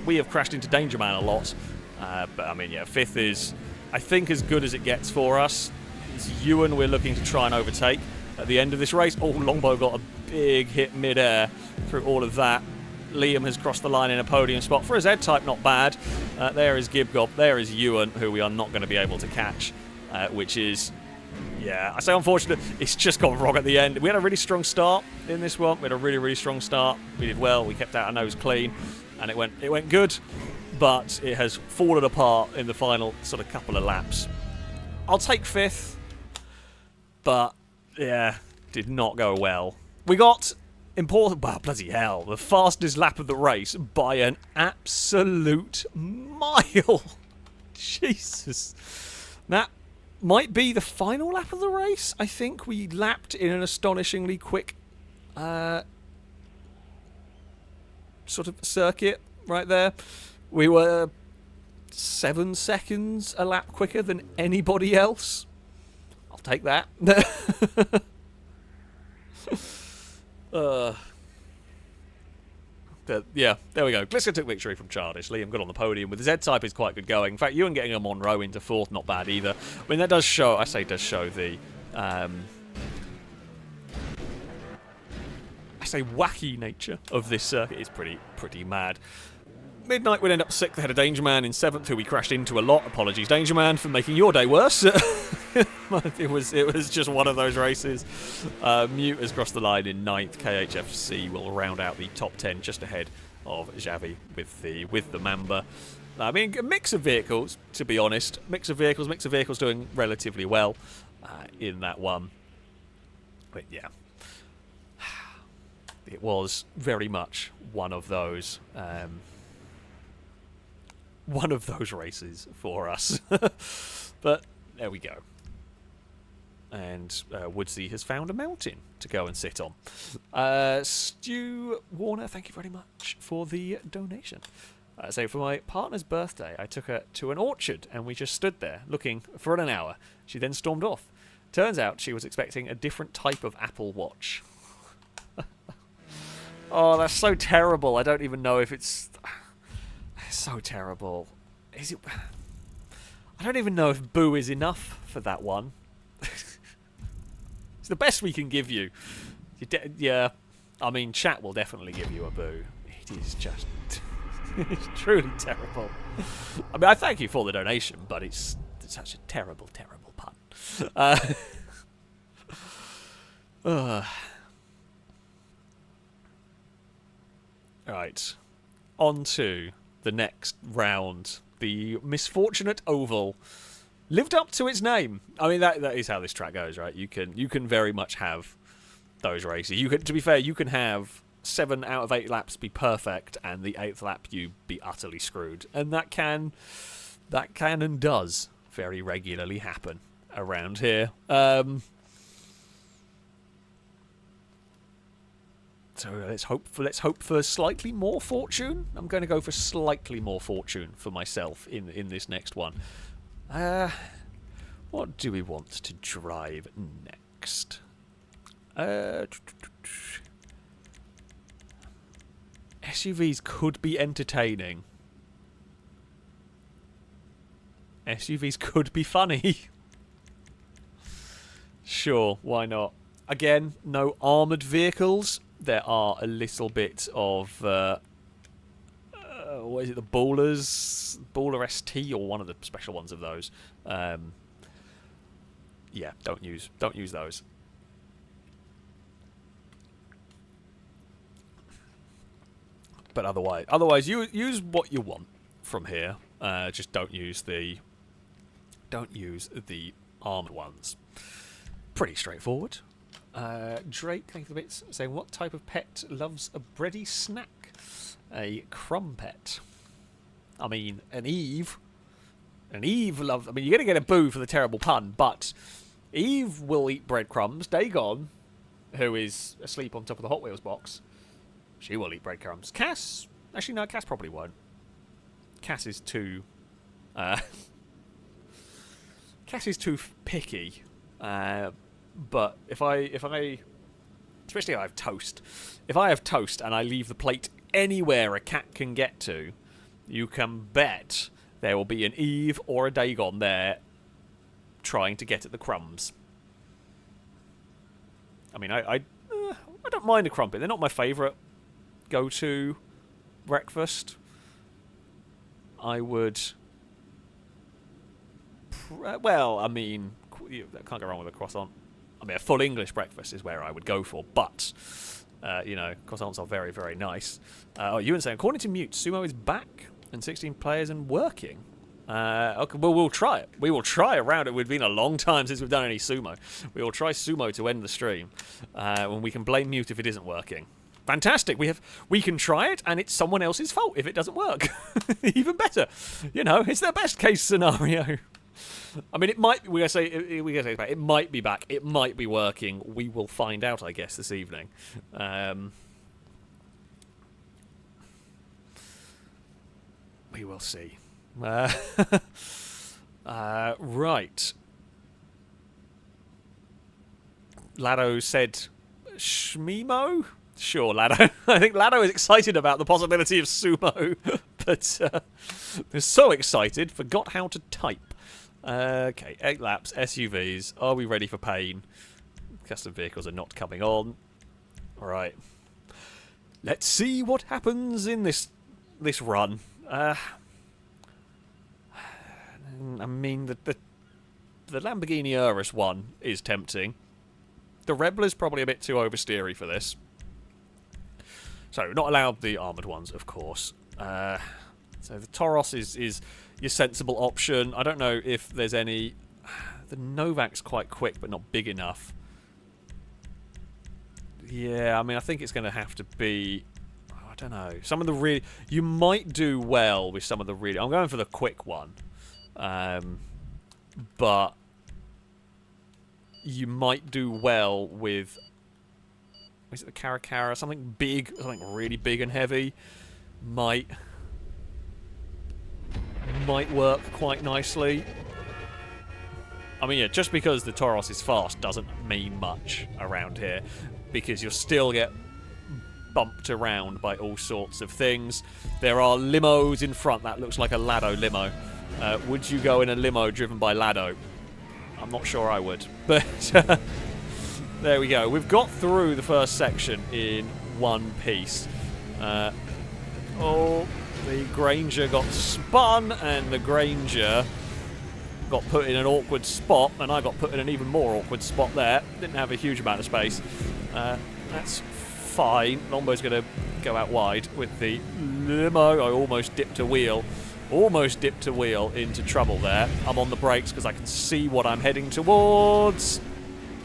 S1: We have crashed into Danger Man a lot. But, I mean, yeah, 5th is, I think, as good as it gets for us. It's Ewan we're looking to try and overtake at the end of this race. Oh, Longbow got a big hit mid-air through all of that. Liam has crossed the line in a podium spot. For a Z-Type, not bad. There is Gibgob. There is Ewan, who we are not going to be able to catch, which is, yeah, I say unfortunate. It's just gone wrong at the end. We had a really strong start in this one. We had a really, really strong start. We did well. We kept our nose clean, and it went good, but it has fallen apart in the final sort of couple of laps. I'll take 5th, but, yeah, did not go well. We got... important, well, bloody hell, the fastest lap of the race by an absolute mile. Jesus. That might be the final lap of the race. I think we lapped in an astonishingly quick sort of circuit right there. We were 7 seconds a lap quicker than anybody else. I'll take that. But yeah, there we go. Gliska took victory from Childish. Liam got on the podium with the Z-Type is quite good going. In fact, Ewan getting a Monroe into 4th, not bad either. I mean, that does show, I say does show the, I say wacky nature of this circuit. It's pretty mad. Midnight would end up 6th ahead of Danger Man in 7th, who we crashed into a lot. Apologies, Danger Man, for making your day worse. It was just one of those races. Mute has crossed the line in 9th. KHFC will round out the top 10 just ahead of Xavi with the Mamba. I mean, a mix of vehicles, to be honest. Mix of vehicles doing relatively well in that one. But yeah, it was very much one of those races for us. But there we go. And Woodsy has found a mountain to go and sit on. Stu Warner, thank you very much for the donation. So for my partner's birthday, I took her to an orchard and we just stood there looking for an hour. She then stormed off. Turns out she was expecting a different type of Apple Watch. Oh, that's so terrible. I don't even know if it's so terrible. Is it? I don't even know if boo is enough for that one. It's the best we can give you. Yeah, I mean, chat will definitely give you a boo. It is just... it's truly terrible. I mean, I thank you for the donation, but it's such a terrible, terrible pun. Right. On to the next round. The Misfortunate Oval. Lived up to its name. I mean, that is how this track goes, right? You can very much have those races. You can, to be fair, you can have 7 out of 8 laps be perfect, and the 8th lap you be utterly screwed, and that can and does very regularly happen around here. So let's hope for slightly more fortune. I'm going to go for slightly more fortune for myself in this next one. What do we want to drive next? SUVs could be entertaining. SUVs could be funny. Sure, why not? Again, no armoured vehicles. There are a little bit of what is it? The Ballers, Baller ST, or one of the special ones of those. Yeah, don't use those. But otherwise, you use what you want from here. Just don't use the armoured ones. Pretty straightforward. Drake, thank you for the bits, saying, what type of pet loves a bready snack? A crumb pet. I mean, an Eve. An Eve loves... I mean, you're going to get a boo for the terrible pun, but Eve will eat breadcrumbs. Dagon, who is asleep on top of the Hot Wheels box, she will eat breadcrumbs. Cass... Actually, no, Cass probably won't. Cass is too... Cass is too picky. But if I especially if I have toast, if I have toast and I leave the plate anywhere a cat can get to, you can bet there will be an Eve or a Dagon there trying to get at the crumbs. I mean, I don't mind a crumpet. They're not my favourite go-to breakfast. I would... Well, I mean, you can't go wrong with a croissant. I mean, a full English breakfast is where I would go for, but, you know, croissants are very, very nice. Oh, Ewan saying, according to Mute, Sumo is back and 16 players and working. Okay, well, we'll try it. We will try a round. It would have been a long time since we've done any Sumo. We will try Sumo to end the stream, when we can blame Mute if it isn't working. Fantastic. We can try it, and it's someone else's fault if it doesn't work. Even better. You know, it's their best case scenario. I mean, it might. It might be back. It might be working. We will find out, I guess, this evening. We will see. Right. Lado said, "Shmemo." Sure, Lado. I think Lado is excited about the possibility of sumo, but they're so excited, forgot how to type. Okay, 8 laps, SUVs. Are we ready for pain? Custom vehicles are not coming on. Alright. Let's see what happens in this run. I mean, the Lamborghini Urus one is tempting. The Rebler's probably a bit too oversteery for this. So, not allowed the armoured ones, of course. So the Toros is your sensible option. I don't know if there's any... The Novak's quite quick, but not big enough. Yeah, I mean, I think it's going to have to be... I don't know. Some of the really... You might do well with some of the really... I'm going for the quick one. But... You might do well with... Is it the Caracara? Something big, something really big and heavy. Might work quite nicely. I mean, yeah, just because the Toros is fast doesn't mean much around here, because you'll still get bumped around by all sorts of things. There are limos in front. That looks like a Lado limo. Would you go in a limo driven by Lado? I'm not sure I would, but there we go. We've got through the first section in one piece. Oh, the Granger got spun, and the Granger got put in an awkward spot, and I got put in an even more awkward spot there. Didn't have a huge amount of space. That's fine. Lombo's going to go out wide with the limo. I almost dipped a wheel. Almost dipped a wheel into trouble there. I'm on the brakes because I can see what I'm heading towards.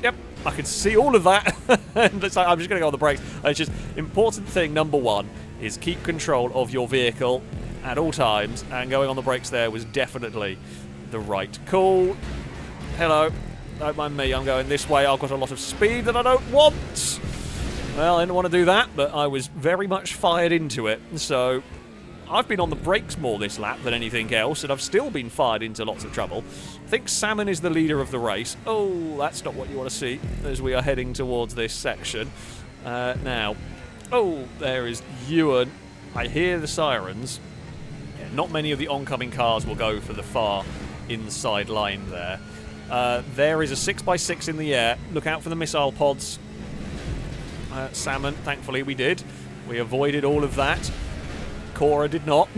S1: Yep, I can see all of that. And it's like, I'm just going to go on the brakes. It's just important thing number one is keep control of your vehicle at all times, and going on the brakes there was definitely the right call. Hello, don't mind me, I'm going this way. I've got a lot of speed that I don't want. Well, I didn't want to do that, but I was very much fired into it. So I've been on the brakes more this lap than anything else, and I've still been fired into lots of trouble. I think Salmon is the leader of the race. Oh, that's not what you want to see as we are heading towards this section. Now, oh, there is Ewan. I hear the sirens. Yeah, not many of the oncoming cars will go for the far inside line there. There is a 6x6 in the air. Look out for the missile pods. Salmon, thankfully we did. We avoided all of that. Cora did not.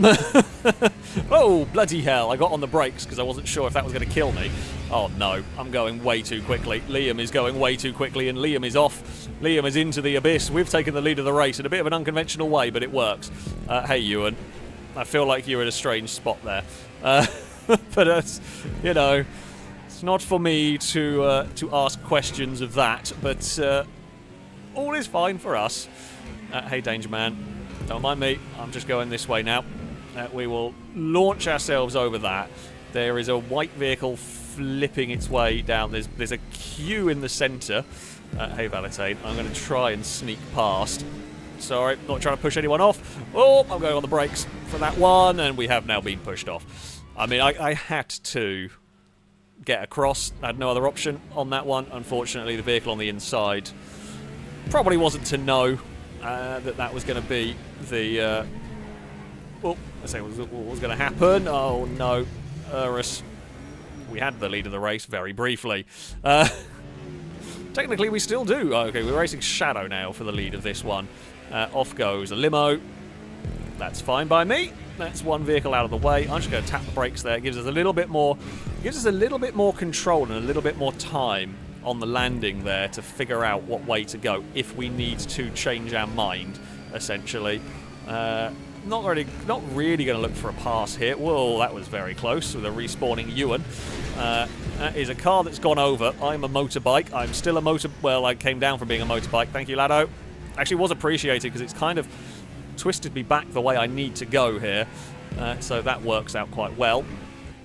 S1: Oh, bloody hell. I got on the brakes because I wasn't sure if that was going to kill me. Oh, no. I'm going way too quickly. Liam is going way too quickly, and Liam is off. Liam is into the abyss. We've taken the lead of the race in a bit of an unconventional way, but it works. Hey, Ewan. I feel like you're in a strange spot there. But, you know, it's not for me to ask questions of that, but all is fine for us. Hey, Danger Man. Don't mind me, I'm just going this way now. We will launch ourselves over that. There is a white vehicle flipping its way down. There's a queue in the centre. Hey, Valentine, I'm going to try and sneak past. Sorry, not trying to push anyone off. Oh, I'm going on the brakes for that one, and we have now been pushed off. I mean, I had to get across. I had no other option on that one. Unfortunately, the vehicle on the inside probably wasn't to know that was going to be the... oh, let's say what was going to happen. Oh, no. Urus. We had the lead of the race very briefly. Technically, we still do. Okay, we're racing Shadow now for the lead of this one. Off goes a limo. That's fine by me. That's one vehicle out of the way. I'm just going to tap the brakes there. It gives us a little bit more... control and a little bit more time on the landing there to figure out what way to go if we need to change our mind, essentially. Not really going to look for a pass here. Whoa, that was very close with a respawning Ewan. That is a car that's gone over. I'm a motorbike. I'm still a well, I came down from being a motorbike. Thank you, Lado. Actually was appreciated because it's kind of twisted me back the way I need to go here. So that works out quite well.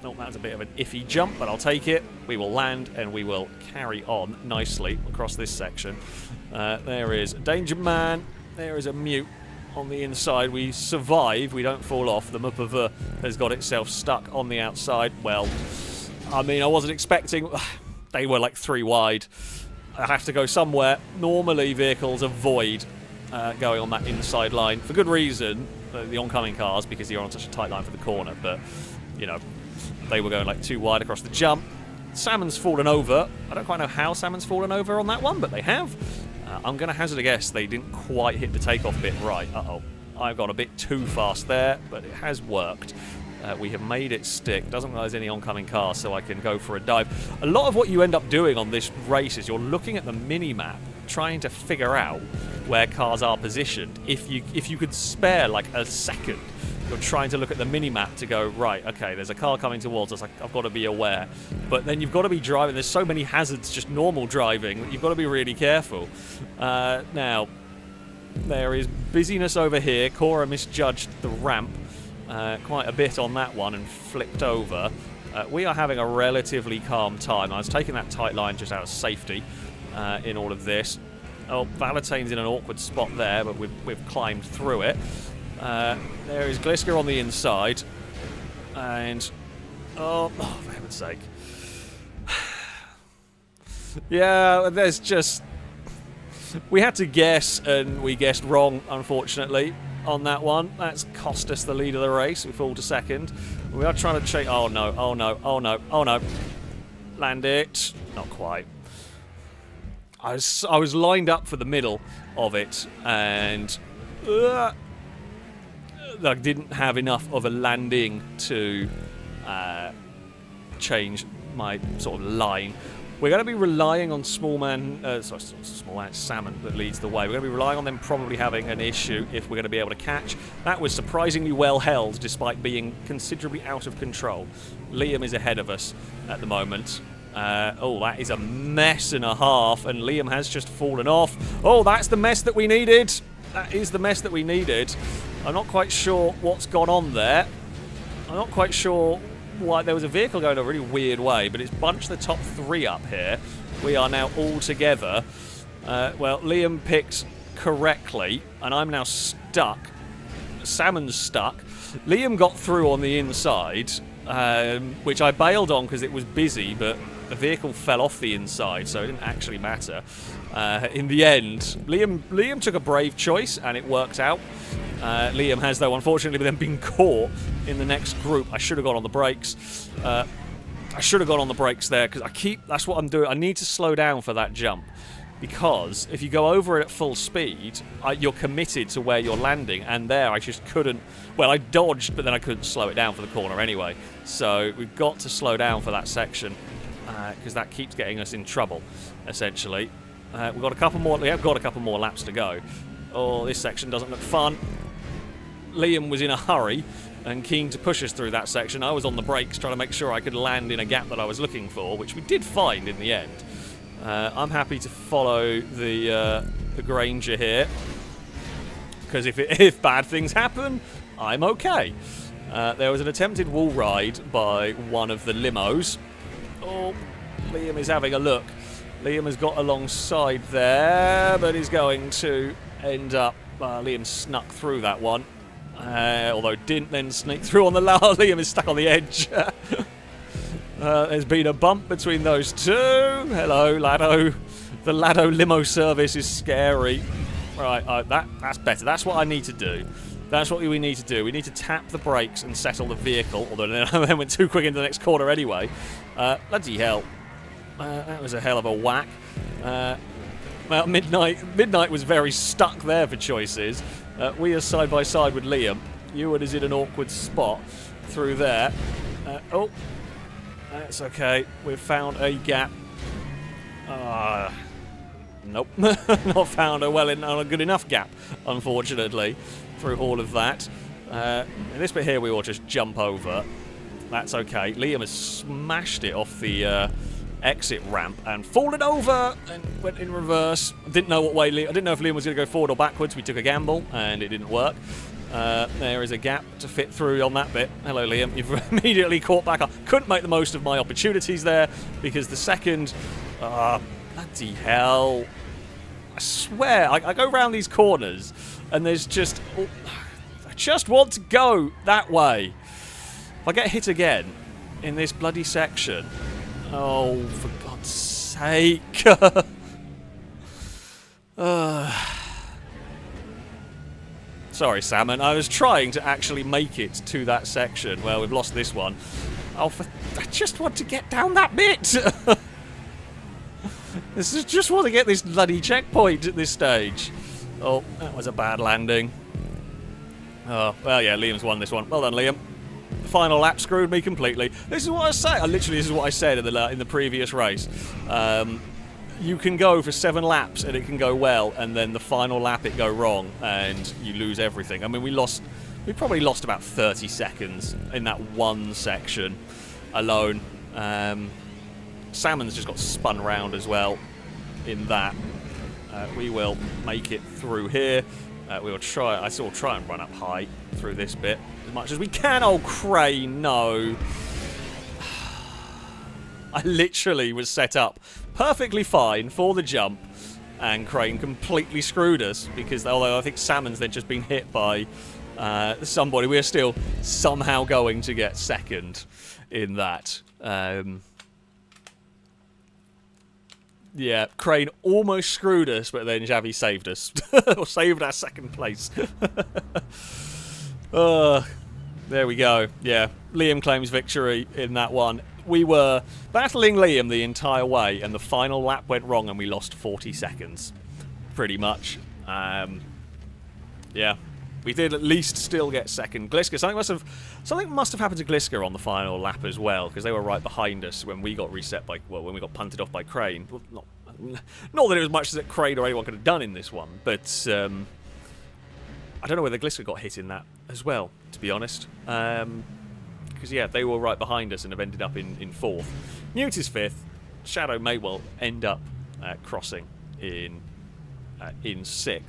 S1: Oh, that was a bit of an iffy jump, but I'll take it. We will land, and we will carry on nicely across this section. There is a Danger Man. There is a Mute on the inside. We survive. We don't fall off. The Mupava has got itself stuck on the outside. Well, I mean, I wasn't expecting... They were like 3 wide. I have to go somewhere. Normally, vehicles avoid going on that inside line. For good reason, the oncoming cars, because you're on such a tight line for the corner. But, you know... They were going like 2 wide across the jump. Salmon's fallen over. I don't quite know how Salmon's fallen over on that one, but they have. I'm going to hazard a guess they didn't quite hit the takeoff bit right. Uh-oh. I've gone a bit too fast there, but it has worked. We have made it stick. Doesn't look like there's any oncoming cars, so I can go for a dive. A lot of what you end up doing on this race is you're looking at the mini-map, trying to figure out where cars are positioned. If you could spare like a second, you're trying to look at the mini-map to go, right, okay, there's a car coming towards us, I've got to be aware. But then you've got to be driving, there's so many hazards, just normal driving, that you've got to be really careful. Now, there is busyness over here. Cora misjudged the ramp quite a bit on that one and flipped over. We are having a relatively calm time. I was taking that tight line just out of safety in all of this. Oh, Valentine's in an awkward spot there, but we've climbed through it. There is Gliska on the inside, and oh, for heaven's sake. Yeah, there's just... We had to guess, and we guessed wrong, unfortunately, on that one. That's cost us the lead of the race. We fall to second. We are trying to chase... Oh, no, oh, no, oh, no, oh, no. Land it. Not quite. I was lined up for the middle of it, and... I didn't have enough of a landing to change my sort of line. We're going to be relying on Smallman, it's Salmon that leads the way. We're going to be relying on them probably having an issue if we're going to be able to catch. That was surprisingly well held despite being considerably out of control. Liam is ahead of us at the moment. Oh, that is a mess and a half, and Liam has just fallen off. Oh, that's the mess that we needed. That is the mess that we needed. I'm not quite sure what's gone on there. I'm not quite sure why. There was a vehicle going a really weird way, but it's bunched the top 3 up here. We are now all together. Well, Liam picked correctly, and I'm now stuck. Salmon's stuck. Liam got through on the inside, which I bailed on because it was busy, but the vehicle fell off the inside, so it didn't actually matter. In the end, Liam took a brave choice, and it worked out. Liam has, though, unfortunately, then been caught in the next group. I should have got on the brakes. I should have got on the brakes there, because that's what I'm doing. I need to slow down for that jump, because if you go over it at full speed, you're committed to where you're landing, and there I just couldn't. Well, I dodged, but then I couldn't slow it down for the corner anyway. So we've got to slow down for that section, because that keeps getting us in trouble, essentially. We've got a couple more. We have got a couple more laps to go. Oh, this section doesn't look fun. Liam was in a hurry and keen to push us through that section. I was on the brakes trying to make sure I could land in a gap that I was looking for, which we did find in the end. I'm happy to follow the Granger here, because if bad things happen, I'm okay. There was an attempted wall ride by one of the limos. Oh, Liam is having a look. Liam has got alongside there, but he's going to end up... Liam snuck through that one. Although didn't then sneak through on the Liam is stuck on the edge. There's been a bump between those two. Hello, Lado. The Lado limo service is scary. Right, that's better. That's what I need to do. That's what we need to do. We need to tap the brakes and settle the vehicle. Although then went too quick into the next corner anyway. Bloody hell. That was a hell of a whack. Well, Midnight was very stuck there for choices. We are side by side with Liam. Ewan is in an awkward spot through there. Oh, that's okay. We've found a gap. Nope, not found a good enough gap, unfortunately, through all of that. This bit here we will just jump over. That's okay. Liam has smashed it off the exit ramp and fallen over and went in reverse. I didn't know if Liam was going to go forward or backwards. We took a gamble and it didn't work. There is a gap to fit through on that bit. Hello, Liam. You've immediately caught back up. Couldn't make the most of my opportunities there because the second... bloody hell. I swear, I go around these corners and there's just... I just want to go that way. If I get hit again in this bloody section... Oh, for God's sake. Sorry, Salmon. I was trying to actually make it to that section. Well, we've lost this one. Oh, I just want to get down that bit. Just want to get this bloody checkpoint at this stage. Oh, that was a bad landing. Oh, well, yeah, Liam's won this one. Well done, Liam. The final lap screwed me completely. This is what I say. Literally, this is what I said in the previous race. You can go for 7 laps and it can go well, and then the final lap it go wrong and you lose everything. I mean, we probably lost about 30 seconds in that one section alone. Salmon's just got spun round as well in that. We will make it through here. We will try. I still try and run up high through this bit as much as we can. Oh, Crane, no. I literally was set up perfectly fine for the jump, and Crane completely screwed us because, although I think Salmon's then just been hit by somebody, we're still somehow going to get second in that. Yeah, Crane almost screwed us, but then Xavi saved us. Or saved our second place. There we go. Yeah, Liam claims victory in that one. We were battling Liam the entire way, and the final lap went wrong, and we lost 40 seconds. Pretty much. Yeah. We did at least still get second. Gliska, something must have happened to Gliska on the final lap as well, because they were right behind us when we got reset by, well, when we got punted off by Crane. Well, not that it was much that Crane or anyone could have done in this one, but I don't know whether Gliska got hit in that as well, to be honest. Because, yeah, they were right behind us and have ended up in 4th. Newt is 5th. Shadow may well end up crossing in 6th.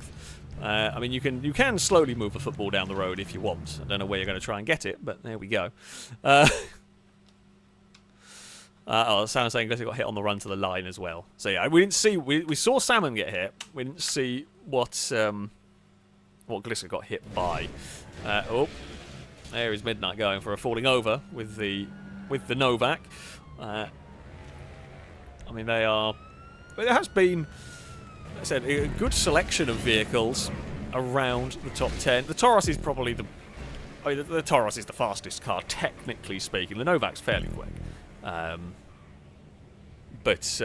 S1: I mean, you can slowly move a football down the road if you want. I don't know where you're going to try and get it, but there we go. Salmon saying Glitter got hit on the run to the line as well. So yeah, we didn't see. We saw Salmon get hit. We didn't see what Glitter got hit by. Oh, there is Midnight going for a falling over with the Novak. I mean, they are. There has been, like I said, a good selection of vehicles around the top 10. The Taurus is probably the. I mean, the Taurus is the fastest car, technically speaking. The Novak's fairly quick. But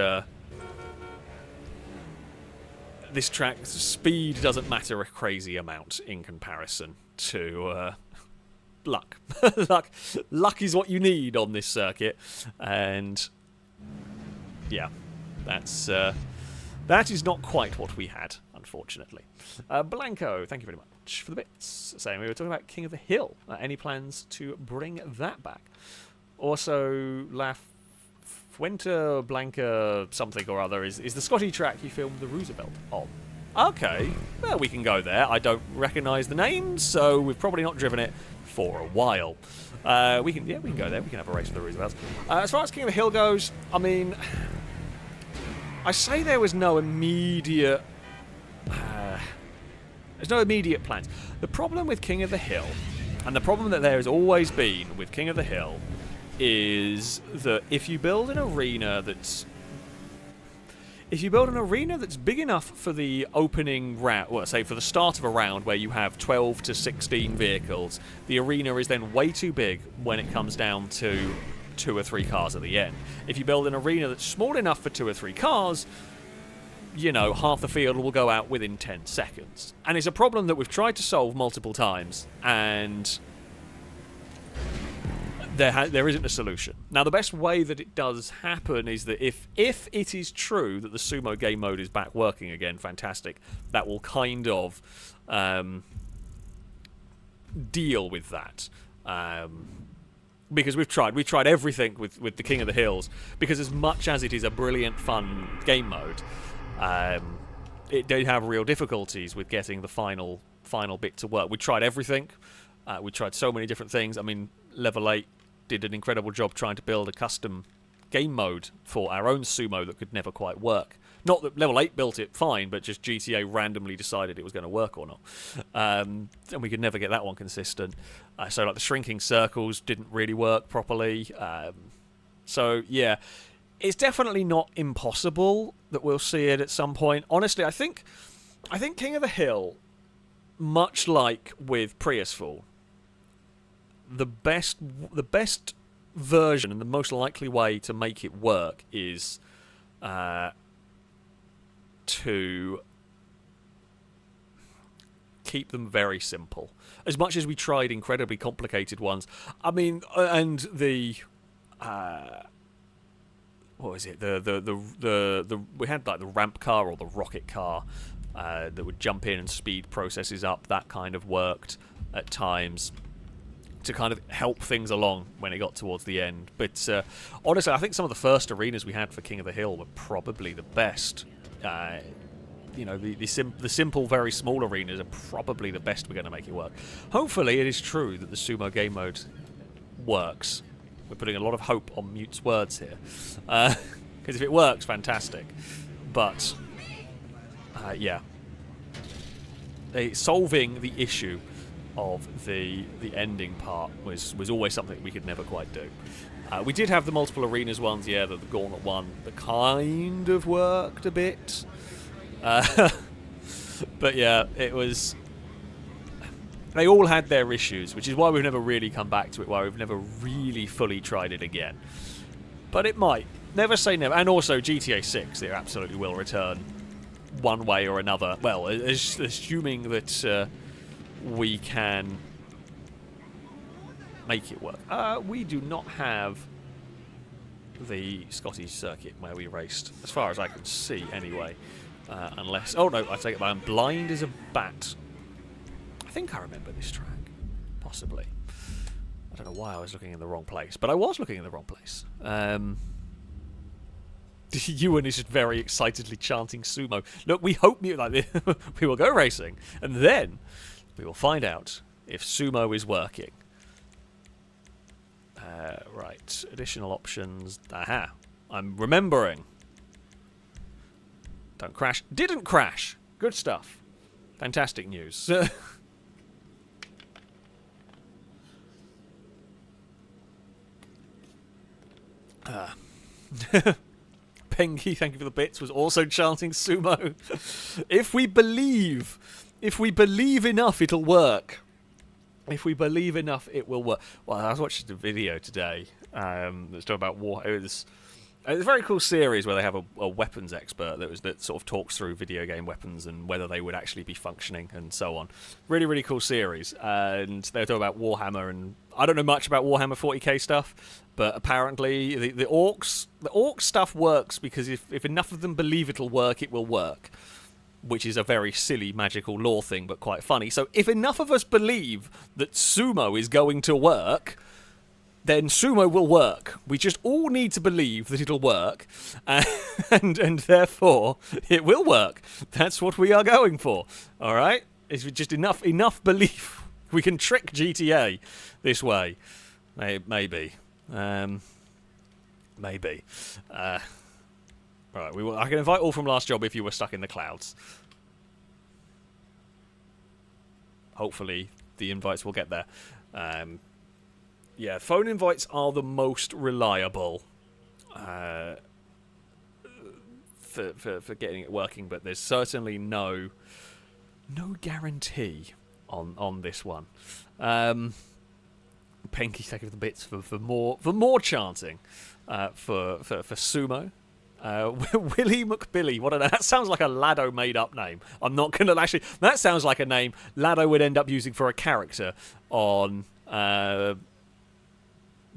S1: this track, speed doesn't matter a crazy amount in comparison to luck. Luck is what you need on this circuit, and yeah, that is not quite what we had, unfortunately. Blanco, thank you very much for the bits. Saying we were talking about King of the Hill. Any plans to bring that back? Also, La Fuente Blanca something or other is the Scotty track you filmed the Roosevelt on. Okay, well, we can go there. I don't recognise the name, so we've probably not driven it for a while. We can go there. We can have a race with the Roosevelts. As far as King of the Hill goes, I mean, I say there was no immediate. There's no immediate plans. The problem with King of the Hill, and the problem that there has always been with King of the Hill, is that if you build an arena that's big enough for the opening round, well, say for the start of a round where you have 12 to 16 vehicles, the arena is then way too big when it comes down to 2 or 3 cars at the end. If you build an arena that's small enough for 2 or 3 cars, you know, half the field will go out within 10 seconds. And it's a problem that we've tried to solve multiple times, and there isn't a solution. Now, the best way that it does happen is that if it is true that the sumo game mode is back working again, fantastic, that will kind of deal with that. Because we've tried everything with the King of the Hills, because as much as it is a brilliant, fun game mode, it did have real difficulties with getting the final bit to work. We tried everything. We tried so many different things. I mean, Level 8 did an incredible job trying to build a custom game mode for our own sumo that could never quite work. Not that Level 8 built it fine, but just GTA randomly decided it was going to work or not. And we could never get that one consistent. So like the shrinking circles didn't really work properly. So yeah, it's definitely not impossible that we'll see it at some point. Honestly, I think King of the Hill, much like with Priusful, the best version and the most likely way to make it work is to keep them very simple. As much as we tried incredibly complicated ones, I mean, and the what was it? The we had like the ramp car or the rocket car that would jump in and speed processes up. That kind of worked at times to kind of help things along when it got towards the end. But honestly, I think some of the first arenas we had for King of the Hill were probably the best. You know, the simple, very small arenas are probably the best we're going to make it work. Hopefully, it is true that the sumo game mode works. We're putting a lot of hope on Mute's words here, because if it works, fantastic. But yeah, solving the issue of the ending part was always something we could never quite do. We did have the multiple arenas ones, yeah, the Gauntlet one that kind of worked a bit. But yeah, it was. They all had their issues, which is why we've never really come back to it, why we've never really fully tried it again. But it might. Never say never. And also GTA 6, it absolutely will return one way or another. Well, assuming that we can make it work. We do not have the Scottish circuit where we raced, as far as I can see anyway. Unless... Oh no, I take it back. I'm blind as a bat. I think I remember this track. Possibly. I don't know why I was looking in the wrong place, but I was looking in the wrong place. Ewan is just very excitedly chanting sumo. Look, we hope we will go racing, and then we will find out if sumo is working. Right, additional options. Aha, I'm remembering. Don't crash. Didn't crash. Good stuff. Fantastic news. Pengy, thank you for the bits, was also chanting sumo. If we believe enough, it'll work. If we believe enough, it will work. Well, I was watching a video today that's talking about war. It's a very cool series where they have a weapons expert that sort of talks through video game weapons and whether they would actually be functioning and so on. Really, really cool series. And they're talking about Warhammer, and I don't know much about Warhammer 40k stuff, but apparently the orc stuff works because if enough of them believe it'll work, it will work. Which is a very silly magical lore thing, but quite funny. So if enough of us believe that sumo is going to work, then sumo will work. We just all need to believe that it'll work, and therefore it will work. That's what we are going for. All right? It's just enough belief. We can trick GTA this way. Maybe. Maybe. Right, I can invite all from last job if you were stuck in the clouds. Hopefully the invites will get there. Yeah, phone invites are the most reliable for getting it working, but there's certainly no guarantee on this one. Penky, thank you for the bits for more chanting for sumo. Willie McBilly. That sounds like a Lado made-up name. I'm not going to actually... That sounds like a name Lado would end up using for a character on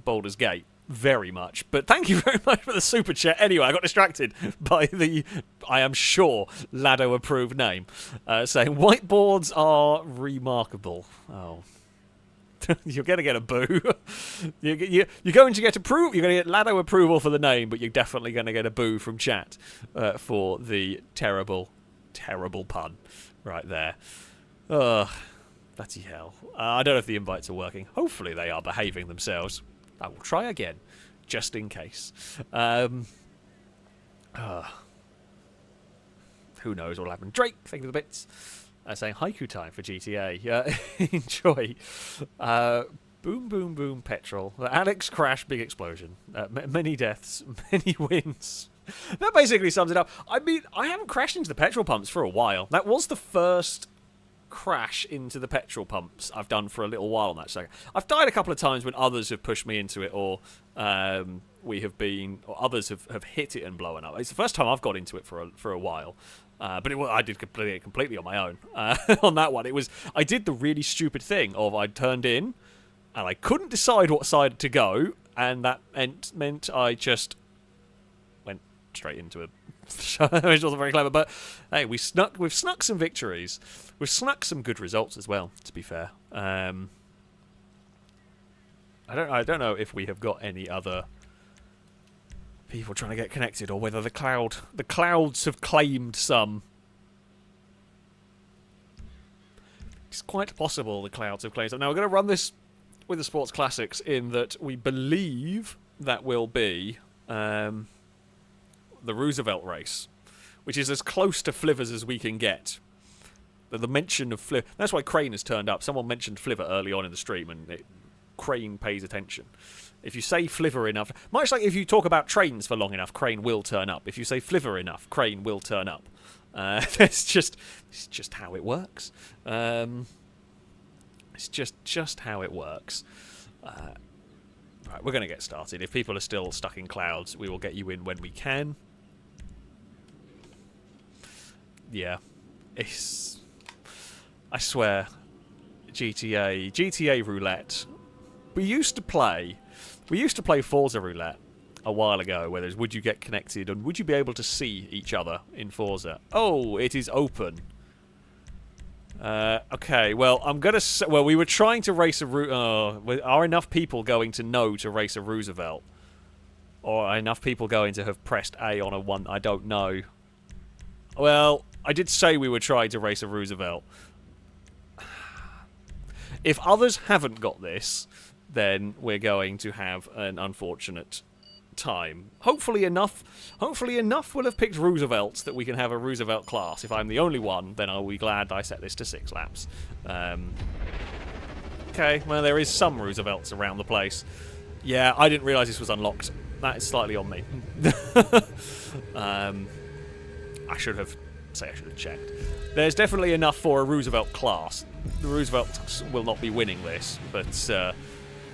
S1: Baldur's Gate. Very much. But thank you very much for the super chat. Anyway, I got distracted by the, I am sure, Lado-approved name. Saying, whiteboards are remarkable. Oh. You're going to get a boo. You're going to get You're going to get Lado approval for the name, but you're definitely going to get a boo from chat for the terrible, terrible pun right there. Ugh, bloody hell. I don't know if the invites are working. Hopefully they are behaving themselves. I will try again, just in case. Who knows what will happen. Drake, thank you for the bits. Saying haiku time for GTA. Enjoy. Boom, boom, boom, petrol. Alex crash, big explosion. Many deaths, many wins. That basically sums it up. I mean, I haven't crashed into the petrol pumps for a while. That was the first crash into the petrol pumps I've done for a little while on that second. I've died a couple of times when others have pushed me into it, or or others have hit it and blown up. It's the first time I've got into it for a while. But I did completely on my own. On that one, I did the really stupid thing of I turned in, and I couldn't decide what side to go, and that meant I just went straight into it. Which wasn't very clever, but hey, we've snuck some victories. We've snuck some good results as well, to be fair. I don't know if we have got any other people trying to get connected, or whether the clouds have claimed some. It's quite possible the clouds have claimed some. Now we're going to run this with the Sports Classics in that we believe that will be the Roosevelt race, which is as close to Flivers as we can get. The mention of Flivver, that's why Crane has turned up. Someone mentioned Flivver early on in the stream, and Crane pays attention. If you say Flivver enough, much like if you talk about trains for long enough, Crane will turn up. If you say Flivver enough, Crane will turn up. It's just how it works. It's just how it works. Right, we're going to get started. If people are still stuck in clouds, we will get you in when we can. Yeah, I swear, GTA Roulette. We used to play Forza Roulette a while ago, where there's would you get connected and would you be able to see each other in Forza. Oh, it is open. Okay, well, we were trying to race are enough people going to know to race a Roosevelt? Or are enough people going to have pressed A on a one? I don't know. Well, I did say we were trying to race a Roosevelt. If others haven't got this, then we're going to have an unfortunate time. Hopefully enough will have picked Roosevelts that we can have a Roosevelt class. If I'm the only one, then I'll be glad I set this to 6 laps. Okay, well, there is some Roosevelts around the place. Yeah, I didn't realise this was unlocked. That is slightly on me. I should have checked. There's definitely enough for a Roosevelt class. The Roosevelts will not be winning this, but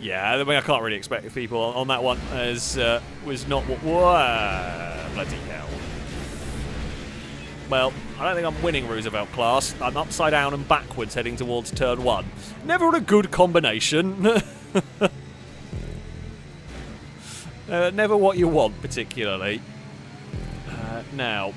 S1: yeah, I mean, I can't really expect people on that one, as was not what... Whoa, bloody hell. Well, I don't think I'm winning Roosevelt class. I'm upside down and backwards heading towards turn 1. Never a good combination. Never what you want, particularly. Now,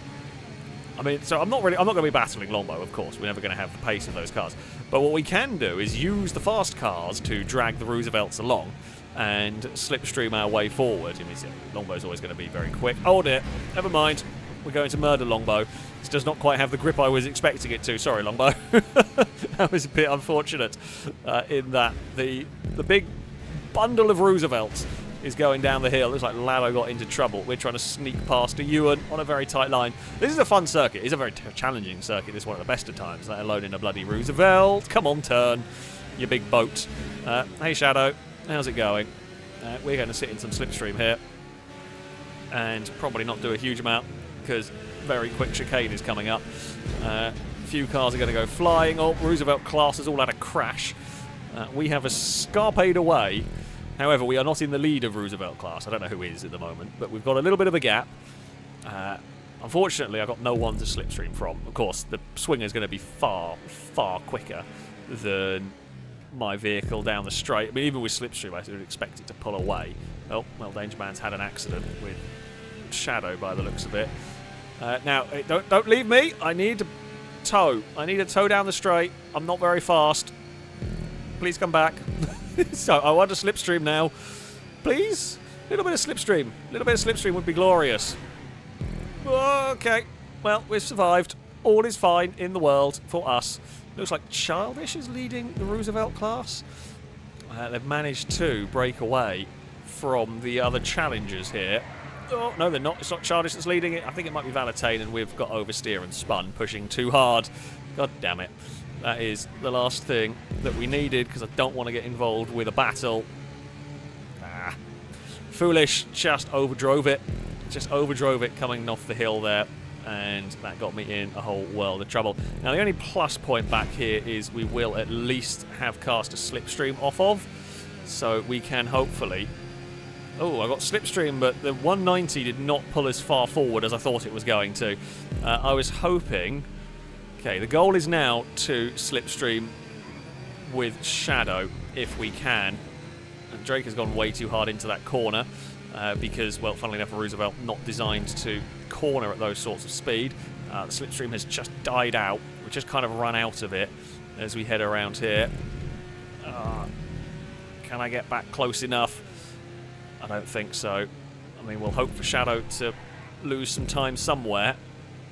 S1: I mean, so I'm not going to be battling Longbow, of course. We're never going to have the pace of those cars. But what we can do is use the fast cars to drag the Roosevelts along and slipstream our way forward. I mean, Longbow's always going to be very quick. Oh dear, never mind. We're going to murder Longbow. This does not quite have the grip I was expecting it to. Sorry, Longbow. That was a bit unfortunate in that the big bundle of Roosevelts is going down the hill. Looks like Lado got into trouble. We're trying to sneak past a Ewan on a very tight line. This is a fun circuit. It's a very challenging circuit. This is one of the best of times, let alone in a bloody Roosevelt. Come on, turn, you big boat. Hey, Shadow. How's it going? We're going to sit in some slipstream here and probably not do a huge amount because very quick chicane is coming up. A few cars are going to go flying. Oh, Roosevelt class has all had a crash. We have escapade away. However, we are not in the lead of Roosevelt class. I don't know who is at the moment, but we've got a little bit of a gap. Unfortunately, I've got no one to slipstream from. Of course, the swinger's going to be far, far quicker than my vehicle down the straight. I mean, even with slipstream, I would expect it to pull away. Oh, well, Danger Man's had an accident with Shadow by the looks of it. Now, don't leave me. I need to tow. I need to tow down the straight. I'm not very fast. Please come back. So, I want a slipstream now. Please? A little bit of slipstream. A little bit of slipstream would be glorious. Okay. Well, we've survived. All is fine in the world for us. Looks like Childish is leading the Roosevelt class. They've managed to break away from the other challengers here. Oh, no, they're not. It's not Childish that's leading it. I think it might be Valentine, and we've got oversteer and spun, pushing too hard. God damn it. That is the last thing that we needed, because I don't want to get involved with a battle. Foolish just overdrove it. Just overdrove it coming off the hill there, and that got me in a whole world of trouble. Now, the only plus point back here is we will at least have cast a slipstream off of, so we can hopefully... Oh, I got slipstream, but the 190 did not pull as far forward as I thought it was going to. I was hoping... Okay, the goal is now to slipstream with Shadow, if we can. And Drake has gone way too hard into that corner, because, well, funnily enough, a Roosevelt not designed to corner at those sorts of speed. The slipstream has just died out. We've just kind of run out of it as we head around here. Can I get back close enough? I don't think so. I mean, we'll hope for Shadow to lose some time somewhere.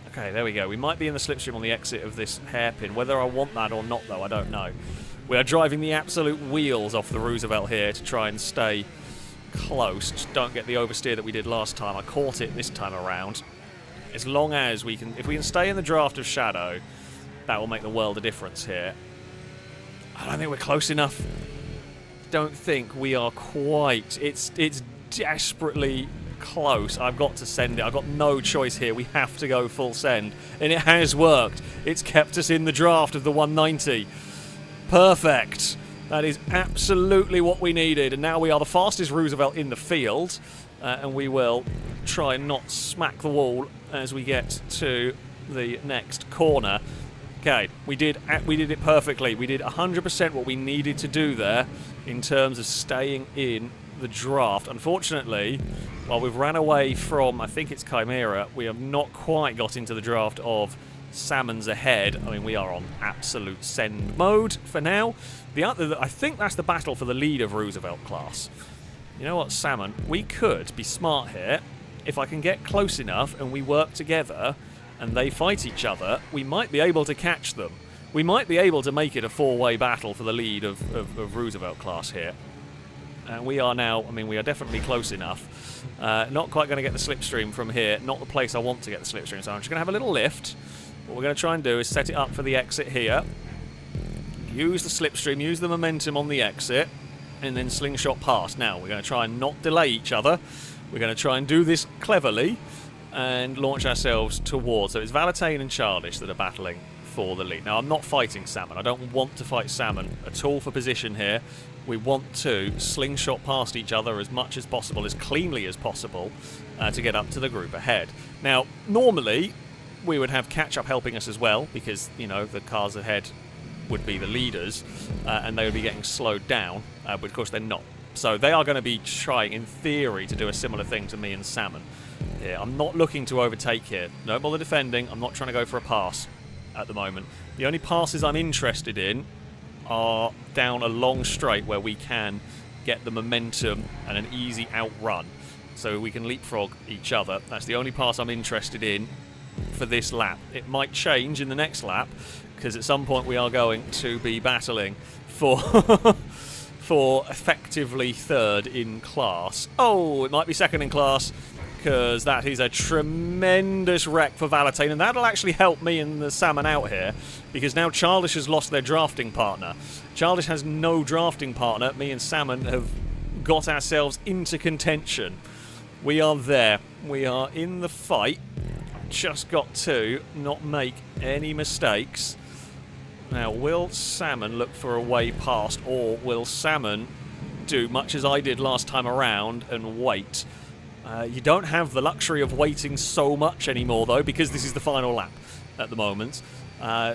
S1: Okay, there we go. We might be in the slipstream on the exit of this hairpin. Whether I want that or not, though, I don't know. We are driving the absolute wheels off the Roosevelt here to try and stay close. Just don't get the oversteer that we did last time. I caught it this time around. As long as we can... If we can stay in the draft of Shadow, that will make the world a difference here. I don't think we're close enough. Don't think we are quite... It's desperately... close. I've got to send it. I've got no choice here. We have to go full send. And it has worked. It's kept us in the draft of the 190. Perfect. That is absolutely what we needed. And now we are the fastest Roosevelt in the field. And we will try and not smack the wall as we get to the next corner. Okay, we did it perfectly. We did 100% what we needed to do there in terms of staying in the draft. Unfortunately, while we've ran away from, I think it's Chimera, we have not quite got into the draft of Salmon's ahead. I mean, we are on absolute send mode for now. I think that's the battle for the lead of Roosevelt class. You know what, Salmon? We could be smart here. If I can get close enough and we work together and they fight each other, we might be able to catch them. We might be able to make it a four-way battle for the lead of Roosevelt class here. And we are now, I mean, we are definitely close enough. Not quite going to get the slipstream from here. Not the place I want to get the slipstream. So I'm just going to have a little lift. What we're going to try and do is set it up for the exit here. Use the slipstream, use the momentum on the exit, and then slingshot past. Now, we're going to try and not delay each other. We're going to try and do this cleverly and launch ourselves towards. So it's Valentine and Childish that are battling for the lead. Now, I'm not fighting Salmon. I don't want to fight Salmon at all for position here. We want to slingshot past each other as much as possible, as cleanly as possible, to get up to the group ahead. Now, normally, we would have catch-up helping us as well, because, you know, the cars ahead would be the leaders, and they would be getting slowed down, but of course they're not. So they are going to be trying, in theory, to do a similar thing to me and Salmon. Yeah, I'm not looking to overtake here. No bother defending. I'm not trying to go for a pass at the moment. The only passes I'm interested in are down a long straight where we can get the momentum and an easy outrun, so we can leapfrog each other. That's the only pass I'm interested in for this lap. It might change in the next lap, because at some point we are going to be battling for for effectively third in class. Oh, it might be second in class, because that is a tremendous wreck for Valentine, and that'll actually help me and the Salmon out here, because now Childish has lost their drafting partner. Childish has no drafting partner. Me and Salmon have got ourselves into contention. We are there. We are in the fight. Just got to not make any mistakes. Now, will Salmon look for a way past, or will Salmon do much as I did last time around and wait? You don't have the luxury of waiting so much anymore, though, because this is the final lap at the moment.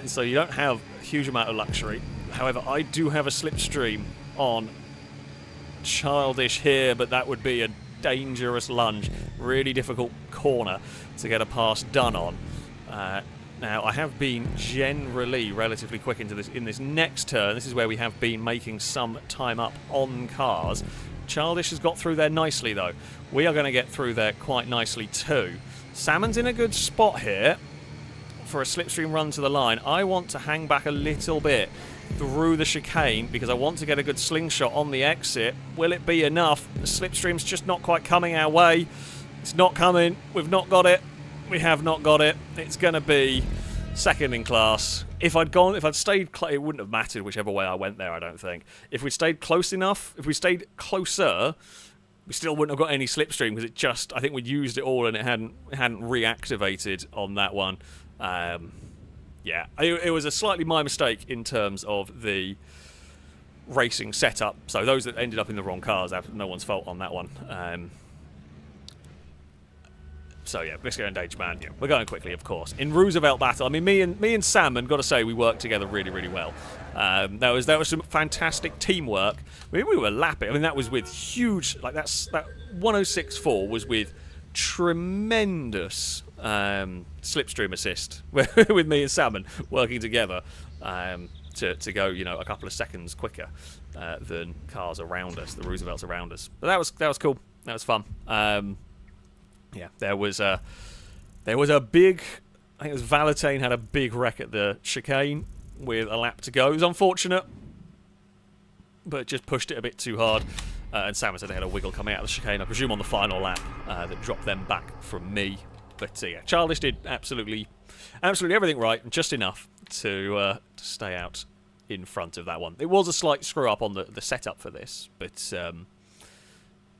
S1: So you don't have a huge amount of luxury. However, I do have a slipstream on Childish here, but that would be a dangerous lunge. Really difficult corner to get a pass done on. Now, I have been generally relatively quick into this. In this next turn, this is where we have been making some time up on cars. Childish has got through there nicely, though. We are going to get through there quite nicely, too. Salmon's in a good spot here for a slipstream run to the line. I want to hang back a little bit through the chicane, because I want to get a good slingshot on the exit. Will it be enough? The slipstream's just not quite coming our way. It's not coming. We've not got it. We have not got it. It's going to be second in class. If I'd stayed, it wouldn't have mattered whichever way I went there, I don't think. If we'd stayed close enough, if we stayed closer, we still wouldn't have got any slipstream, because it just, I think we'd used it all and it hadn't reactivated on that one. Yeah, it was a slightly my mistake in terms of the racing setup. So those that ended up in the wrong cars, no one's fault on that one. So yeah, let's go engage, man. Yeah, we're going quickly, of course. In Roosevelt battle, I mean, me and Salmon, got to say, we worked together really, really well. That was some fantastic teamwork. I mean, we were lapping. I mean, that was with huge, like that 106.4 was with tremendous slipstream assist with me and Salmon working together to go, you know, a couple of seconds quicker than cars around us, the Roosevelts around us. But that was cool. That was fun. Yeah, there was a big, I think it was Valentine had a big wreck at the chicane with a lap to go. It was unfortunate, but it just pushed it a bit too hard. And Salmon said they had a wiggle coming out of the chicane, I presume on the final lap, that dropped them back from me. But yeah, Childish did absolutely everything right, and just enough to stay out in front of that one. It was a slight screw up on the setup for this, but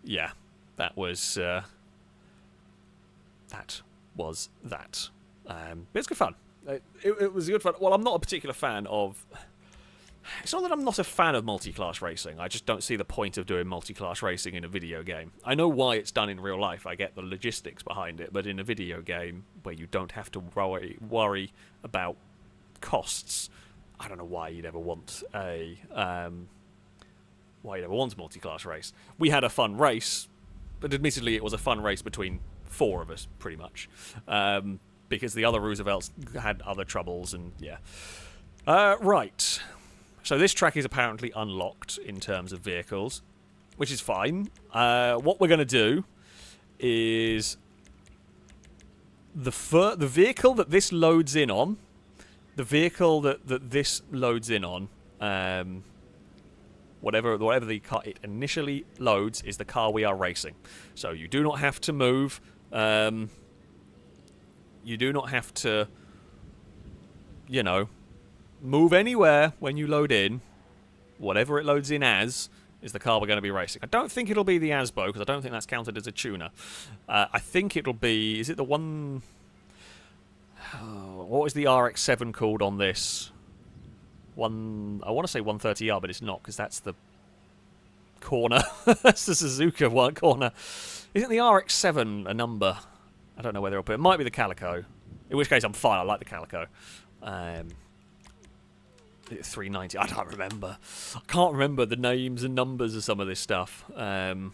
S1: yeah, that was that. But it's good fun. It was good fun. Well, I'm not a particular fan of... It's not that I'm not a fan of multi-class racing. I just don't see the point of doing multi-class racing in a video game. I know why it's done in real life. I get the logistics behind it. But in a video game where you don't have to worry about costs, I don't know why you'd ever want a multi-class race. We had a fun race, but admittedly it was a fun race between 4 of us, pretty much, because the other Roosevelts had other troubles, and yeah. Right. So this track is apparently unlocked in terms of vehicles, which is fine. What we're going to do is the vehicle that this loads in on, whatever the car it initially loads is the car we are racing. So you do not have to move. You do not have to, you know, move anywhere when you load in. Whatever it loads in as is the car we're going to be racing. I don't think it'll be the Asbo, because I don't think that's counted as a tuner. I think it'll be... Is it the one... what was the RX-7 called on this? I want to say 130R, but it's not, because that's the corner. That's the Suzuka one corner. Isn't the RX-7 a number? I don't know whether it'll put... It might be the Calico. In which case, I'm fine. I like the Calico. 390. I don't remember. I can't remember the names and numbers of some of this stuff. Is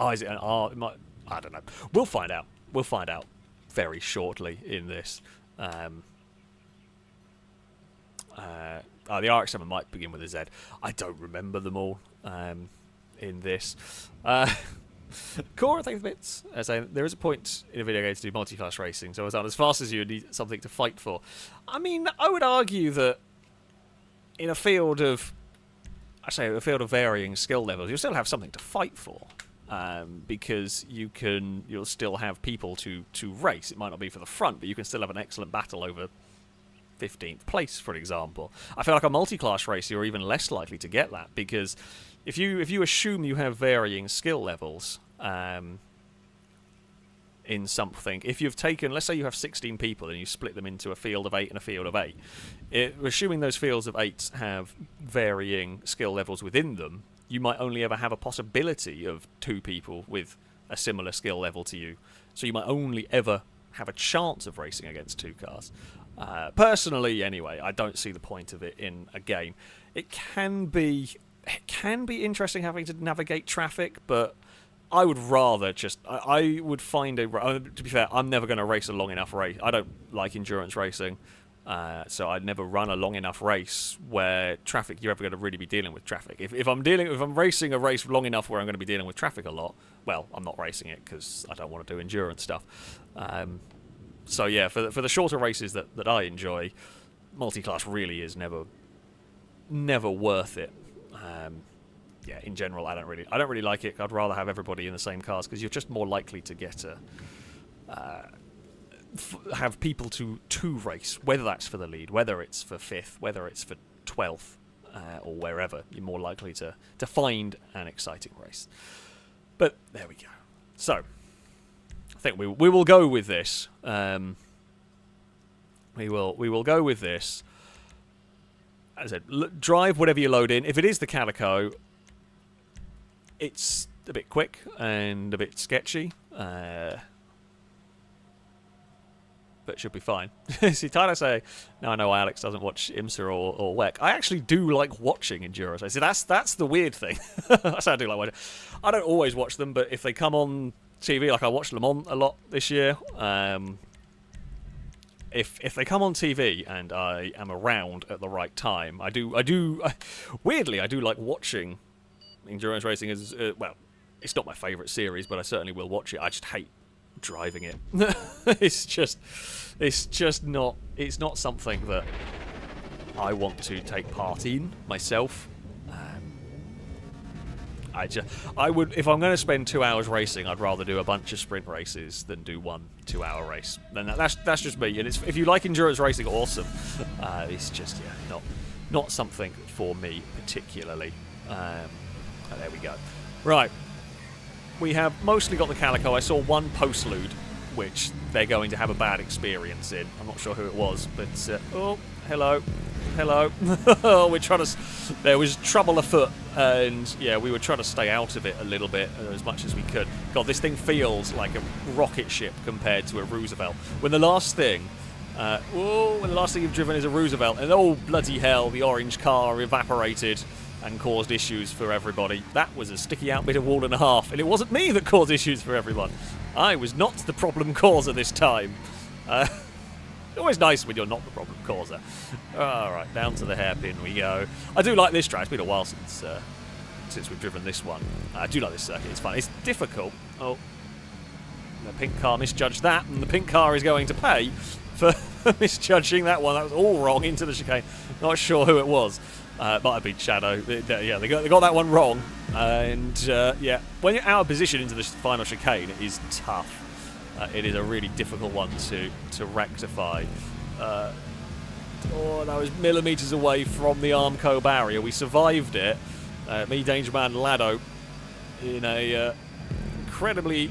S1: it an R? It might, I don't know. We'll find out. We'll find out very shortly in this. The RX-7 might begin with a Z. I don't remember them all in this. Cora, thanks for bits. Saying there is a point in a video game to do multi-class racing, so as fast as you need something to fight for. I mean, I would argue that in a field of, varying skill levels, you'll still have something to fight for, because you'll still have people to race. It might not be for the front, but you can still have an excellent battle over 15th place, for example. I feel like a multi-class race, you're even less likely to get that, because if you assume you have varying skill levels in something, if you've taken, let's say you have 16 people and you split them into a field of 8 and a field of 8, assuming those fields of 8 have varying skill levels within them, you might only ever have a possibility of 2 people with a similar skill level to you. So you might only ever have a chance of racing against 2 cars. Personally, anyway, I don't see the point of it in a game. It can be interesting having to navigate traffic, but I would rather just... I would find to be fair, I'm never going to race a long enough race. I don't like endurance racing, so I'd never run a long enough race where traffic, you're ever going to really be dealing with traffic. If I'm racing a race long enough where I'm going to be dealing with traffic a lot, well, I'm not racing it because I don't want to do endurance stuff. So yeah, for the shorter races that I enjoy, multi-class really is never worth it. Yeah, in general, I don't really like it. I'd rather have everybody in the same cars, because you're just more likely to get have people to race, whether that's for the lead, whether it's for 5th, whether it's for 12th, or wherever. You're more likely to find an exciting race. But there we go. So I think we will go with this. We will go with this. As I said, drive whatever you load in. If it is the Calico, it's a bit quick and a bit sketchy, but should be fine. See, Tyler say, "No, I know Alex doesn't watch IMSA or WEC." I actually do like watching endurance. I see, that's the weird thing. That's how I do like watching. I don't always watch them, but if they come on TV, like I watched them on a lot this year. If they come on TV and I am around at the right time, I do weirdly, I do like watching endurance racing. As well, it's not my favourite series, but I certainly will watch it. I just hate driving it. It's just not something that I want to take part in myself. I would, if I'm going to spend 2 hours racing, I'd rather do a bunch of sprint races than do 1 2-hour race. Then that's just me. And if you like endurance racing, awesome. It's just not something for me particularly. There we go. Right, we have mostly got the Calico. I saw one postlude, which they're going to have a bad experience in. I'm not sure who it was, but oh, hello. We're trying to. There was trouble afoot, and yeah, we were trying to stay out of it a little bit as much as we could. God, this thing feels like a rocket ship compared to a Roosevelt. When the last thing you've driven is a Roosevelt, and oh bloody hell, the orange car evaporated and caused issues for everybody. That was a sticky out bit of wall and a half, and it wasn't me that caused issues for everyone. I was not the problem causer this time. Always nice when you're not the problem causer. Alright, down to the hairpin we go. I do like this track. It's been a while since we've driven this one. I do like this circuit. It's fun. It's difficult. Oh, the pink car misjudged that, and the pink car is going to pay for misjudging that one. That was all wrong into the chicane. Not sure who it was. Might have been Shadow. Yeah, they got that one wrong. And yeah, when you're out of position into the final chicane, it is tough. It is a really difficult one to rectify. Oh, that was millimetres away from the Armco barrier. We survived it. Me, Danger Man, and Lado in a incredibly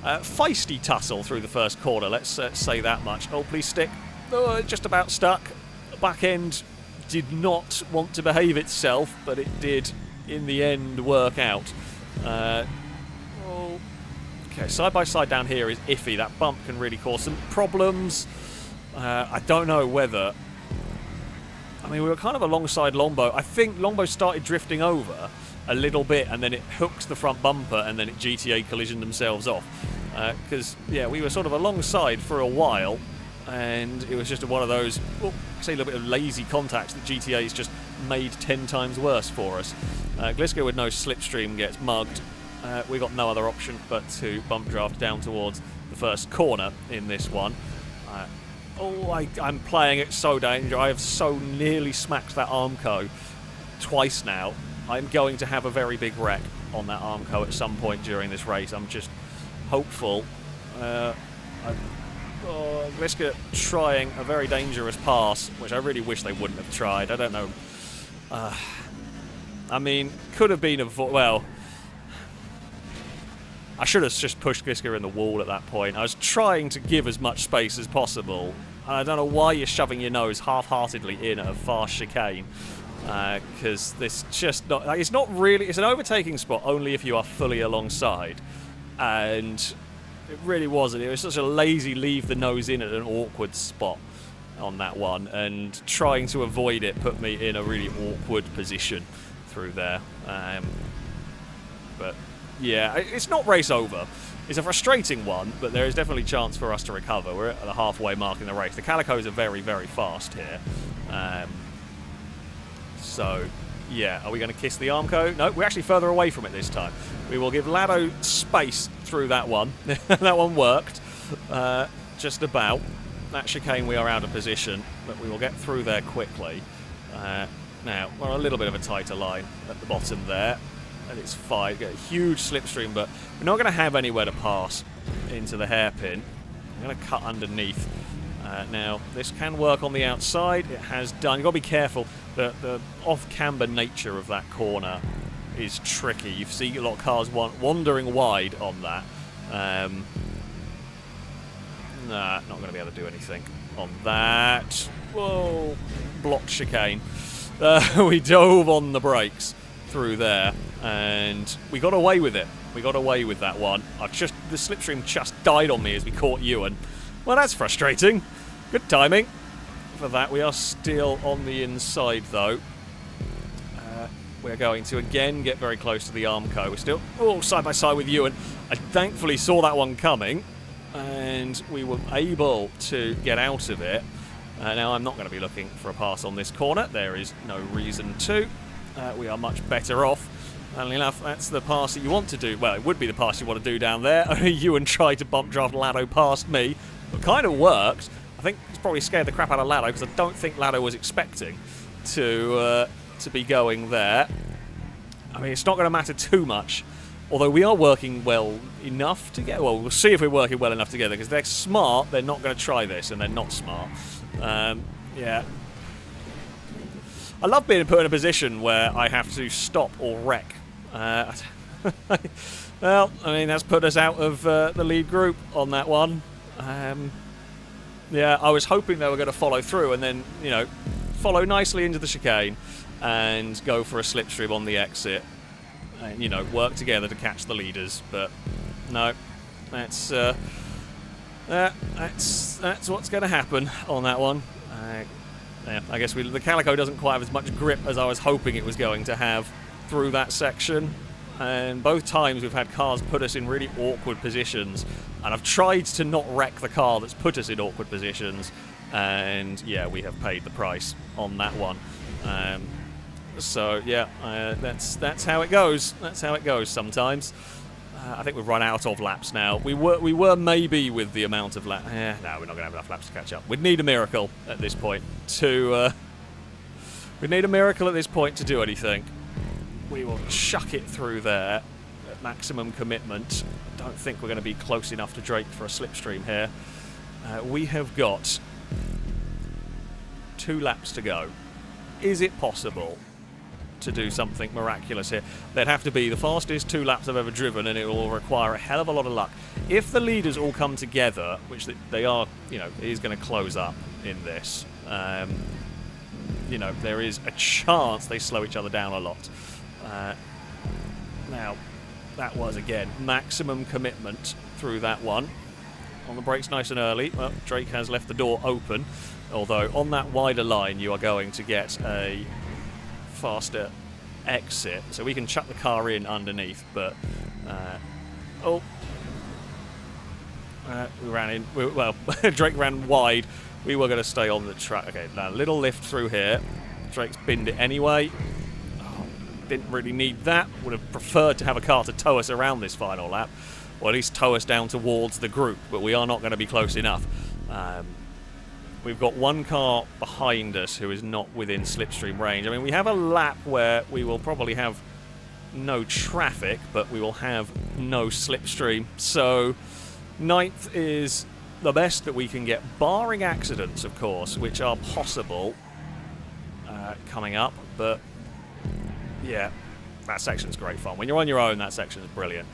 S1: feisty tussle through the first corner. Let's say that much. Oh, please stick. Oh, just about stuck. Back end did not want to behave itself, but it did in the end work out. Okay, side by side down here is iffy. That bump can really cause some problems. I don't know whether... I mean, we were kind of alongside Longbow. I think Longbow started drifting over a little bit, and then it hooked the front bumper, and then it GTA collisioned themselves off. Because, yeah, we were sort of alongside for a while, and it was just one of those, well, say a little bit of lazy contacts that GTA's just made 10 times worse for us. Glisko with no slipstream gets mugged. We got no other option but to bump draft down towards the first corner in this one. I'm playing it so dangerous. I have so nearly smacked that Armco twice now. I'm going to have a very big wreck on that Armco at some point during this race. I'm just hopeful. Gliska trying a very dangerous pass, which I really wish they wouldn't have tried. I don't know. I mean, could have been well, I should have just pushed Gliska in the wall at that point. I was trying to give as much space as possible. And I don't know why you're shoving your nose half-heartedly in at a fast chicane. Because this just not... Like, it's not really... It's an overtaking spot only if you are fully alongside. And it really wasn't. It was such a lazy leave the nose in at an awkward spot on that one. And trying to avoid it put me in a really awkward position through there. But... yeah, it's not race over. It's a frustrating one, but there is definitely chance for us to recover. We're at the halfway mark in the race. The Calicos are very, very fast here. So, yeah, are we going to kiss the Armco? No, we're actually further away from it this time. We will give Lado space through that one. That one worked. Just about. That chicane we are out of position, but we will get through there quickly. Now, we're on a little bit of a tighter line at the bottom there. And it's fine. Get a huge slipstream, but we're not going to have anywhere to pass into the hairpin. I'm going to cut underneath. Now, this can work on the outside. It has done. You've got to be careful. The off-camber nature of that corner is tricky. You see a lot of cars wandering wide on that. Nah, not going to be able to do anything on that. Whoa, blocked chicane. We dove on the brakes through there, and we got away with it. We got away with that one. The slipstream just died on me as we caught Ewan. Well, that's frustrating. Good timing for that. We are still on the inside, though. We're going to again get very close to the Armco. We're still side by side with Ewan. I thankfully saw that one coming, and we were able to get out of it. Now I'm not going to be looking for a pass on this corner. There is no reason to. We are much better off. Funnily enough, that's the pass that you want to do. Well, it would be the pass you want to do down there. Only Ewan tried to bump draft Lado past me. It kind of worked. I think it's probably scared the crap out of Lado because I don't think Lado was expecting to be going there. I mean, it's not going to matter too much. Although we are working well enough together. Well, we'll see if we're working well enough together, because they're smart. They're not going to try this, and they're not smart. Yeah. I love being put in a position where I have to stop or wreck. Well, I mean, that's put us out of the lead group on that one. Yeah, I was hoping they were going to follow through and then, you know, follow nicely into the chicane and go for a slipstream on the exit. And, you know, work together to catch the leaders. But no, that's what's going to happen on that one. Yeah, I guess the Calico doesn't quite have as much grip as I was hoping it was going to have through that section. And both times we've had cars put us in really awkward positions. And I've tried to not wreck the car that's put us in awkward positions. And yeah, we have paid the price on that one. So yeah, that's how it goes. That's how it goes sometimes. I think we've run out of laps now. We were maybe with the amount of laps. No, we're not going to have enough laps to catch up. We'd need a miracle at this point to. We'd need a miracle at this point to do anything. We will chuck it through there at maximum commitment. I don't think we're going to be close enough to Drake for a slipstream here. We have got 2 laps to go. Is it possible to do something miraculous here? They'd have to be the fastest 2 laps I've ever driven, and it will require a hell of a lot of luck. If the leaders all come together, which they are, you know, it is going to close up in this. You know, there is a chance they slow each other down a lot. Now, that was, again, maximum commitment through that one. On the brakes nice and early. Well, Drake has left the door open, although on that wider line you are going to get a faster exit, so we can chuck the car in underneath, but we ran in. Well, Drake ran wide. We were going to stay on the track. Okay, now a little lift through here. Drake's binned it anyway. Oh, didn't really need that. Would have preferred to have a car to tow us around this final lap, or at least tow us down towards the group, but we are not going to be close enough. We've got one car behind us who is not within slipstream range. I mean, we have a lap where we will probably have no traffic, but we will have no slipstream. So 9th is the best that we can get, barring accidents, of course, which are possible coming up. But yeah, that section's great fun. When you're on your own, that section is brilliant,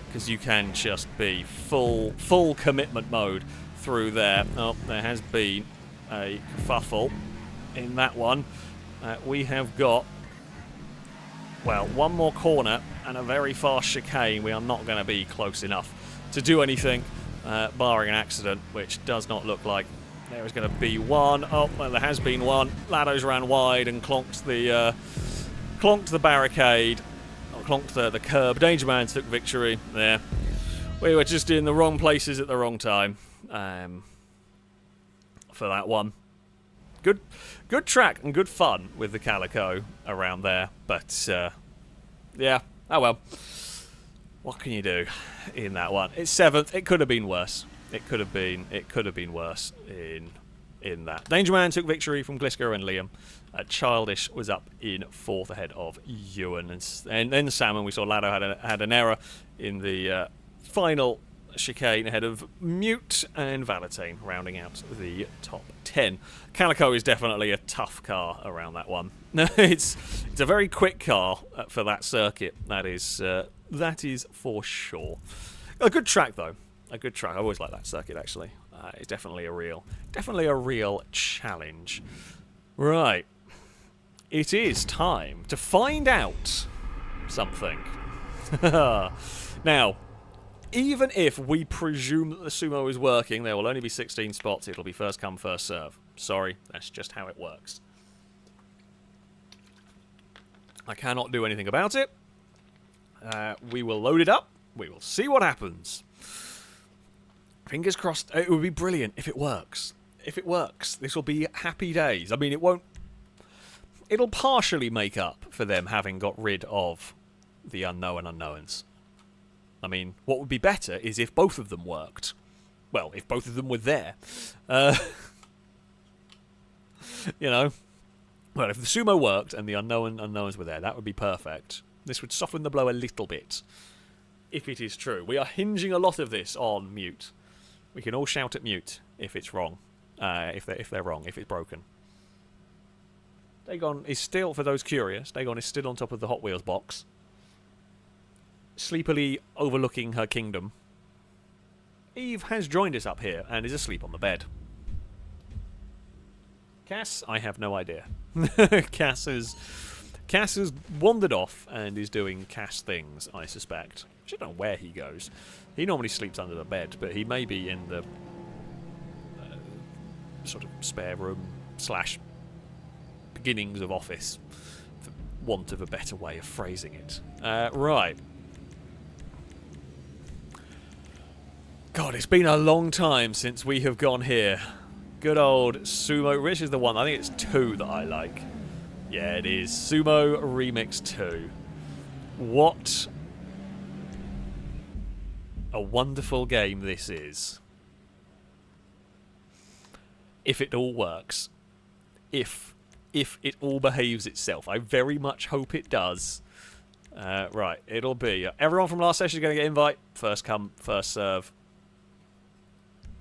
S1: because you can just be full commitment mode through there. Oh, there has been a kerfuffle in that one. We have got, well, one more corner and a very fast chicane. We are not going to be close enough to do anything, barring an accident, which does not look like there is going to be one. Oh, well, there has been one. Lados ran wide and clonked the barricade, or clonked the curb. Danger Man took victory there. We were just in the wrong places at the wrong time. For that one. Good track and good fun with the Calico around there, but yeah, oh well. What can you do in that one? It's 7th. It could have been worse. It could have been worse in that. Danger Man took victory from Glisker and Liam. Childish was up in 4th ahead of Ewan, and then Salmon. We saw Lado had an error in the final chicane ahead of Mute and Valentine, rounding out the top 10. Calico is definitely a tough car around that one. It's a very quick car for that circuit. That is for sure. A good track though. A good track. I always like that circuit actually. It's definitely a real challenge. Right. It is time to find out something. Now, even if we presume that the sumo is working, there will only be 16 spots. It'll be first come, first serve. Sorry, that's just how it works. I cannot do anything about it. We will load it up. We will see what happens. Fingers crossed. It would be brilliant if it works. If it works, this will be happy days. I mean, it won't... It'll partially make up for them having got rid of the unknown unknowns. I mean, what would be better is if both of them worked. Well, if both of them were there. You know. Well, if the sumo worked and the unknowns were there, that would be perfect. This would soften the blow a little bit. If it is true. We are hinging a lot of this on Mute. We can all shout at Mute if it's wrong. If they're wrong, if it's broken. Dagon is still, for those curious, Dagon is still on top of the Hot Wheels box, sleepily overlooking her kingdom. Eve has joined us up here and is asleep on the bed. Cass, I have no idea. Cass has wandered off and is doing Cass things, I suspect. I don't know where he goes. He normally sleeps under the bed, but he may be in the sort of spare room / beginnings of office, for want of a better way of phrasing it. Right. God, it's been a long time since we have gone here. Good old Sumo. Which is the one? I think it's 2 that I like. Yeah, it is. Sumo Remix 2. What a wonderful game this is. If it all works. If it all behaves itself. I very much hope it does. Right, it'll be... everyone from last session is going to get invite. First come, first serve.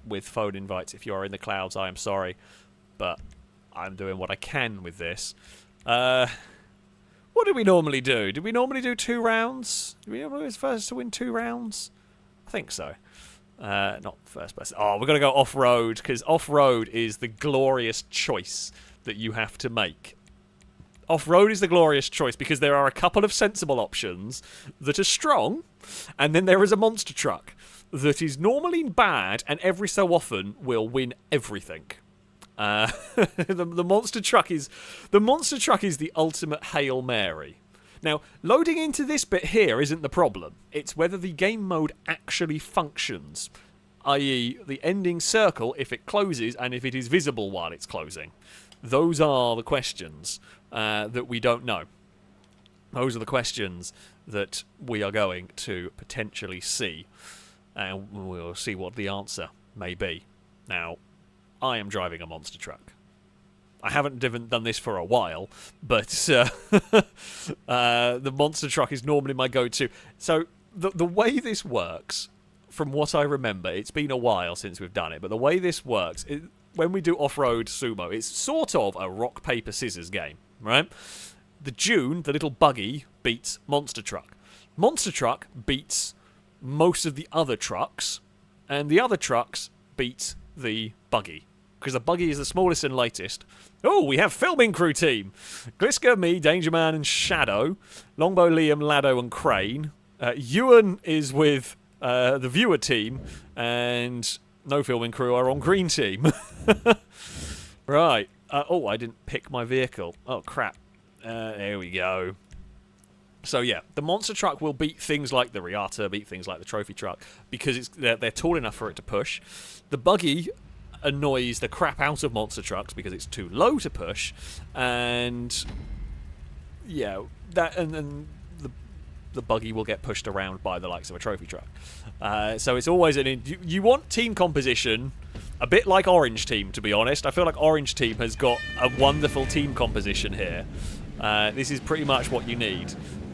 S1: With phone invites. If you are in the clouds, I am sorry. But I'm doing what I can with this. What do we normally do? Do we normally do 2 rounds? Do we normally first to win 2 rounds? I think so. Not first person. Oh, we're going to go off-road, because off-road is the glorious choice that you have to make. Off-road is the glorious choice because there are a couple of sensible options that are strong, and then there is a monster truck that is normally bad and every so often will win everything. The monster truck is the ultimate Hail Mary. Now, loading into this bit here isn't the problem. It's whether the game mode actually functions, i.e. the ending circle if it closes and if it is visible while it's closing. Those are the questions that we don't know. Those are the questions that we are going to potentially see. And we'll see what the answer may be. Now, I am driving a monster truck. I haven't done this for a while, but the monster truck is normally my go-to. So the way this works, from what I remember, it's been a while since we've done it, but the way this works, when we do off-road sumo, it's sort of a rock, paper, scissors game, right? The Dune, the little buggy, beats monster truck. Monster truck beats most of the other trucks, and the other trucks beat the buggy. Because the buggy is the smallest and lightest. Oh, we have filming crew team. Glisker, me, Danger Man, and Shadow. Longbow, Liam, Lado, and Crane. Ewan is with the viewer team. And no filming crew are on green team. Right. Oh, I didn't pick my vehicle. Oh, crap. There we go. So, yeah, the monster truck will beat things like the Riata, beat things like the trophy truck, because they're tall enough for it to push. The buggy annoys the crap out of monster trucks because it's too low to push, and yeah, that and the buggy will get pushed around by the likes of a trophy truck. So it's always you want team composition a bit like Orange Team, to be honest. I feel like Orange Team has got a wonderful team composition here. This is pretty much what you need,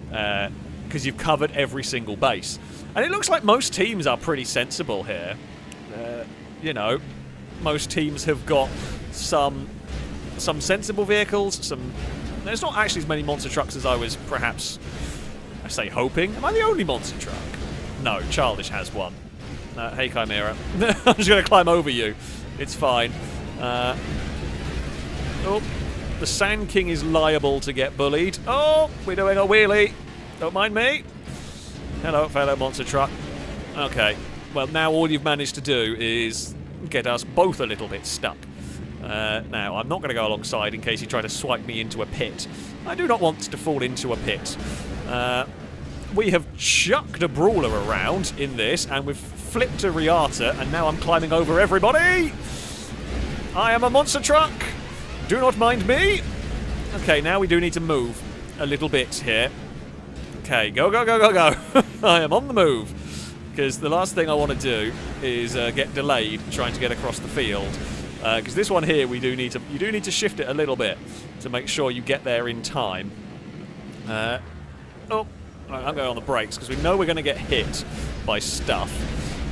S1: because you've covered every single base, and it looks like most teams are pretty sensible here. You know, most teams have got some sensible vehicles. There's not actually as many monster trucks as I was perhaps, I say, hoping. Am I the only monster truck? No, Childish has one. Hey, Chimera. I'm just going to climb over you. It's fine. Oh, the Sand King is liable to get bullied. Oh, we're doing a wheelie. Don't mind me. Hello, fellow monster truck. Okay. Well, now all you've managed to do is get us both a little bit stuck. Now, I'm not going to go alongside in case you try to swipe me into a pit. I do not want to fall into a pit. We have chucked a brawler around in this, and we've flipped a Riata, and now I'm climbing over everybody! I am a monster truck! Do not mind me! Okay, now we do need to move a little bit here. Okay, go, go, go, go, go! I am on the move. Because the last thing I want to do is get delayed trying to get across the field. Because this one here, you do need to shift it a little bit to make sure you get there in time. Oh, I'm going on the brakes because we know we're going to get hit by stuff.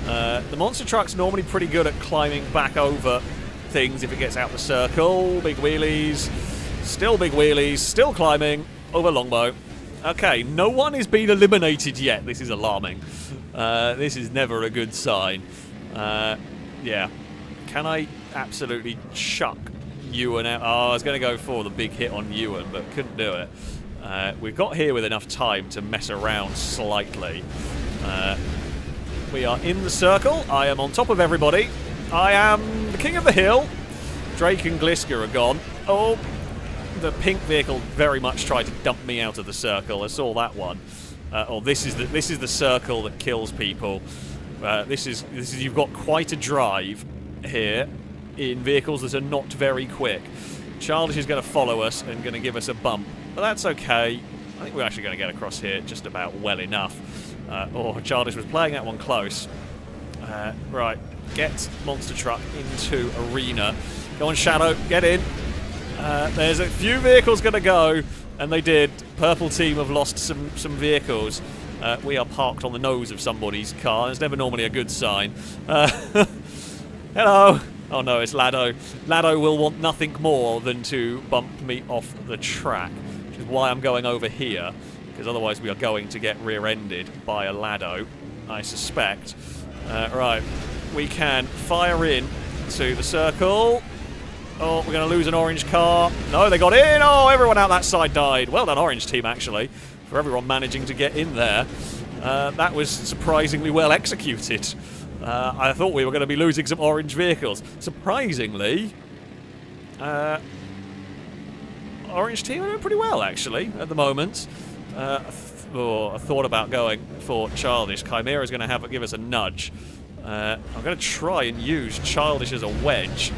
S1: The monster truck's normally pretty good at climbing back over things if it gets out the circle. Big wheelies, still climbing over Longbow. Okay, no one has been eliminated yet. This is alarming. This is never a good sign. Yeah. Can I absolutely chuck Ewan out? Oh, I was going to go for the big hit on Ewan, but couldn't do it. We got here with enough time to mess around slightly. We are in the circle. I am on top of everybody. I am the king of the hill. Drake and Glisker are gone. Oh, the pink vehicle very much tried to dump me out of the circle. I saw that one. This is the circle that kills people. This is you've got quite a drive here in vehicles that are not very quick. Childish is going to follow us and going to give us a bump, but that's okay. I think we're actually going to get across here just about well enough. Childish was playing that one close. Right, get Monster Truck into arena. Go on, Shadow, get in. There's a few vehicles going to go, and they did. Purple team have lost some vehicles. We are parked on the nose of somebody's car. It's never normally a good sign. Hello. Oh no, it's Lado. Lado will want nothing more than to bump me off the track, which is why I'm going over here, because otherwise we are going to get rear-ended by a Lado, I suspect. Right, we can fire in to the circle. Oh, we're going to lose an orange car. No, they got in. Oh, everyone out that side died. Well done, orange team, actually, for everyone managing to get in there. That was surprisingly well executed. I thought we were going to be losing some orange vehicles. Surprisingly, orange team are doing pretty well, actually, at the moment. I thought about going for Childish. Chimera's going to give us a nudge. I'm going to try and use Childish as a wedge.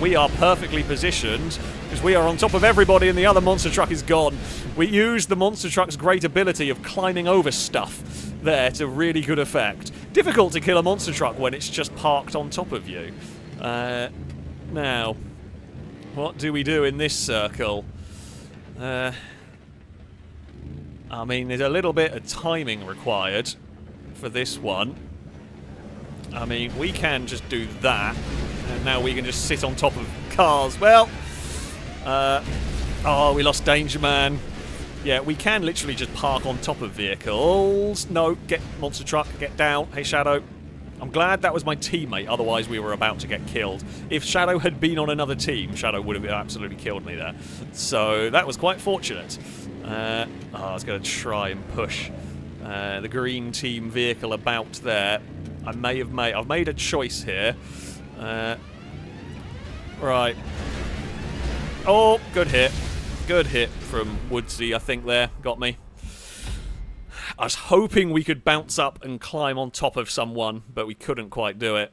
S1: We are perfectly positioned because we are on top of everybody and the other monster truck is gone. We used the monster truck's great ability of climbing over stuff there to really good effect. Difficult to kill a monster truck when it's just parked on top of you. Now, what do we do in this circle? I mean, there's a little bit of timing required for this one. I mean, we can just do that, and now we can just sit on top of cars. Well, oh, we lost Danger Man. Yeah, we can literally just park on top of vehicles. No, get monster truck, get down. Hey, Shadow. I'm glad that was my teammate, otherwise we were about to get killed. If Shadow had been on another team, Shadow would have absolutely killed me there. So that was quite fortunate. I was going to try and push the green team vehicle about there. I've made a choice here. Right. Oh, good hit. Good hit from Woodsy, I think, there. Got me. I was hoping we could bounce up and climb on top of someone, but we couldn't quite do it.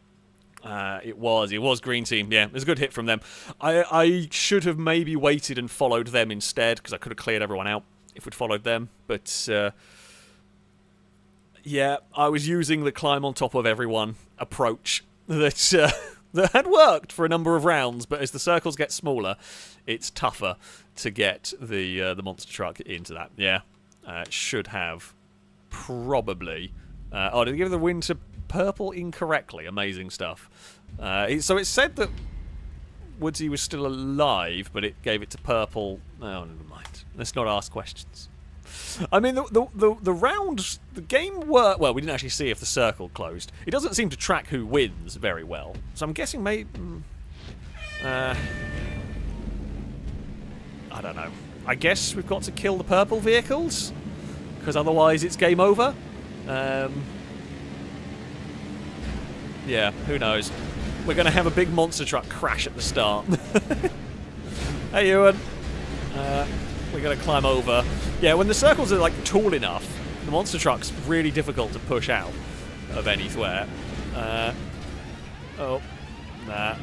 S1: It was green team. Yeah, it was a good hit from them. I should have maybe waited and followed them instead, because I could have cleared everyone out if we'd followed them. But, yeah, I was using the climb on top of everyone approach that had worked for a number of rounds, but as the circles get smaller, it's tougher to get the monster truck into that. Yeah, should have probably. Oh, did they give the win to purple incorrectly? Amazing stuff. So it said that Woodsy was still alive, but it gave it to purple. Oh, never mind. Let's not ask questions. I mean, the round, the game worked. Well, we didn't actually see if the circle closed. It doesn't seem to track who wins very well. So I'm guessing maybe. I don't know. I guess we've got to kill the purple vehicles, because otherwise it's game over. Yeah, who knows? We're going to have a big monster truck crash at the start. Hey, Ewan. We're going to climb over. Yeah, when the circles are like tall enough, the monster truck's really difficult to push out of anywhere. Oh, nah.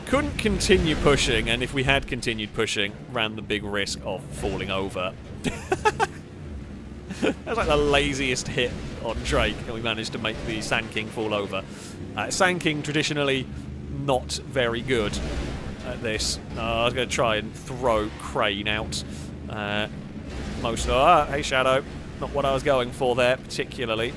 S1: Couldn't continue pushing, and if we had continued pushing, ran the big risk of falling over. That's like the laziest hit on Drake, and we managed to make the Sand King fall over. Sand King, traditionally not very good at this. I was going to try and throw Crane out. Hey, Shadow. Not what I was going for there, particularly.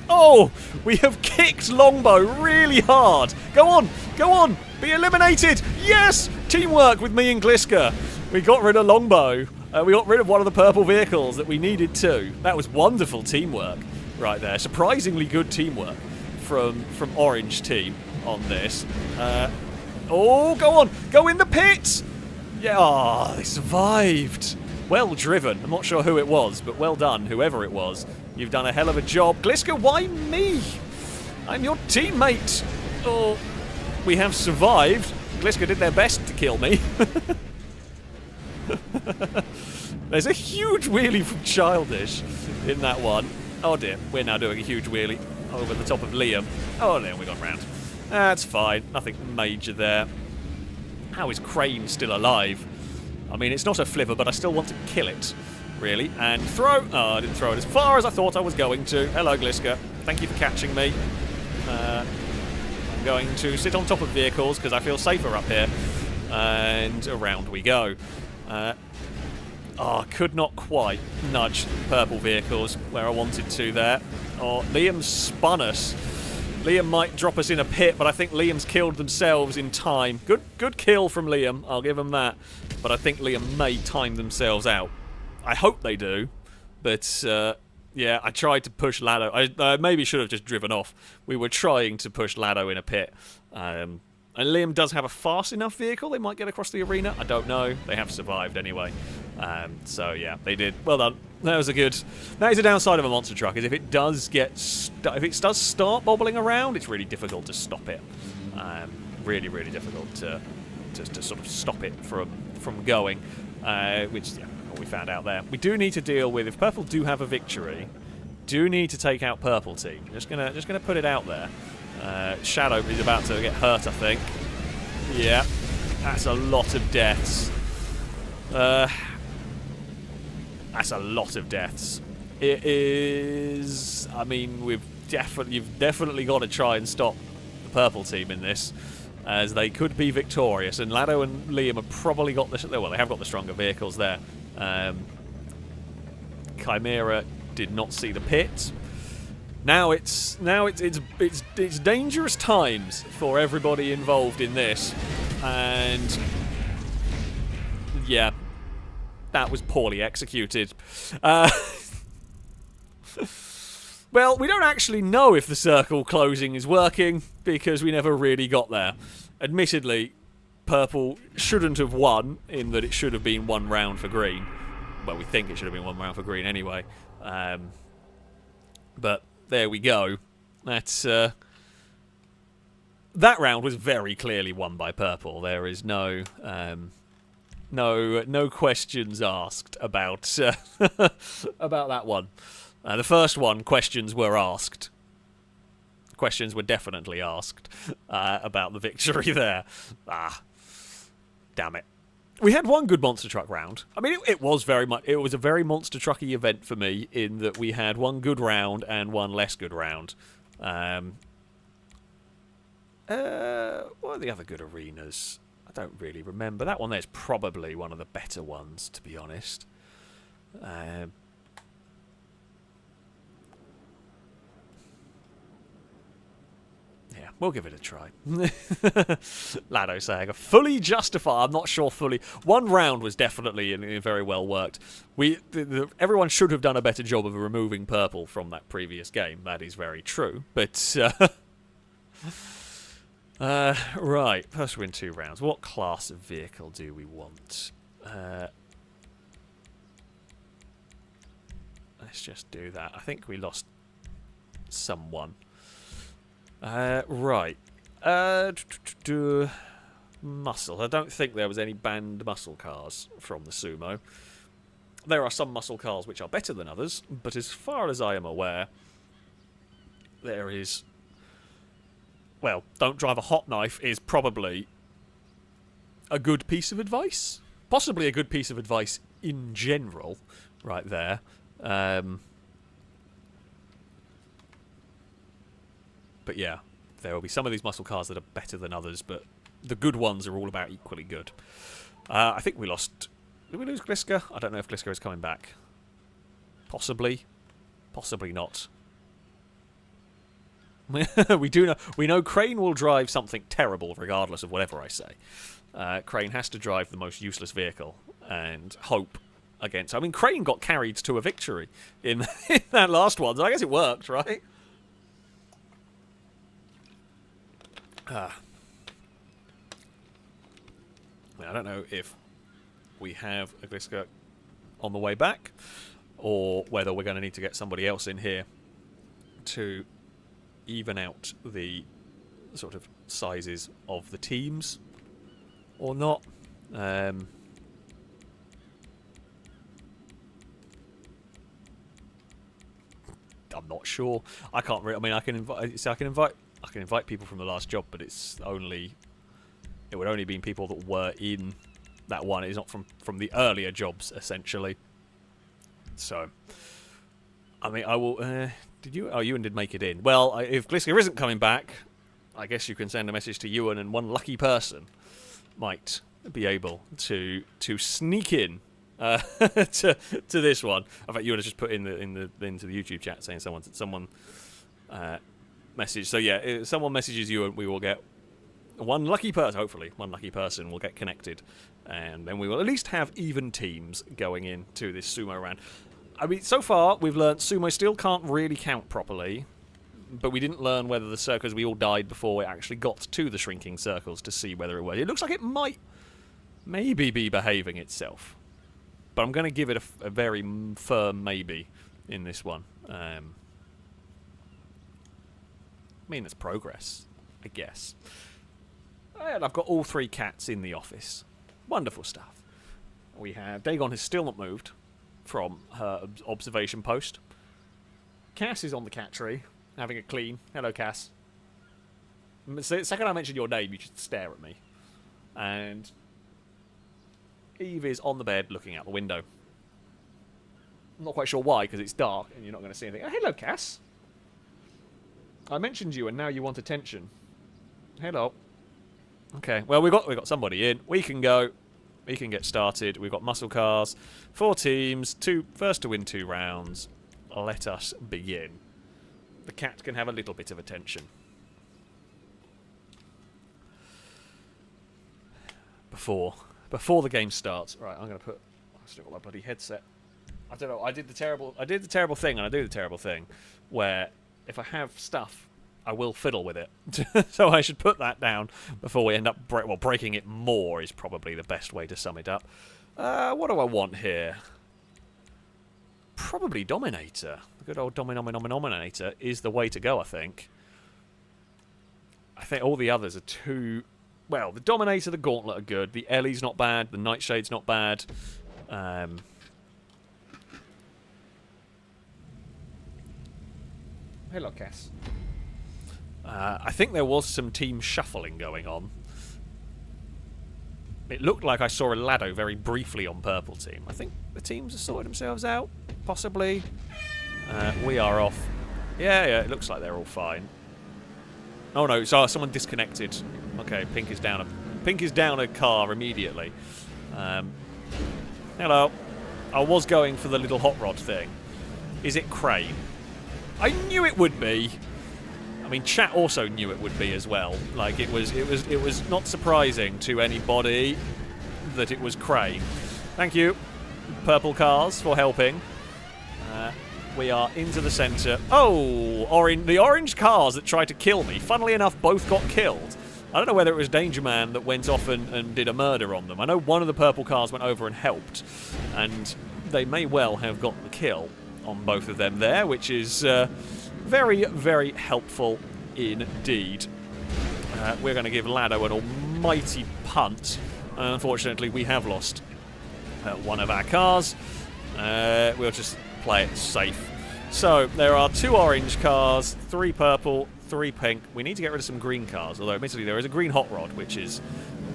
S1: Oh! We have kicked Longbow really hard. Go on! Go on! Be eliminated! Yes! Teamwork with me and Gliska. We got rid of Longbow. We got rid of one of the purple vehicles that we needed to. That was wonderful teamwork right there. Surprisingly good teamwork from Orange team on this. Oh, go on! Go in the pit! Yeah, oh, they survived. Well driven. I'm not sure who it was, but well done, whoever it was. You've done a hell of a job. Gliska, why me? I'm your teammate. Oh, we have survived. Gliska did their best to kill me. There's a huge wheelie from Childish in that one. Oh dear, we're now doing a huge wheelie over the top of Liam. Oh, there we got round. That's fine, nothing major there. How is Crane still alive? I mean, it's not a flivver, but I still want to kill it. really, and throw. Oh, I didn't throw it as far as I thought I was going to. Hello, Gliska. Thank you for catching me. I'm going to sit on top of vehicles because I feel safer up here. And around we go. I could not quite nudge purple vehicles where I wanted to there. Oh, Liam spun us. Liam might drop us in a pit, but I think Liam's killed themselves in time. Good kill from Liam, I'll give him that. But I think Liam may time themselves out. I hope they do. But, yeah, I tried to push Lado. I maybe should have just driven off. We were trying to push Lado in a pit. And Liam does have a fast enough vehicle. They might get across the arena. I don't know. They have survived anyway. So, yeah, they did. Well done. That was a good... That is a downside of a monster truck, is if it does get... if it does start bobbling around, it's really difficult to stop it. Really, really difficult to sort of stop it from going. Which, yeah, what we found out there. We do need to deal with... If Purple do have a victory, do need to take out Purple team. Just gonna put it out there. Shadow is about to get hurt, I think. Yeah, that's a lot of deaths. That's a lot of deaths. It is... I mean, you've definitely got to try and stop the purple team in this, as they could be victorious. And Lado and Liam have probably got the... Well, they have got the stronger vehicles there. Chimera did not see the pit. Now it's dangerous times for everybody involved in this, and yeah, that was poorly executed. Well, we don't actually know if the circle closing is working because we never really got there. Admittedly, Purple shouldn't have won in that it should have been one round for Green. Well, we think it should have been one round for Green anyway. But there we go. That's that round was very clearly won by Purple. There is no questions asked about about that one. The first one, questions were asked. Questions were definitely asked about the victory there. Damn it. We had one good monster truck round. I mean, it was very much. It was a very monster trucky event for me in that we had one good round and one less good round. What are the other good arenas? I don't really remember. That one there's probably one of the better ones, to be honest. Yeah, we'll give it a try. Lado saying, fully justified. I'm not sure fully. One round was definitely very well worked. Everyone should have done a better job of removing Purple from that previous game. That is very true. But, right. First win 2 rounds. What class of vehicle do we want? Let's just do that. I think we lost someone. Right. Muscle. I don't think there was any banned muscle cars from the Sumo. There are some muscle cars which are better than others, but as far as I am aware, there is... Well, don't drive a hot knife is probably a good piece of advice. Possibly a good piece of advice in general, right there. But yeah, there will be some of these muscle cars that are better than others, but the good ones are all about equally good. I think we lost... Did we lose Gliska? I don't know if Gliska is coming back. Possibly. Possibly not. We know Crane will drive something terrible regardless of whatever I say. Crane has to drive the most useless vehicle and hope against... I mean, Crane got carried to a victory in that last one, so I guess it worked, right? I don't know if we have a Gliska on the way back, or whether we're going to need to get somebody else in here to even out the sort of sizes of the teams, or not. I'm not sure. I can't. I mean, I can invite people from the last job, but it would only be people that were in that one. It's not from the earlier jobs, essentially. So, I mean, I will... did you... Oh, Ewan did make it in. Well, if Gliska isn't coming back, I guess you can send a message to Ewan, and one lucky person might be able to sneak in to this one. In fact, Ewan has just put into the YouTube chat saying someone message. So yeah, if someone messages you, and we will get one lucky person. Hopefully, one lucky person will get connected, and then we will at least have even teams going into this sumo round. I mean, so far we've learnt sumo still can't really count properly, but we didn't learn whether the circles, we all died before it actually got to the shrinking circles to see whether it was. It looks like it might maybe be behaving itself, but I'm going to give it a very firm maybe in this one. I mean, it's progress, I guess. And I've got all 3 cats in the office. Wonderful stuff. We have... Dagon has still not moved from her observation post. Cass is on the cat tree, having a clean. Hello, Cass. The second I mention your name, you should stare at me. And Eve is on the bed looking out the window. I'm not quite sure why, because it's dark and you're not going to see anything. Oh, hello, Cass. I mentioned you and now you want attention. Hello. Okay, well, we got somebody in. We can go. We can get started. We've got muscle cars. 4 teams. First to win 2 rounds. Let us begin. The cat can have a little bit of attention. Before the game starts. Right, I'm going to put... I've still got my bloody headset. I don't know. I did the terrible thing, and I do the terrible thing, where if I have stuff, I will fiddle with it. So I should put that down before we end up breaking it more is probably the best way to sum it up. What do I want here? Probably Dominator. The good old Dominator is the way to go, I think. I think all the others are too... Well, the Dominator, the Gauntlet are good. The Ellie's not bad. The Nightshade's not bad. Hello, Cass. I think there was some team shuffling going on. It looked like I saw a Lado very briefly on purple team. I think the teams have sorted themselves out, possibly. We are off. Yeah, it looks like they're all fine. Oh no, so someone disconnected. Okay, Pink is down a car immediately. Hello. I was going for the little hot rod thing. Is it Crane? I knew it would be. I mean, chat also knew it would be as well. Like it was not surprising to anybody that it was Crane. Thank you, purple cars, for helping. We are into the centre. Oh, the orange cars that tried to kill me, funnily enough, both got killed. I don't know whether it was Danger Man that went off and did a murder on them. I know one of the purple cars went over and helped, and they may well have got the kill on both of them there, which is very, very helpful indeed. We're going to give Lado an almighty punt. Unfortunately, we have lost one of our cars. We'll just play it safe. So, there are 2 orange cars, 3 purple, 3 pink. We need to get rid of some green cars, although admittedly there is a green hot rod, which is,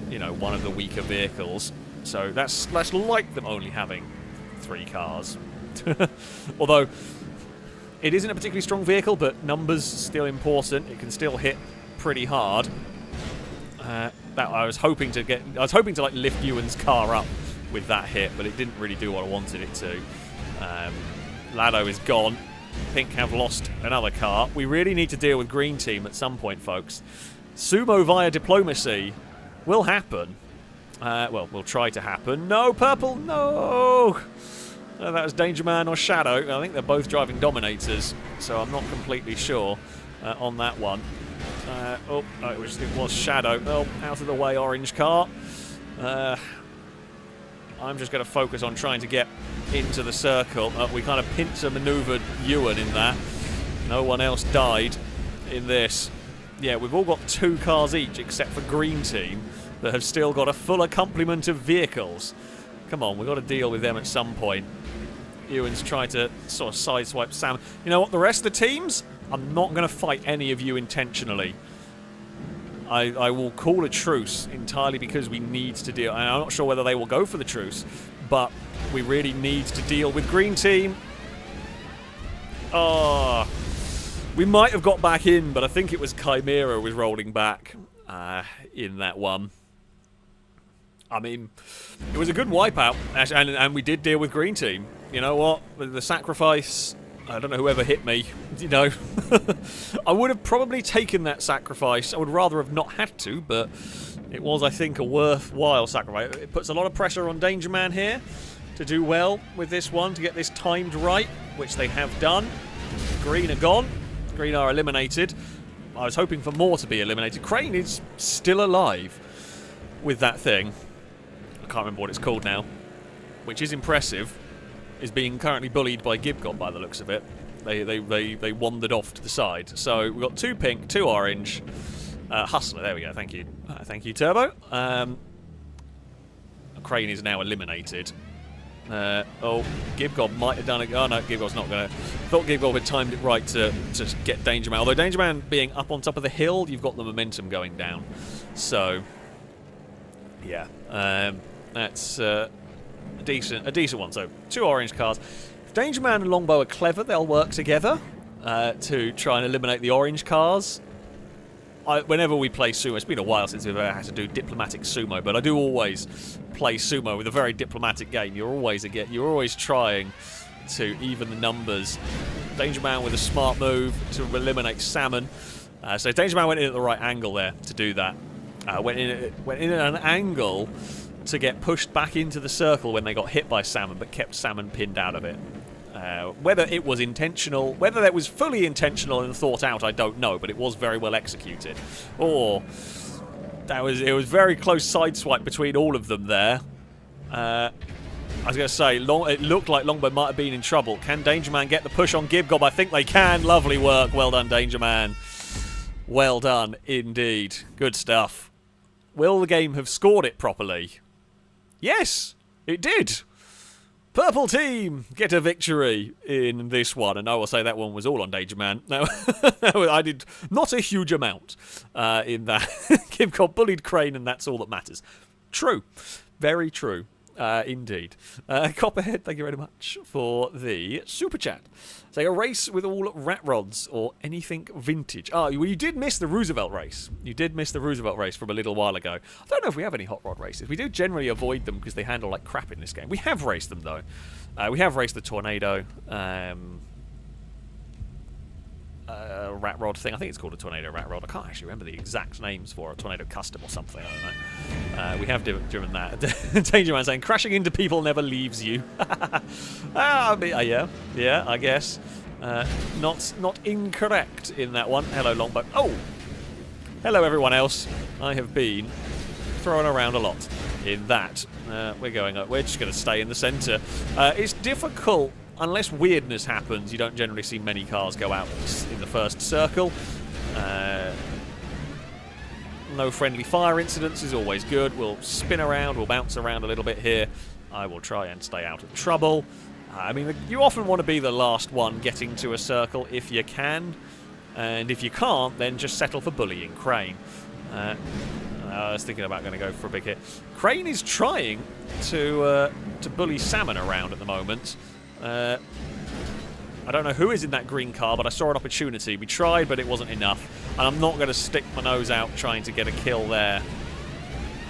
S1: you know, one of the weaker vehicles. So that's like them only having 3 cars. Although it isn't a particularly strong vehicle, but numbers still important. It can still hit pretty hard. I was hoping to like lift Ewan's car up with that hit, but it didn't really do what I wanted it to. Lado is gone. Pink have lost another car. We really need to deal with green team at some point, folks. Sumo via diplomacy will happen. Well, will try to happen. No, purple, no! That was Danger Man or Shadow. I think they're both driving Dominators, so I'm not completely sure on that one. It was Shadow. Oh, out of the way, orange car. I'm just going to focus on trying to get into the circle. We kind of pincer manoeuvred Ewan in that. No one else died in this. Yeah, we've all got 2 cars each, except for green team, that have still got a fuller complement of vehicles. Come on, we've got to deal with them at some point. Ewan's tried to sort of sideswipe Sam. You know what, the rest of the teams, I'm not going to fight any of you intentionally. I will call a truce entirely because we need to deal. And I'm not sure whether they will go for the truce, but we really need to deal with green team. Oh, we might have got back in, but I think it was Chimera was rolling back in that one. I mean, it was a good wipeout, and we did deal with green team. You know what? With the sacrifice, I don't know whoever hit me, you know. I would have probably taken that sacrifice. I would rather have not had to, but it was, I think, a worthwhile sacrifice. It puts a lot of pressure on Danger Man here to do well with this one, to get this timed right, which they have done. Green are gone. Green are eliminated. I was hoping for more to be eliminated. Crane is still alive with that thing. I can't remember what it's called now, which is impressive. Is being currently bullied by Gibgob by the looks of it. They wandered off to the side. So we've got 2 pink, 2 orange. Hustler, there we go, thank you. Thank you, Turbo. Crane is now eliminated. Oh, Gibgob might have done it. Oh no, Gibgob's not going to. Thought Gibgob had timed it right to get Danger Man. Although Danger Man being up on top of the hill, you've got the momentum going down. So, yeah, that's a decent one. So 2 orange cards. If Danger Man and Longbow are clever, they'll work together to try and eliminate the orange cars. Whenever we play sumo, it's been a while since we've ever had to do diplomatic sumo, but I do always play sumo with a very diplomatic game. You're always trying to even the numbers. Danger Man with a smart move to eliminate Salmon. So Danger Man went in at the right angle there to do that. Went in at an angle to get pushed back into the circle when they got hit by Salmon, but kept Salmon pinned out of it. Whether it was intentional, whether that was fully intentional and thought out, I don't know, but it was very well executed. Or it was very close sideswipe between all of them there. I was going to say, it looked like Longbow might have been in trouble. Can Danger Man get the push on Gibgob? I think they can. Lovely work. Well done, Danger Man. Well done, indeed. Good stuff. Will the game have scored it properly? Yes, it did. Purple team get a victory in this one, and I will say that one was all on Danger Man. No, I did not a huge amount in that. Gibgob bullied Crane, and that's all that matters. True, very true, indeed. Copperhead, thank you very much for the super chat. So a race with all rat rods or anything vintage. Oh, well, you did miss the Roosevelt race. You did miss the Roosevelt race from a little while ago. I don't know if we have any hot rod races. We do generally avoid them because they handle like crap in this game. We have raced them though. We have raced the Tornado rat rod thing. I think it's called a Tornado rat rod. I can't actually remember the exact names for a Tornado Custom or something. I don't know. We have driven that. Danger Man saying, crashing into people never leaves you. Yeah, I guess. Not incorrect in that one. Hello, Longbow. Oh! Hello, everyone else. I have been thrown around a lot in that. We're going up. We're just going to stay in the centre. It's difficult. Unless weirdness happens, you don't generally see many cars go out in the first circle. No friendly fire incidents is always good. We'll spin around, we'll bounce around a little bit here. I will try and stay out of trouble. I mean, you often want to be the last one getting to a circle if you can. And if you can't, then just settle for bullying Crane. I was thinking about going to go for a big hit. Crane is trying to bully Salmon around at the moment. I don't know who is in that green car, but I saw an opportunity. We tried, but it wasn't enough. And I'm not going to stick my nose out trying to get a kill there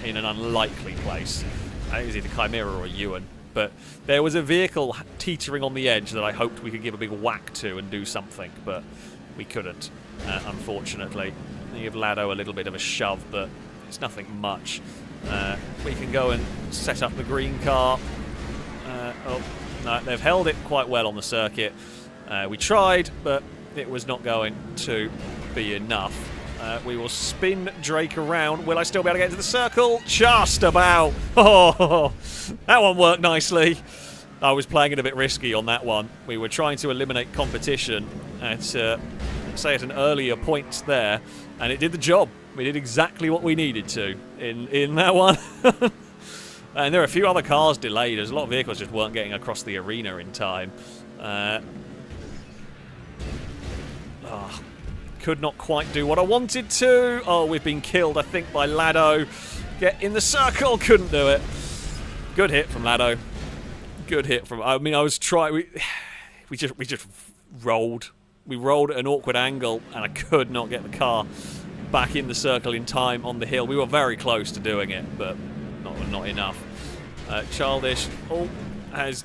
S1: in an unlikely place. I think it was either Chimera or Ewan. But there was a vehicle teetering on the edge that I hoped we could give a big whack to and do something, but we couldn't, unfortunately. You give Lado a little bit of a shove, but it's nothing much. We can go and set up the green car. Oh, no, they've held it quite well on the circuit. We tried, but it was not going to be enough. We will spin Drake around. Will I still be able to get into the circle? Just about. Oh, that one worked nicely. I was playing it a bit risky on that one. We were trying to eliminate competition at, say, at an earlier point there, and it did the job. We did exactly what we needed to in that one. And there are a few other cars delayed. There's a lot of vehicles just weren't getting across the arena in time. Could not quite do what I wanted to. Oh, we've been killed, I think, by Lado. Get in the circle. Couldn't do it. Good hit from Lado. Good hit from... I mean, I was trying... We just rolled. We rolled at an awkward angle, and I could not get the car back in the circle in time on the hill. We were very close to doing it, but not enough. Childish has...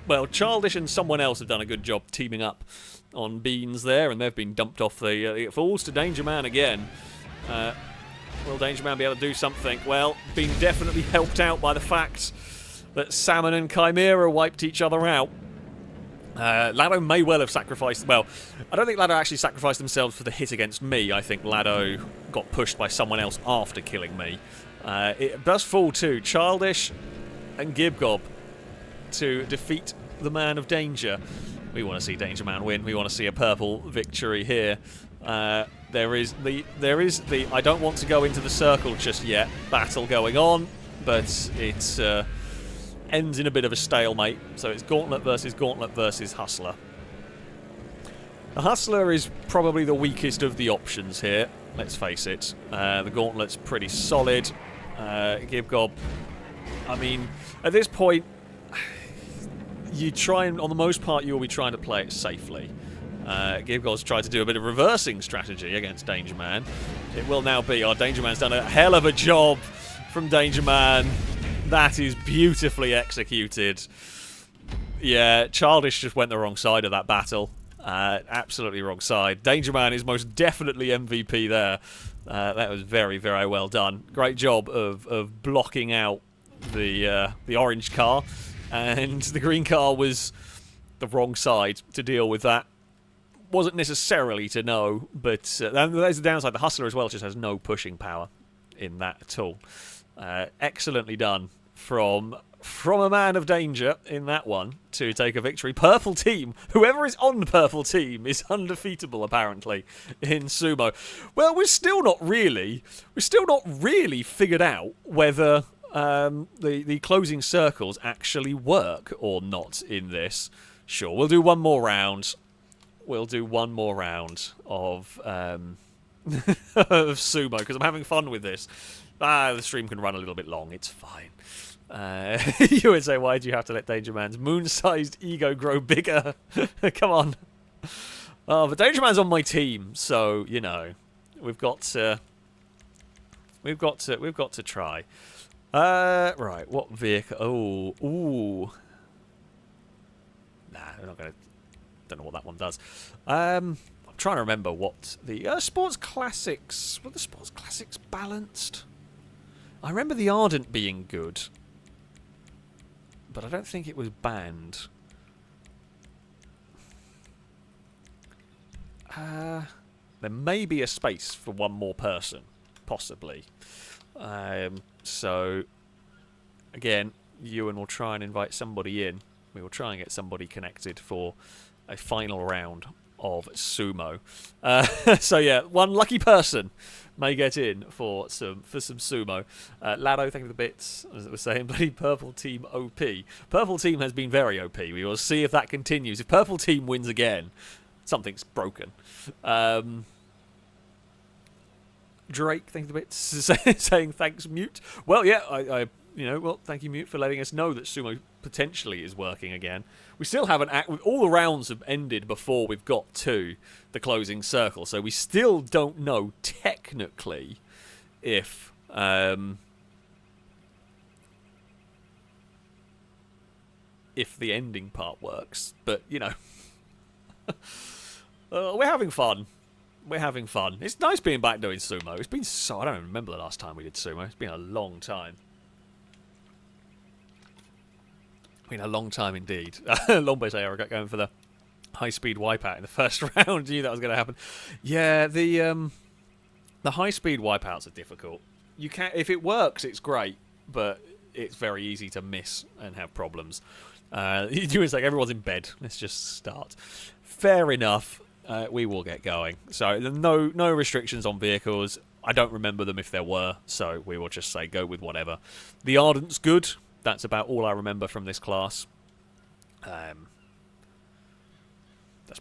S1: Well, Childish and someone else have done a good job teaming up on Beans there, and they've been dumped off the... it falls to Danger Man again. Will Danger Man be able to do something? Well, being definitely helped out by the fact that Salmon and Chimera wiped each other out. Lado may well have sacrificed... Well, I don't think Lado actually sacrificed themselves for the hit against me. I think Lado got pushed by someone else after killing me. It does fall to Childish and Gibgob to defeat the Man of Danger. We want to see Danger Man win. We want to see a purple victory here. There is the I don't want to go into the circle just yet battle going on, but it ends in a bit of a stalemate. So it's Gauntlet versus Hustler. The Hustler is probably the weakest of the options here. Let's face it. The Gauntlet's pretty solid. Gibgob, I mean, at this point, you try and, on the most part, you will be trying to play it safely. Gibgob's tried to do a bit of reversing strategy against Danger Man. It will now be, Danger Man's done a hell of a job from Danger Man. That is beautifully executed. Yeah, Childish just went the wrong side of that battle. Absolutely wrong side. Danger Man is most definitely MVP there. That was very, very well done. Great job of blocking out the orange car, and the green car was the wrong side to deal with that. Wasn't necessarily to know, but there's the downside. The Hustler as well just has no pushing power in that at all. Excellently done from a Man of Danger in that one to take a victory. Purple team, whoever is on Purple team is undefeatable apparently in sumo. Well, we're still not really figured out whether the closing circles actually work or not in this. Sure, we'll do one more round. We'll do one more round of of sumo because I'm having fun with this. The stream can run a little bit long. It's fine. You would say, why do you have to let Danger Man's moon-sized ego grow bigger? Come on. But Danger Man's on my team, so you know we've got to try. Right, what vehicle? Oh, ooh. Nah, we're not gonna. Don't know what that one does. I'm trying to remember what the Sports Classics. Were the Sports Classics balanced? I remember the Ardent being good, but I don't think it was banned. There may be a space for one more person, possibly. So, again, Ewan will try and invite somebody in. We will try and get somebody connected for a final round of sumo. So yeah, one lucky person may get in for some sumo. Lado, thank you for the bits. As I was saying, bloody Purple Team OP. Purple Team has been very OP. We will see if that continues. If Purple Team wins again, something's broken. Drake, thank you for the bits. Saying thanks, Mute. Well, yeah, well, thank you, Mute, for letting us know that sumo potentially is working again. We still haven't... all the rounds have ended before we've got to the closing circle, so we still don't know, technically, if... if the ending part works. But, you know... we're having fun. We're having fun. It's nice being back doing sumo. It's been so... I don't even remember the last time we did sumo. It's been a long time. Been a long time indeed. Longbow say Eric going for the high-speed wipeout in the first round. Knew that was going to happen. Yeah, the high-speed wipeouts are difficult. You can, if it works, it's great, but it's very easy to miss and have problems. You would say everyone's in bed. Let's just start. Fair enough. We will get going. So no restrictions on vehicles. I don't remember them if there were, so we will just say go with whatever. The Ardent's good. That's about all I remember from this class. That's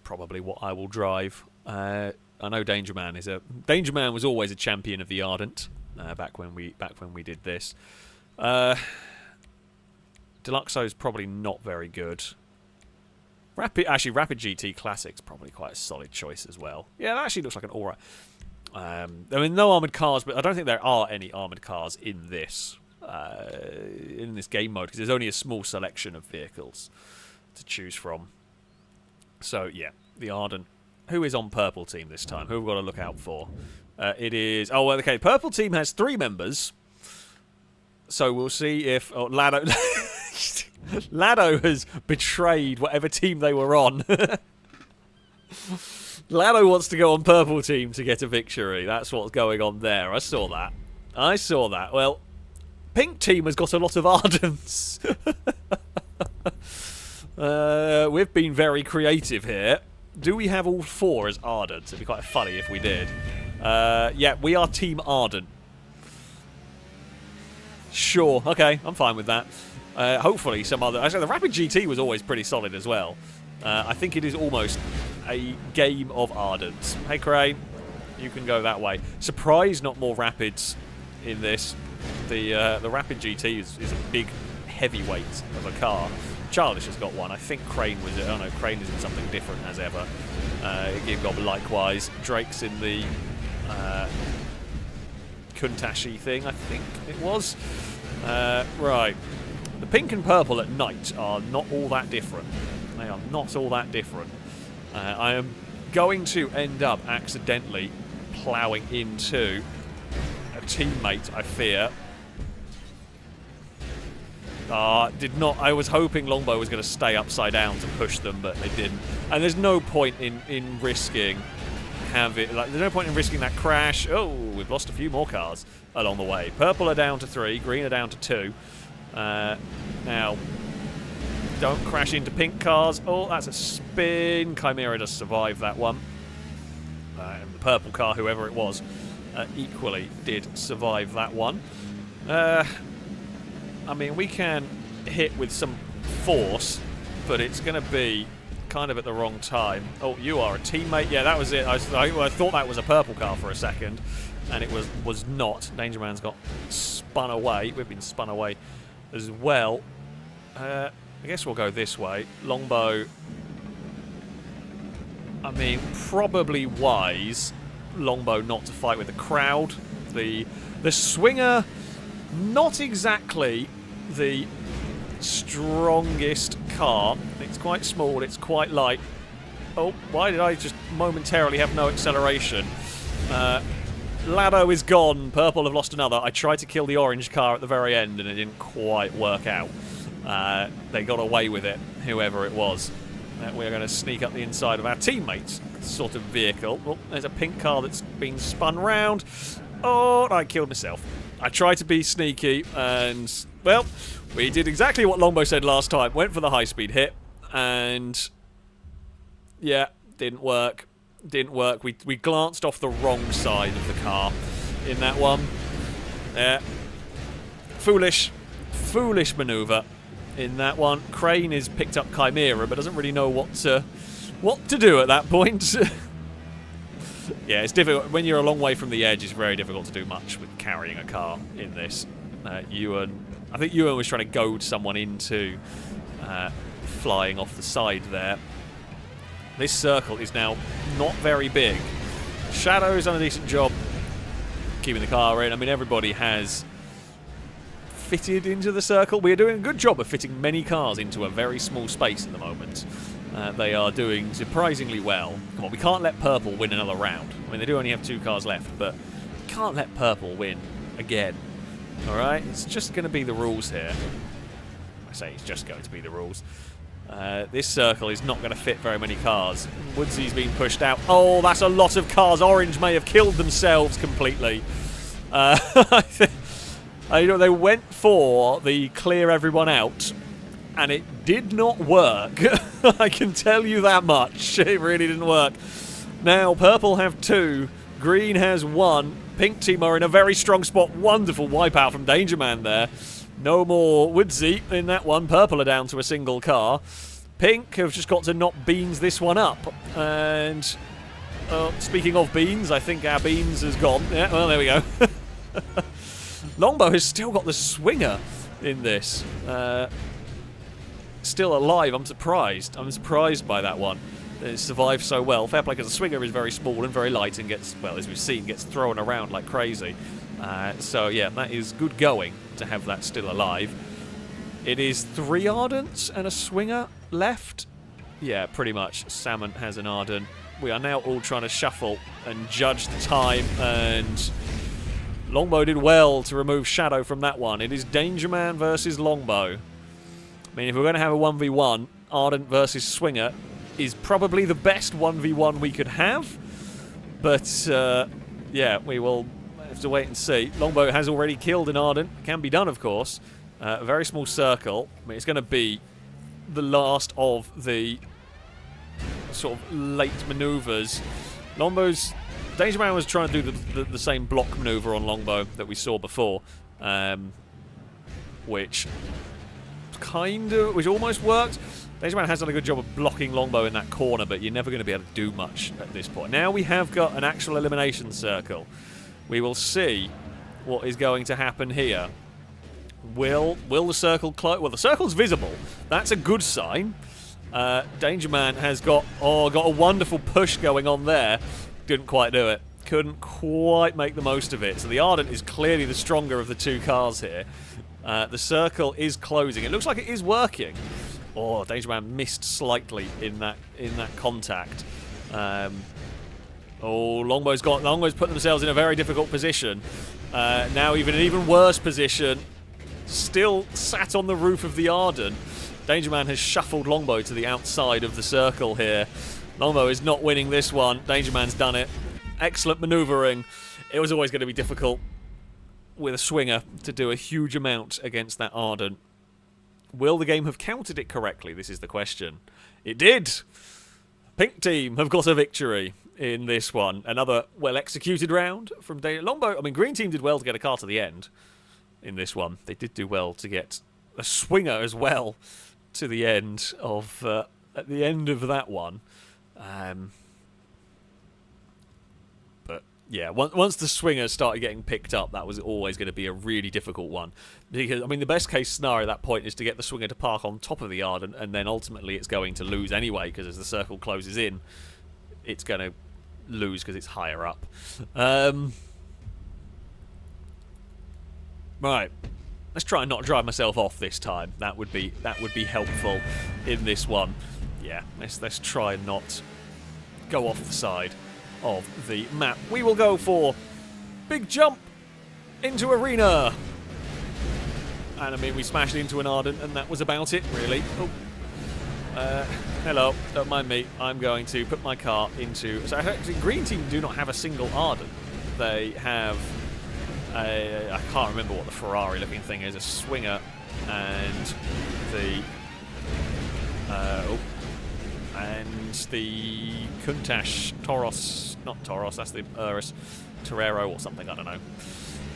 S1: probably what I will drive. I know Danger Man was always a champion of the Ardent back when we did this. Deluxo's probably not very good. Rapid GT Classic's probably quite a solid choice as well. Yeah, that actually looks like an alright. I mean, no armoured cars, but I don't think there are any armoured cars in this game mode, because there's only a small selection of vehicles to choose from. So, yeah, the Ardent. Who is on purple team this time? Who have we got to look out for? It is... Oh, okay, purple team has 3 members. So we'll see if... Oh, Lado... Lado has betrayed whatever team they were on. Lado wants to go on purple team to get a victory. That's what's going on there. I saw that. Well, pink team has got a lot of Ardents. We've been very creative here. Do we have all 4 as Ardents? It'd be quite funny if we did. Yeah, we are Team Ardent. Sure, okay, I'm fine with that. Hopefully some other... Actually, the Rapid GT was always pretty solid as well. I think it is almost a game of Ardents. Hey, Crane, you can go that way. Surprised not more Rapids in this. The Rapid GT is a big heavyweight of a car. Childish has got one. I think Crane was it. Oh no, Crane is in something different as ever. Gibgob likewise. Drake's in the Kuntashi thing, I think it was. Right. The pink and purple at night are not all that different. They are not all that different. I am going to end up accidentally ploughing into a teammate, I fear. I was hoping Longbow was going to stay upside down to push them, but they didn't. And there's no point in risking there's no point in risking that crash. Oh, we've lost a few more cars along the way. Purple are down to 3, green are down to 2. Now, don't crash into pink cars. Oh, that's a spin. Chimera does survive that one. And the purple car, whoever it was, equally did survive that one. I mean, we can hit with some force, but it's going to be kind of at the wrong time. Oh, you are a teammate. Yeah, that was it. I thought that was a purple car for a second, and it was not. Danger Man's got spun away. We've been spun away as well. I guess we'll go this way. Longbow, I mean, probably wise Longbow not to fight with the crowd. The Swinger, not exactly the strongest car. It's quite small, it's quite light. Oh, why did I just momentarily have no acceleration? Lado is gone. Purple have lost another. I tried to kill the orange car at the very end and it didn't quite work out. They got away with it, whoever it was. We're going to sneak up the inside of our teammates' sort of vehicle. Oh, there's a pink car that's been spun round. Oh, I killed myself. I tried to be sneaky and, well, we did exactly what Longbow said last time. Went for the high-speed hit and, yeah, didn't work. Didn't work. We glanced off the wrong side of the car in that one. Yeah. Foolish manoeuvre in that one. Crane has picked up Chimera but doesn't really know what to do at that point. Yeah, it's difficult. When you're a long way from the edge, it's very difficult to do much with carrying a car in this. I think Ewan was trying to goad someone into flying off the side there. This circle is now not very big. Shadow's done a decent job keeping the car in. I mean, everybody has fitted into the circle. We're doing a good job of fitting many cars into a very small space at the moment. They are doing surprisingly well. Come on, we can't let Purple win another round. I mean, they do only have 2 cars left, but we can't let Purple win again. Alright, it's just going to be the rules here. I say it's just going to be the rules. This circle is not going to fit very many cars. Woodsy's been pushed out. Oh, that's a lot of cars. Orange may have killed themselves completely. I think, they went for the clear everyone out, and it did not work. I can tell you that much. It really didn't work. Now, Purple have 2. Green has 1. Pink team are in a very strong spot. Wonderful wipeout from Danger Man there. No more Woodsy in that one. Purple are down to a single car. Pink have just got to not beans this one up. And Speaking of beans, I think our beans has gone. Yeah, well, there we go. Longbow has still got the swinger in this. Still alive. I'm surprised. I'm surprised by that one. It survived so well. Fair play, because the swinger is very small and very light and gets, well, as we've seen, gets thrown around like crazy. So, yeah, that is good going to have that still alive. It is 3 Ardents and a swinger left. Yeah, pretty much. Salmon has an Ardent. We are now all trying to shuffle and judge the time, and Longbow did well to remove Shadow from that one. It is Danger Man versus Longbow. I mean, if we're going to have a 1v1, Ardent versus Swinger is probably the best 1v1 we could have. But, yeah, we will have to wait and see. Longbow has already killed an Ardent. Can be done, of course. A very small circle. I mean, it's going to be the last of the sort of late maneuvers. Longbows... Danger Man was trying to do the same block maneuver on Longbow that we saw before. Which almost worked. Danger Man has done a good job of blocking Longbow in that corner, but you're never going to be able to do much at this point. Now we have got an actual elimination circle. We will see what is going to happen here. Will the circle close? Well, the circle's visible. That's a good sign. Danger Man has got a wonderful push going on there. Didn't quite do it. Couldn't quite make the most of it. So the Ardent is clearly the stronger of the 2 cars here. The circle is closing. It looks like it is working. Oh, Danger Man missed slightly in that contact. Longbow's put themselves in a very difficult position. Now even an even worse position. Still sat on the roof of the Ardent. Danger Man has shuffled Longbow to the outside of the circle here. Longbow is not winning this one. Danger Man's done it. Excellent manoeuvring. It was always going to be difficult with a swinger to do a huge amount against that Ardent. Will the game have counted it correctly? This is the question. It did! Pink team have got a victory in this one. Another well-executed round from Longbow. I mean, green team did well to get a car to the end in this one. They did do well to get a swinger as well to the end of at the end of that one. But yeah, once the swinger started getting picked up, that was always going to be a really difficult one. Because, I mean, the best case scenario at that point is to get the swinger to park on top of the Ardent, and then ultimately it's going to lose anyway, because as the circle closes in, it's going to lose because it's higher up. Right. Let's try and not drive myself off this time. That would be helpful in this one. Yeah, let's try and not go off the side of the map. We will go for big jump into arena. And I mean, we smashed into an Ardent, and that was about it, really. Oh. Hello, don't mind me. I'm going to put my car into... So actually, green team do not have a single Ardent. They have I can't remember what the Ferrari-looking thing is. A swinger and the... and the Countach Toros, not Toros, that's the Urus Torero or something, I don't know.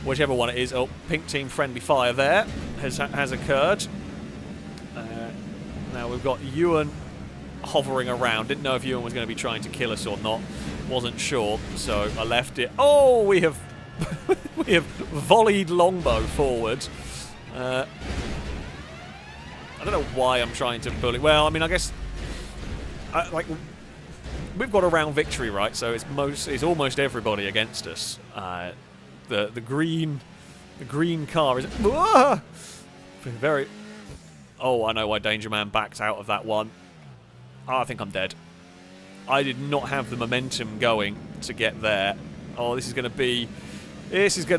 S1: Whichever one it is. Oh, pink team friendly fire there has occurred. Now we've got Ewan hovering around. Didn't know if Ewan was going to be trying to kill us or not. Wasn't sure, so I left it. Oh, we have we have volleyed Longbow forward. I don't know why I'm trying to bully. Well, I mean, I guess like we've got a round victory, right? So it's almost everybody against us. The green car is very. Oh, I know why Danger Man backed out of that one. Oh, I think I'm dead. I did not have the momentum going to get there. Oh, this is going to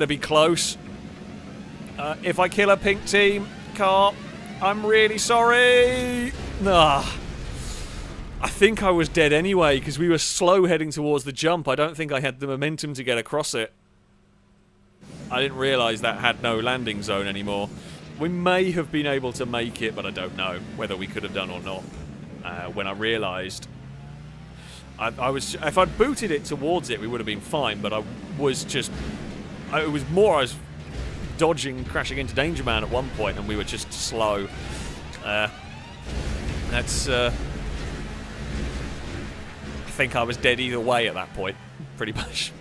S1: be close. If I kill a pink team car, I'm really sorry. I think I was dead anyway because we were slow heading towards the jump. I don't think I had the momentum to get across it. I didn't realise that had no landing zone anymore. We may have been able to make it, but I don't know whether we could have done or not. When I realised, I was, if I'd booted it towards it, we would have been fine. But I was dodging, crashing into Danger Man at one point, and we were just slow. I think I was dead either way at that point, pretty much.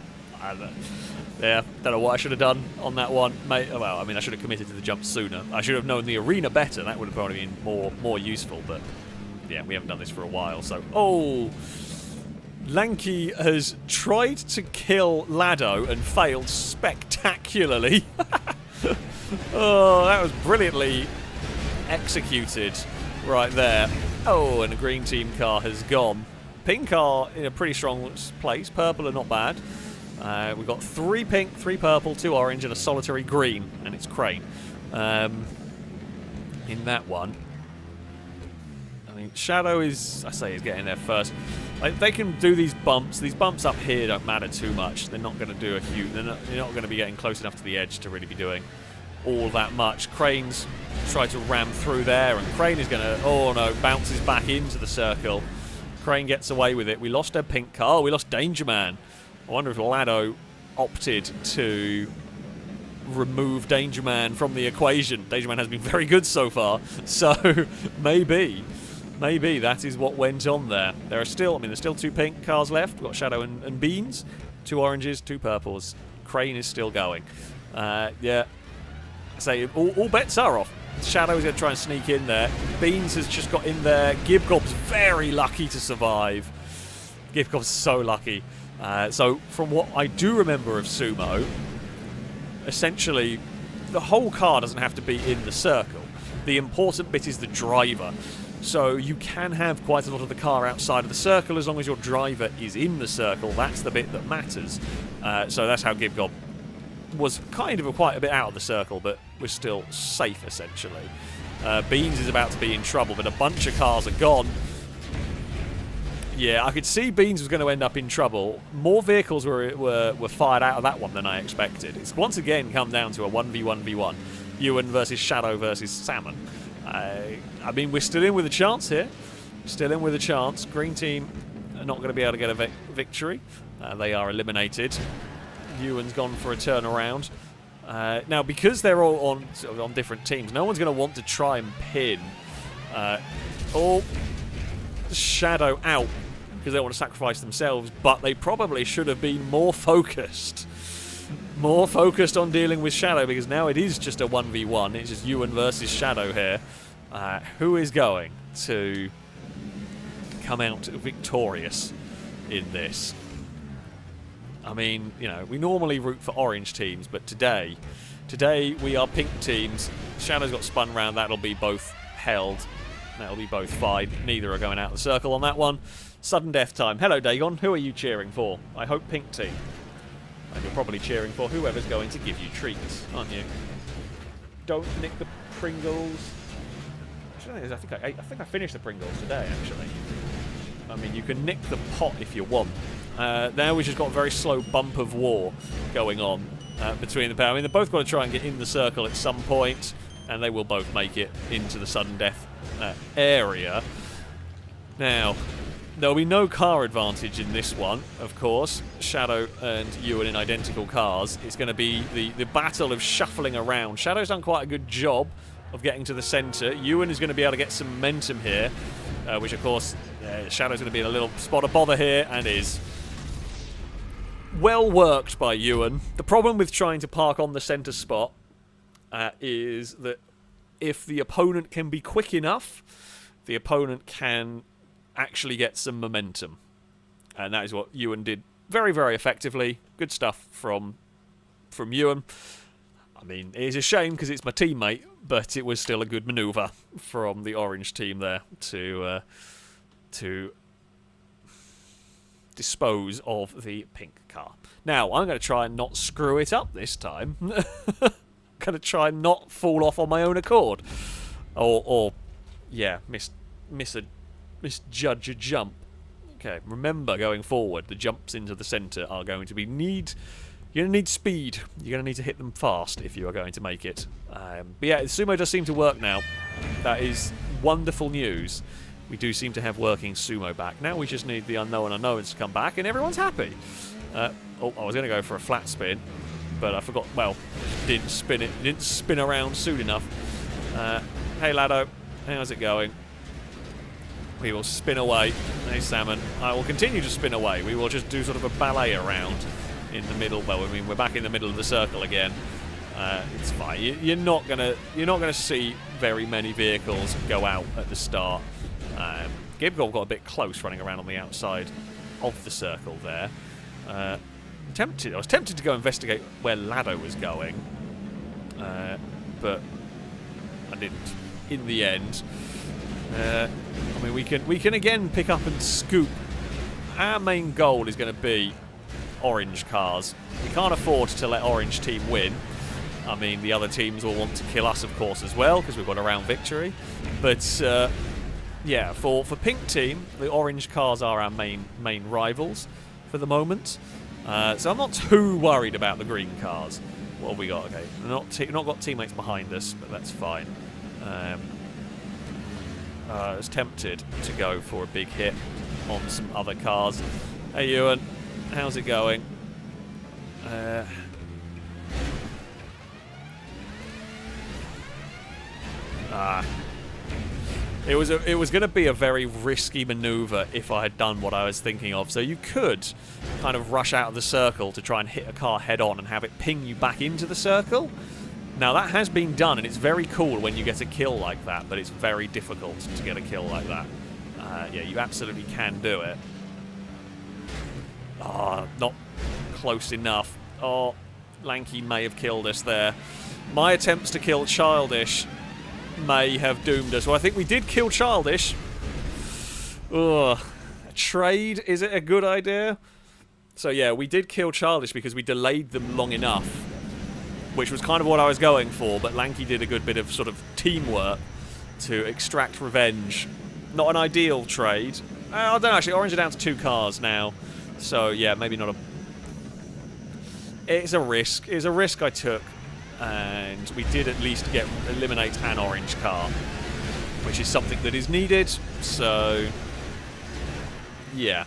S1: Yeah, don't know what I should have done on that one. Well, I mean, I should have committed to the jump sooner. I should have known the arena better. That would have probably been more useful, but yeah, we haven't done this for a while, so... Oh! Lanky has tried to kill Lado and failed spectacularly. Oh, that was brilliantly executed right there. Oh, and the green team car has gone. Pink are in a pretty strong place. Purple are not bad. We've got 3 pink, 3 purple, 2 orange, and a solitary green, and it's Crane. In that one. I mean, Shadow is getting there first. Like, they can do these bumps. These bumps up here don't matter too much. They're not going to do a huge... They're not going to be getting close enough to the edge to really be doing all that much. Crane's try to ram through there, and Crane is going to... Oh, no, bounces back into the circle. Crane gets away with it. We lost our pink car. Oh, we lost Danger Man. I wonder if Lado opted to remove Danger Man from the equation. Danger Man has been very good so far, so maybe that is what went on there. There's still 2 pink cars left. We've got Shadow and Beans, 2 oranges, 2 purples. Crane is still going. Yeah, say all bets are off. Shadow is going to try and sneak in there. Beans has just got in there. Gibgob's very lucky to survive. Gibgob's so lucky. So from what I do remember of Sumo, essentially the whole car doesn't have to be in the circle. The important bit is the driver. So you can have quite a lot of the car outside of the circle as long as your driver is in the circle. That's the bit that matters. So that's how Gibgob was kind of quite a bit out of the circle, but was still safe, essentially. Beans is about to be in trouble, but a bunch of cars are gone. Yeah, I could see Beans was going to end up in trouble. More vehicles were fired out of that one than I expected. It's once again come down to a 1v1v1. Ewan versus Shadow versus Salmon. I mean, we're still in with a chance here. Still in with a chance. Green team are not going to be able to get a victory. They are eliminated. Ewan's gone for a turnaround. Now, because they're all on different teams, no one's going to want to try and pin Shadow out because they want to sacrifice themselves, but they probably should have been more focused. More focused on dealing with Shadow, because now it is just a 1v1. It's just Ewan versus Shadow here. Who is going to come out victorious in this? I mean, you know, we normally root for orange teams, but today we are pink teams. Shadow's got spun round. That'll be both held. That'll be both fine. Neither are going out of the circle on that one. Sudden death time. Hello, Dagon. Who are you cheering for? I hope pink team. And you're probably cheering for whoever's going to give you treats, aren't you? Don't nick the Pringles. Actually, I think I finished the Pringles today, actually. I mean, you can nick the pot if you want. Now we've just got a very slow bump of war going on between the pair. I mean, they're both got to try and get in the circle at some point, and they will both make it into the sudden death area. Now, there'll be no car advantage in this one, of course. Shadow and Ewan in identical cars. It's going to be the battle of shuffling around. Shadow's done quite a good job of getting to the centre. Ewan is going to be able to get some momentum here, which, of course, Shadow's going to be in a little spot of bother here, and is well worked by Ewan. The problem with trying to park on the centre spot is that if the opponent can be quick enough, the opponent can actually get some momentum. And that is what Ewan did very, very effectively. Good stuff from Ewan. I mean, it is a shame because it's my teammate, but it was still a good manoeuvre from the orange team there to dispose of the pink car. Now, I'm going to try and not screw it up this time. Going to try and not fall off on my own accord. Or yeah, misjudge a jump. Okay, remember going forward, the jumps into the centre are going to be you're going to need speed. You're going to need to hit them fast if you are going to make it. But yeah, sumo does seem to work now. That is wonderful news. We do seem to have working sumo back. Now we just need the unknown unknowns to come back and everyone's happy. I was going to go for a flat spin, but I forgot. Well, didn't spin it. Didn't spin around soon enough. Hey, Lado. How's it going? We will spin away. Hey, Salmon. I will continue to spin away. We will just do sort of a ballet around in the middle. Well, I mean, we're back in the middle of the circle again. It's fine. You're not gonna see very many vehicles go out at the start. Gibgol got a bit close, running around on the outside of the circle there. I was tempted to go investigate where Lado was going, but I didn't. In the end, I mean, we can again pick up and scoop. Our main goal is going to be orange cars. We can't afford to let orange team win. I mean, the other teams will want to kill us, of course, as well, because we've got a round victory. But yeah, for pink team, the orange cars are our main rivals for the moment. So I'm not too worried about the green cars. What have we got? Okay, not got teammates behind us, but that's fine. I was tempted to go for a big hit on some other cars. Hey Ewan, how's it going? It was going to be a very risky maneuver if I had done what I was thinking of. So you could kind of rush out of the circle to try and hit a car head on and have it ping you back into the circle. Now that has been done, and it's very cool when you get a kill like that, but it's very difficult to get a kill like that. Yeah, you absolutely can do it. Ah, not close enough. Oh, Lanky may have killed us there. My attempts to kill Childish may have doomed us. Well, I think we did kill Childish. Ugh. Trade, is it a good idea? So yeah, we did kill Childish because we delayed them long enough, which was kind of what I was going for, but Lanky did a good bit of sort of teamwork to extract revenge. Not an ideal trade. I don't know, actually, Orange are down to 2 cars now. So yeah, maybe not a... It's a risk. It's a risk I took. And we did at least eliminate an orange car, which is something that is needed. So, yeah.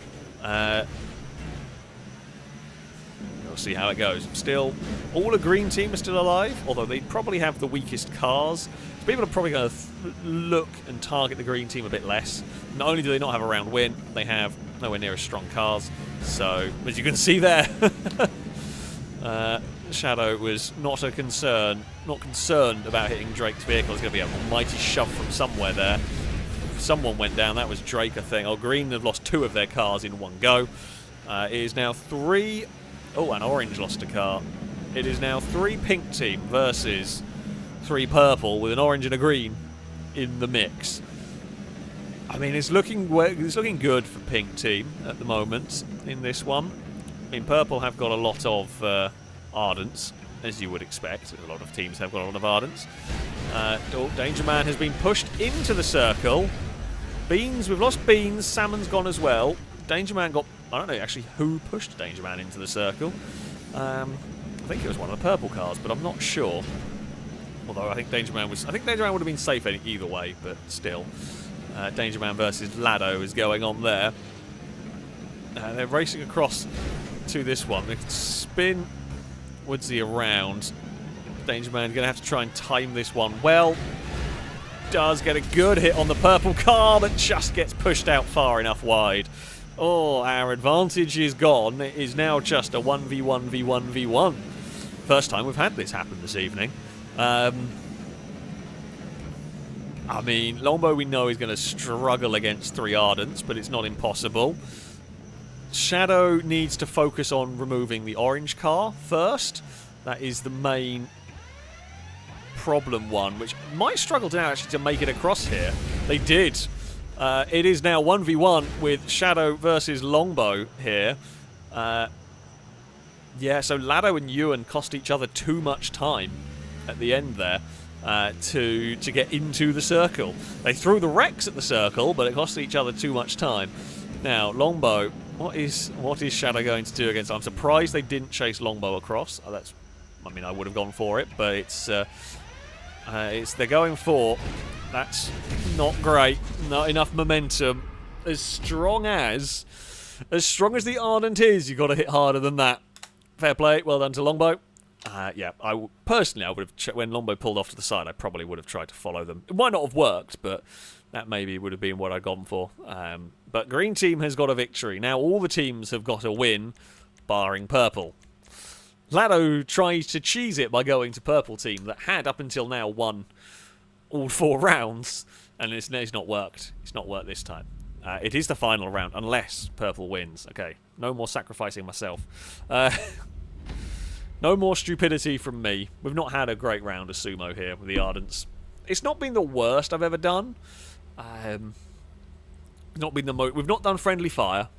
S1: We'll see how it goes. Still, all a green team are still alive, although they probably have the weakest cars. So people are probably going to look and target the green team a bit less. Not only do they not have a round win, they have nowhere near as strong cars. So, as you can see there, Shadow was not concerned about hitting Drake's vehicle. There's going to be a mighty shove from somewhere there. Someone went down. That was Drake, I think. Oh, Green have lost 2 of their cars in one go. It is now 3... Oh, and Orange lost a car. It is now 3 pink team versus 3 purple with an orange and a green in the mix. I mean, it's looking good for pink team at the moment in this one. I mean, purple have got a lot of... Ardents, as you would expect. A lot of teams have got a lot of Ardents. Danger Man has been pushed into the circle. Beans, we've lost Beans. Salmon's gone as well. Danger Man got... I don't know actually who pushed Danger Man into the circle. I think it was one of the purple cars, but I'm not sure. Although I think Danger Man would have been safe either way, but still. Danger Man versus Lado is going on there. They're racing across to this one. They spin Woodsy around. Danger Man going to have to try and time this one well. Does get a good hit on the purple car, but just gets pushed out far enough wide. Oh, our advantage is gone. It is now just a 1v1v1v1. First time we've had this happen this evening. I mean, Longbow we know is going to struggle against 3 Ardents, but it's not impossible. Shadow needs to focus on removing the orange car first. That is the main problem one, which might struggle now actually to make it across here. They did. It is now 1v1 with Shadow versus Longbow here. Yeah, so Lado and Ewan cost each other too much time at the end there to get into the circle. They threw the wrecks at the circle, but it cost each other too much time. Now, Longbow... What is Shadow going to do against... I'm surprised they didn't chase Longbow across. I mean, I would have gone for it, but it's they're going for... That's not great. Not enough momentum. As strong as the Ardent is, you've got to hit harder than that. Fair play. Well done to Longbow. Yeah, personally, I would have when Longbow pulled off to the side, I probably would have tried to follow them. It might not have worked, but that maybe would have been what I'd gone for. But green team has got a victory. Now all the teams have got a win, barring purple. Lado tried to cheese it by going to purple team that had up until now won all 4 rounds, and it's not worked. It's not worked this time. It is the final round, unless purple wins. Okay, no more sacrificing myself. No more stupidity from me. We've not had a great round of sumo here with the Ardents. It's not been the worst I've ever done. Not been the we've not done friendly fire.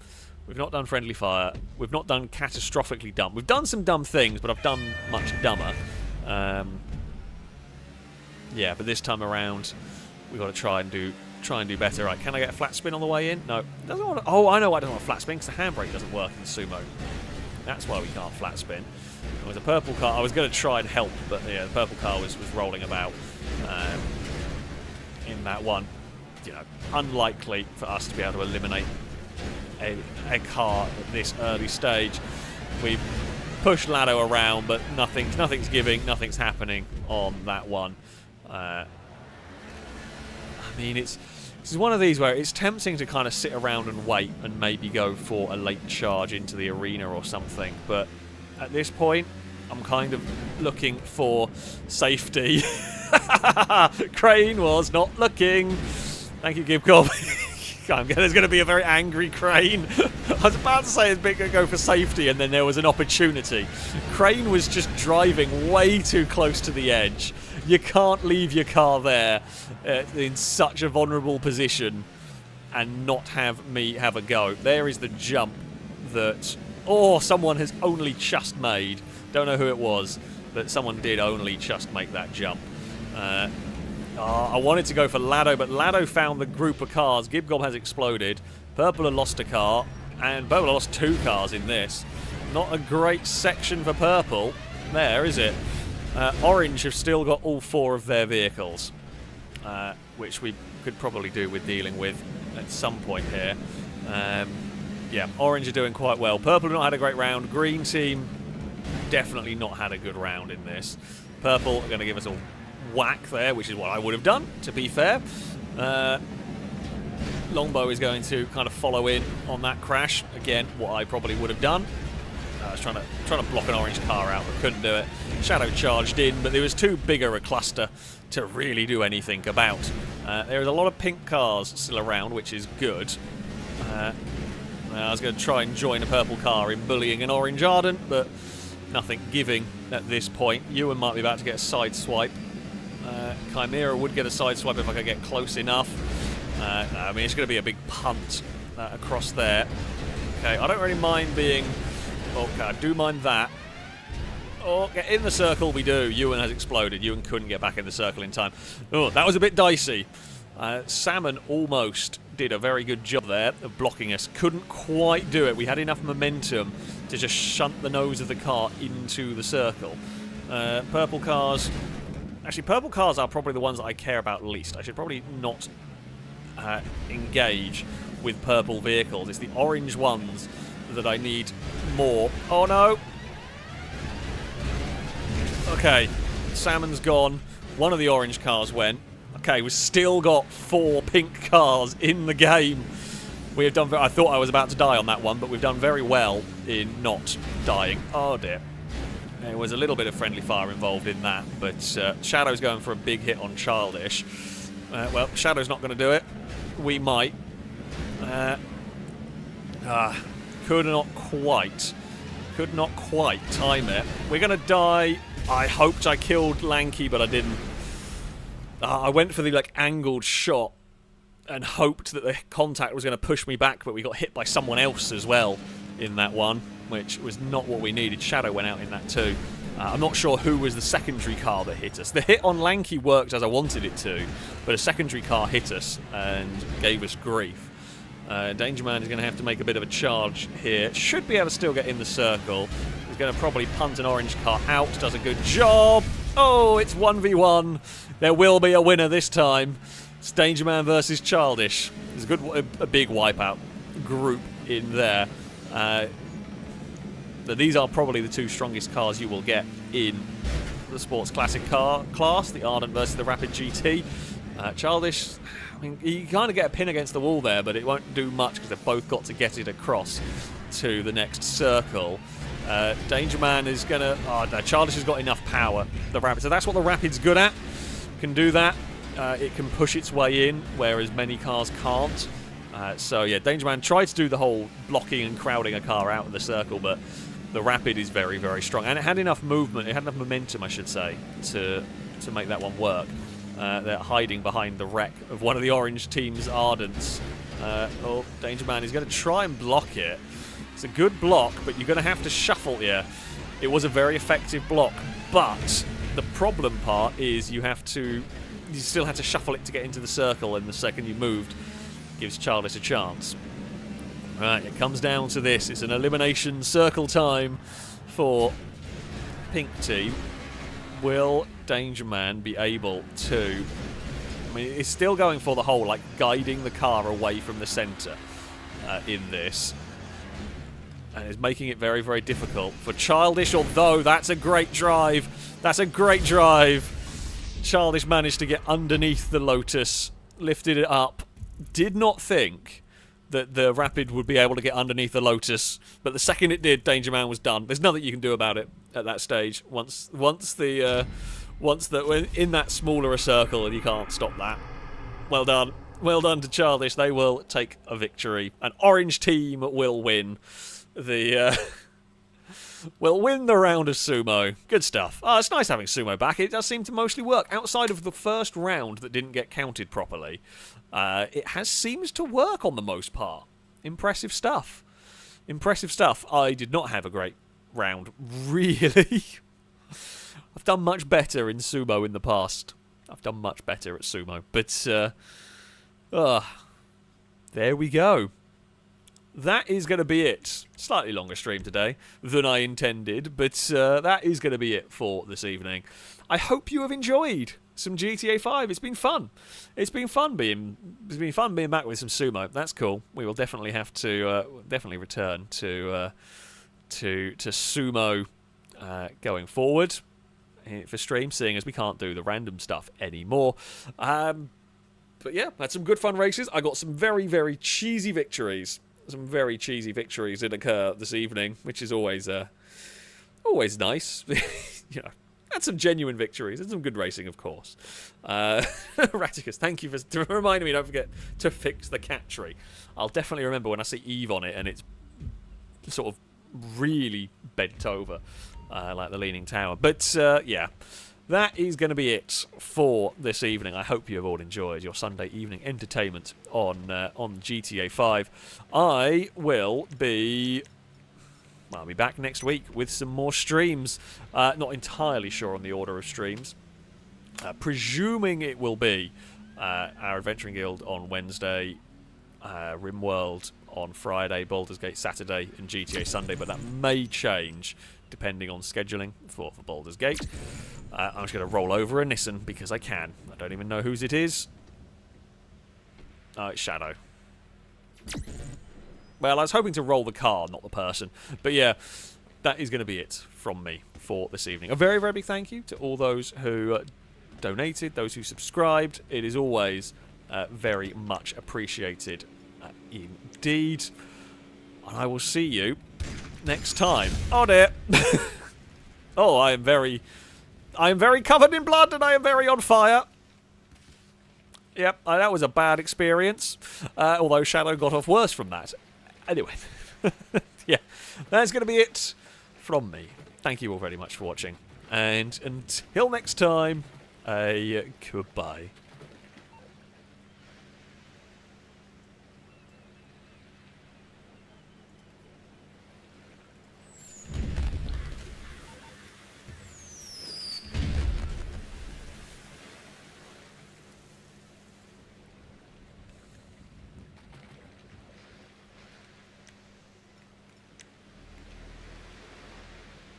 S1: We've not done friendly fire. We've not done catastrophically dumb. We've done some dumb things, but I've done much dumber. Yeah, but this time around, we've got to try and do better. Right, can I get a flat spin on the way in? No. Doesn't want to, oh, I know why I don't want a flat spin, because the handbrake doesn't work in sumo. That's why we can't flat spin. It was a purple car. I was going to try and help, but yeah, the purple car was rolling about in that one. You know, unlikely for us to be able to eliminate a car at this early stage. We push Lado around, but nothing's giving, nothing's happening on that one. I mean, this is one of these where it's tempting to kind of sit around and wait and maybe go for a late charge into the arena or something, but at this point, I'm kind of looking for safety. Crane was not looking. Thank you, Gibcob. There's going to be a very angry Crane. I was about to say it's going to go for safety, and then there was an opportunity. Crane was just driving way too close to the edge. You can't leave your car there in such a vulnerable position and not have me have a go. There is the jump that, someone has only just made. Don't know who it was, but someone did only just make that jump. I wanted to go for Lado, but Lado found the group of cars. Gibgob has exploded. Purple had lost a car, and Purple lost 2 cars in this. Not a great section for Purple. There, is it? Orange have still got all 4 of their vehicles, which we could probably do with dealing with at some point here. Yeah, Orange are doing quite well. Purple have not had a great round. Green team definitely not had a good round in this. Purple are going to give us a whack there, which is what I would have done, to be fair. Longbow is going to kind of follow in on that crash. Again, what I probably would have done. I was trying to block an orange car out, but couldn't do it. Shadow charged in, but there was too bigger a cluster to really do anything about. There is a lot of pink cars still around, which is good. I was going to try and join a purple car in bullying an orange Ardent, but nothing giving at this point. Ewan might be about to get a side swipe. Chimera would get a side swipe if I could get close enough. I mean, it's going to be a big punt across there. Okay, I don't really mind being... Okay, I do mind that. Oh, get in the circle, we do. Ewan has exploded. Ewan couldn't get back in the circle in time. Oh, that was a bit dicey. Salmon almost did a very good job there of blocking us. Couldn't quite do it. We had enough momentum to just shunt the nose of the car into the circle. Purple cars... Actually, purple cars are probably the ones that I care about least. I should probably not engage with purple vehicles. It's the orange ones that I need more. Oh, no. Okay, Salmon's gone. One of the orange cars went. Okay, we've still got 4 pink cars in the game. We have done... I thought I was about to die on that one, but we've done very well in not dying. Oh, dear. There was a little bit of friendly fire involved in that, but Shadow's going for a big hit on Childish. Well, Shadow's not going to do it. We might. Could not quite time it. We're going to die. I hoped I killed Lanky, but I didn't. I went for the angled shot and hoped that the contact was going to push me back, but we got hit by someone else as well in that one, which was not what we needed. Shadow went out in that too. I'm not sure who was the secondary car that hit us. The hit on Lanky worked as I wanted it to, but a secondary car hit us and gave us grief. Danger Man is going to have to make a bit of a charge here. Should be able to still get in the circle. He's going to probably punt an orange car out. Does a good job. Oh, it's 1v1. There will be a winner this time. It's Danger Man versus Childish. There's a big wipeout group in there. these are probably the two strongest cars you will get in the Sports Classic car class, the Ardent versus the Rapid GT. Childish, I mean, you kind of get a pin against the wall there, but it won't do much because they've both got to get it across to the next circle. Danger Man is going to... Oh, no, Childish has got enough power, the Rapid. So that's what the Rapid's good at. Can do that. It can push its way in, whereas many cars can't. So, yeah, Danger Man tried to do the whole blocking and crowding a car out of the circle, but the Rapid is very, very strong. And it had enough movement, it had enough momentum, I should say, to make that one work. They're hiding behind the wreck of one of the orange team's Ardents. Oh, Danger Man is going to try and block it. It's a good block, but you're going to have to shuffle here. It was a very effective block, but the problem part is you still have to shuffle it to get into the circle, and the second you moved gives Childish a chance. Right, it comes down to this. It's an elimination circle time for Pink Team. Will Danger Man be able to... I mean, it's still going for the whole, like, guiding the car away from the centre in this. And it's making it very, very difficult for Childish, although that's a great drive. That's a great drive. Childish managed to get underneath the Lotus, lifted it up. Did not think that the Rapid would be able to get underneath the Lotus, but the second it did, Danger Man was done. There's nothing you can do about it at that stage. Once we're in that smaller a circle, and you can't stop that. Well done. Well done to Childish. They will take a victory. An orange team will win. Will win the round of sumo. Good stuff. Oh, it's nice having sumo back. It does seem to mostly work. Outside of the first round that didn't get counted properly, it seems to work on the most part. Impressive stuff. Impressive stuff. I did not have a great round, really. I've done much better in sumo in the past. I've done much better at sumo. But, there we go. That is going to be it. Slightly longer stream today than I intended, but that is going to be it for this evening. I hope you have enjoyed some GTA 5. It's been fun. It's been fun being back with some sumo. That's cool. We will definitely have to return to sumo going forward for stream, seeing as we can't do the random stuff anymore. But yeah, had some good fun races. I got some very, very cheesy victories. Some very cheesy victories did occur this evening, which is always nice. You know, had some genuine victories and some good racing, of course. Raticus, thank you for reminding me. Don't forget to fix the cat tree. I'll definitely remember when I see Eve on it and it's sort of really bent over, like the Leaning Tower. But yeah. That is going to be it for this evening. I hope you have all enjoyed your Sunday evening entertainment on GTA 5. I'll be back next week with some more streams. Not entirely sure on the order of streams. Presuming it will be our Adventuring Guild on Wednesday, RimWorld on Friday, Baldur's Gate Saturday, and GTA Sunday, but that may change depending on scheduling for Baldur's Gate. I'm just going to roll over a Nissan because I can. I don't even know whose it is. Oh, it's Shadow. Well, I was hoping to roll the car, not the person. But yeah, that is going to be it from me for this evening. A very, very big thank you to all those who donated, those who subscribed. It is always very much appreciated indeed. And I will see you next time. Oh dear. Oh, I am very covered in blood and I am very on fire. Yep, that was a bad experience. Although Shadow got off worse from that. Anyway, yeah, that's going to be it from me. Thank you all very much for watching. And until next time, goodbye.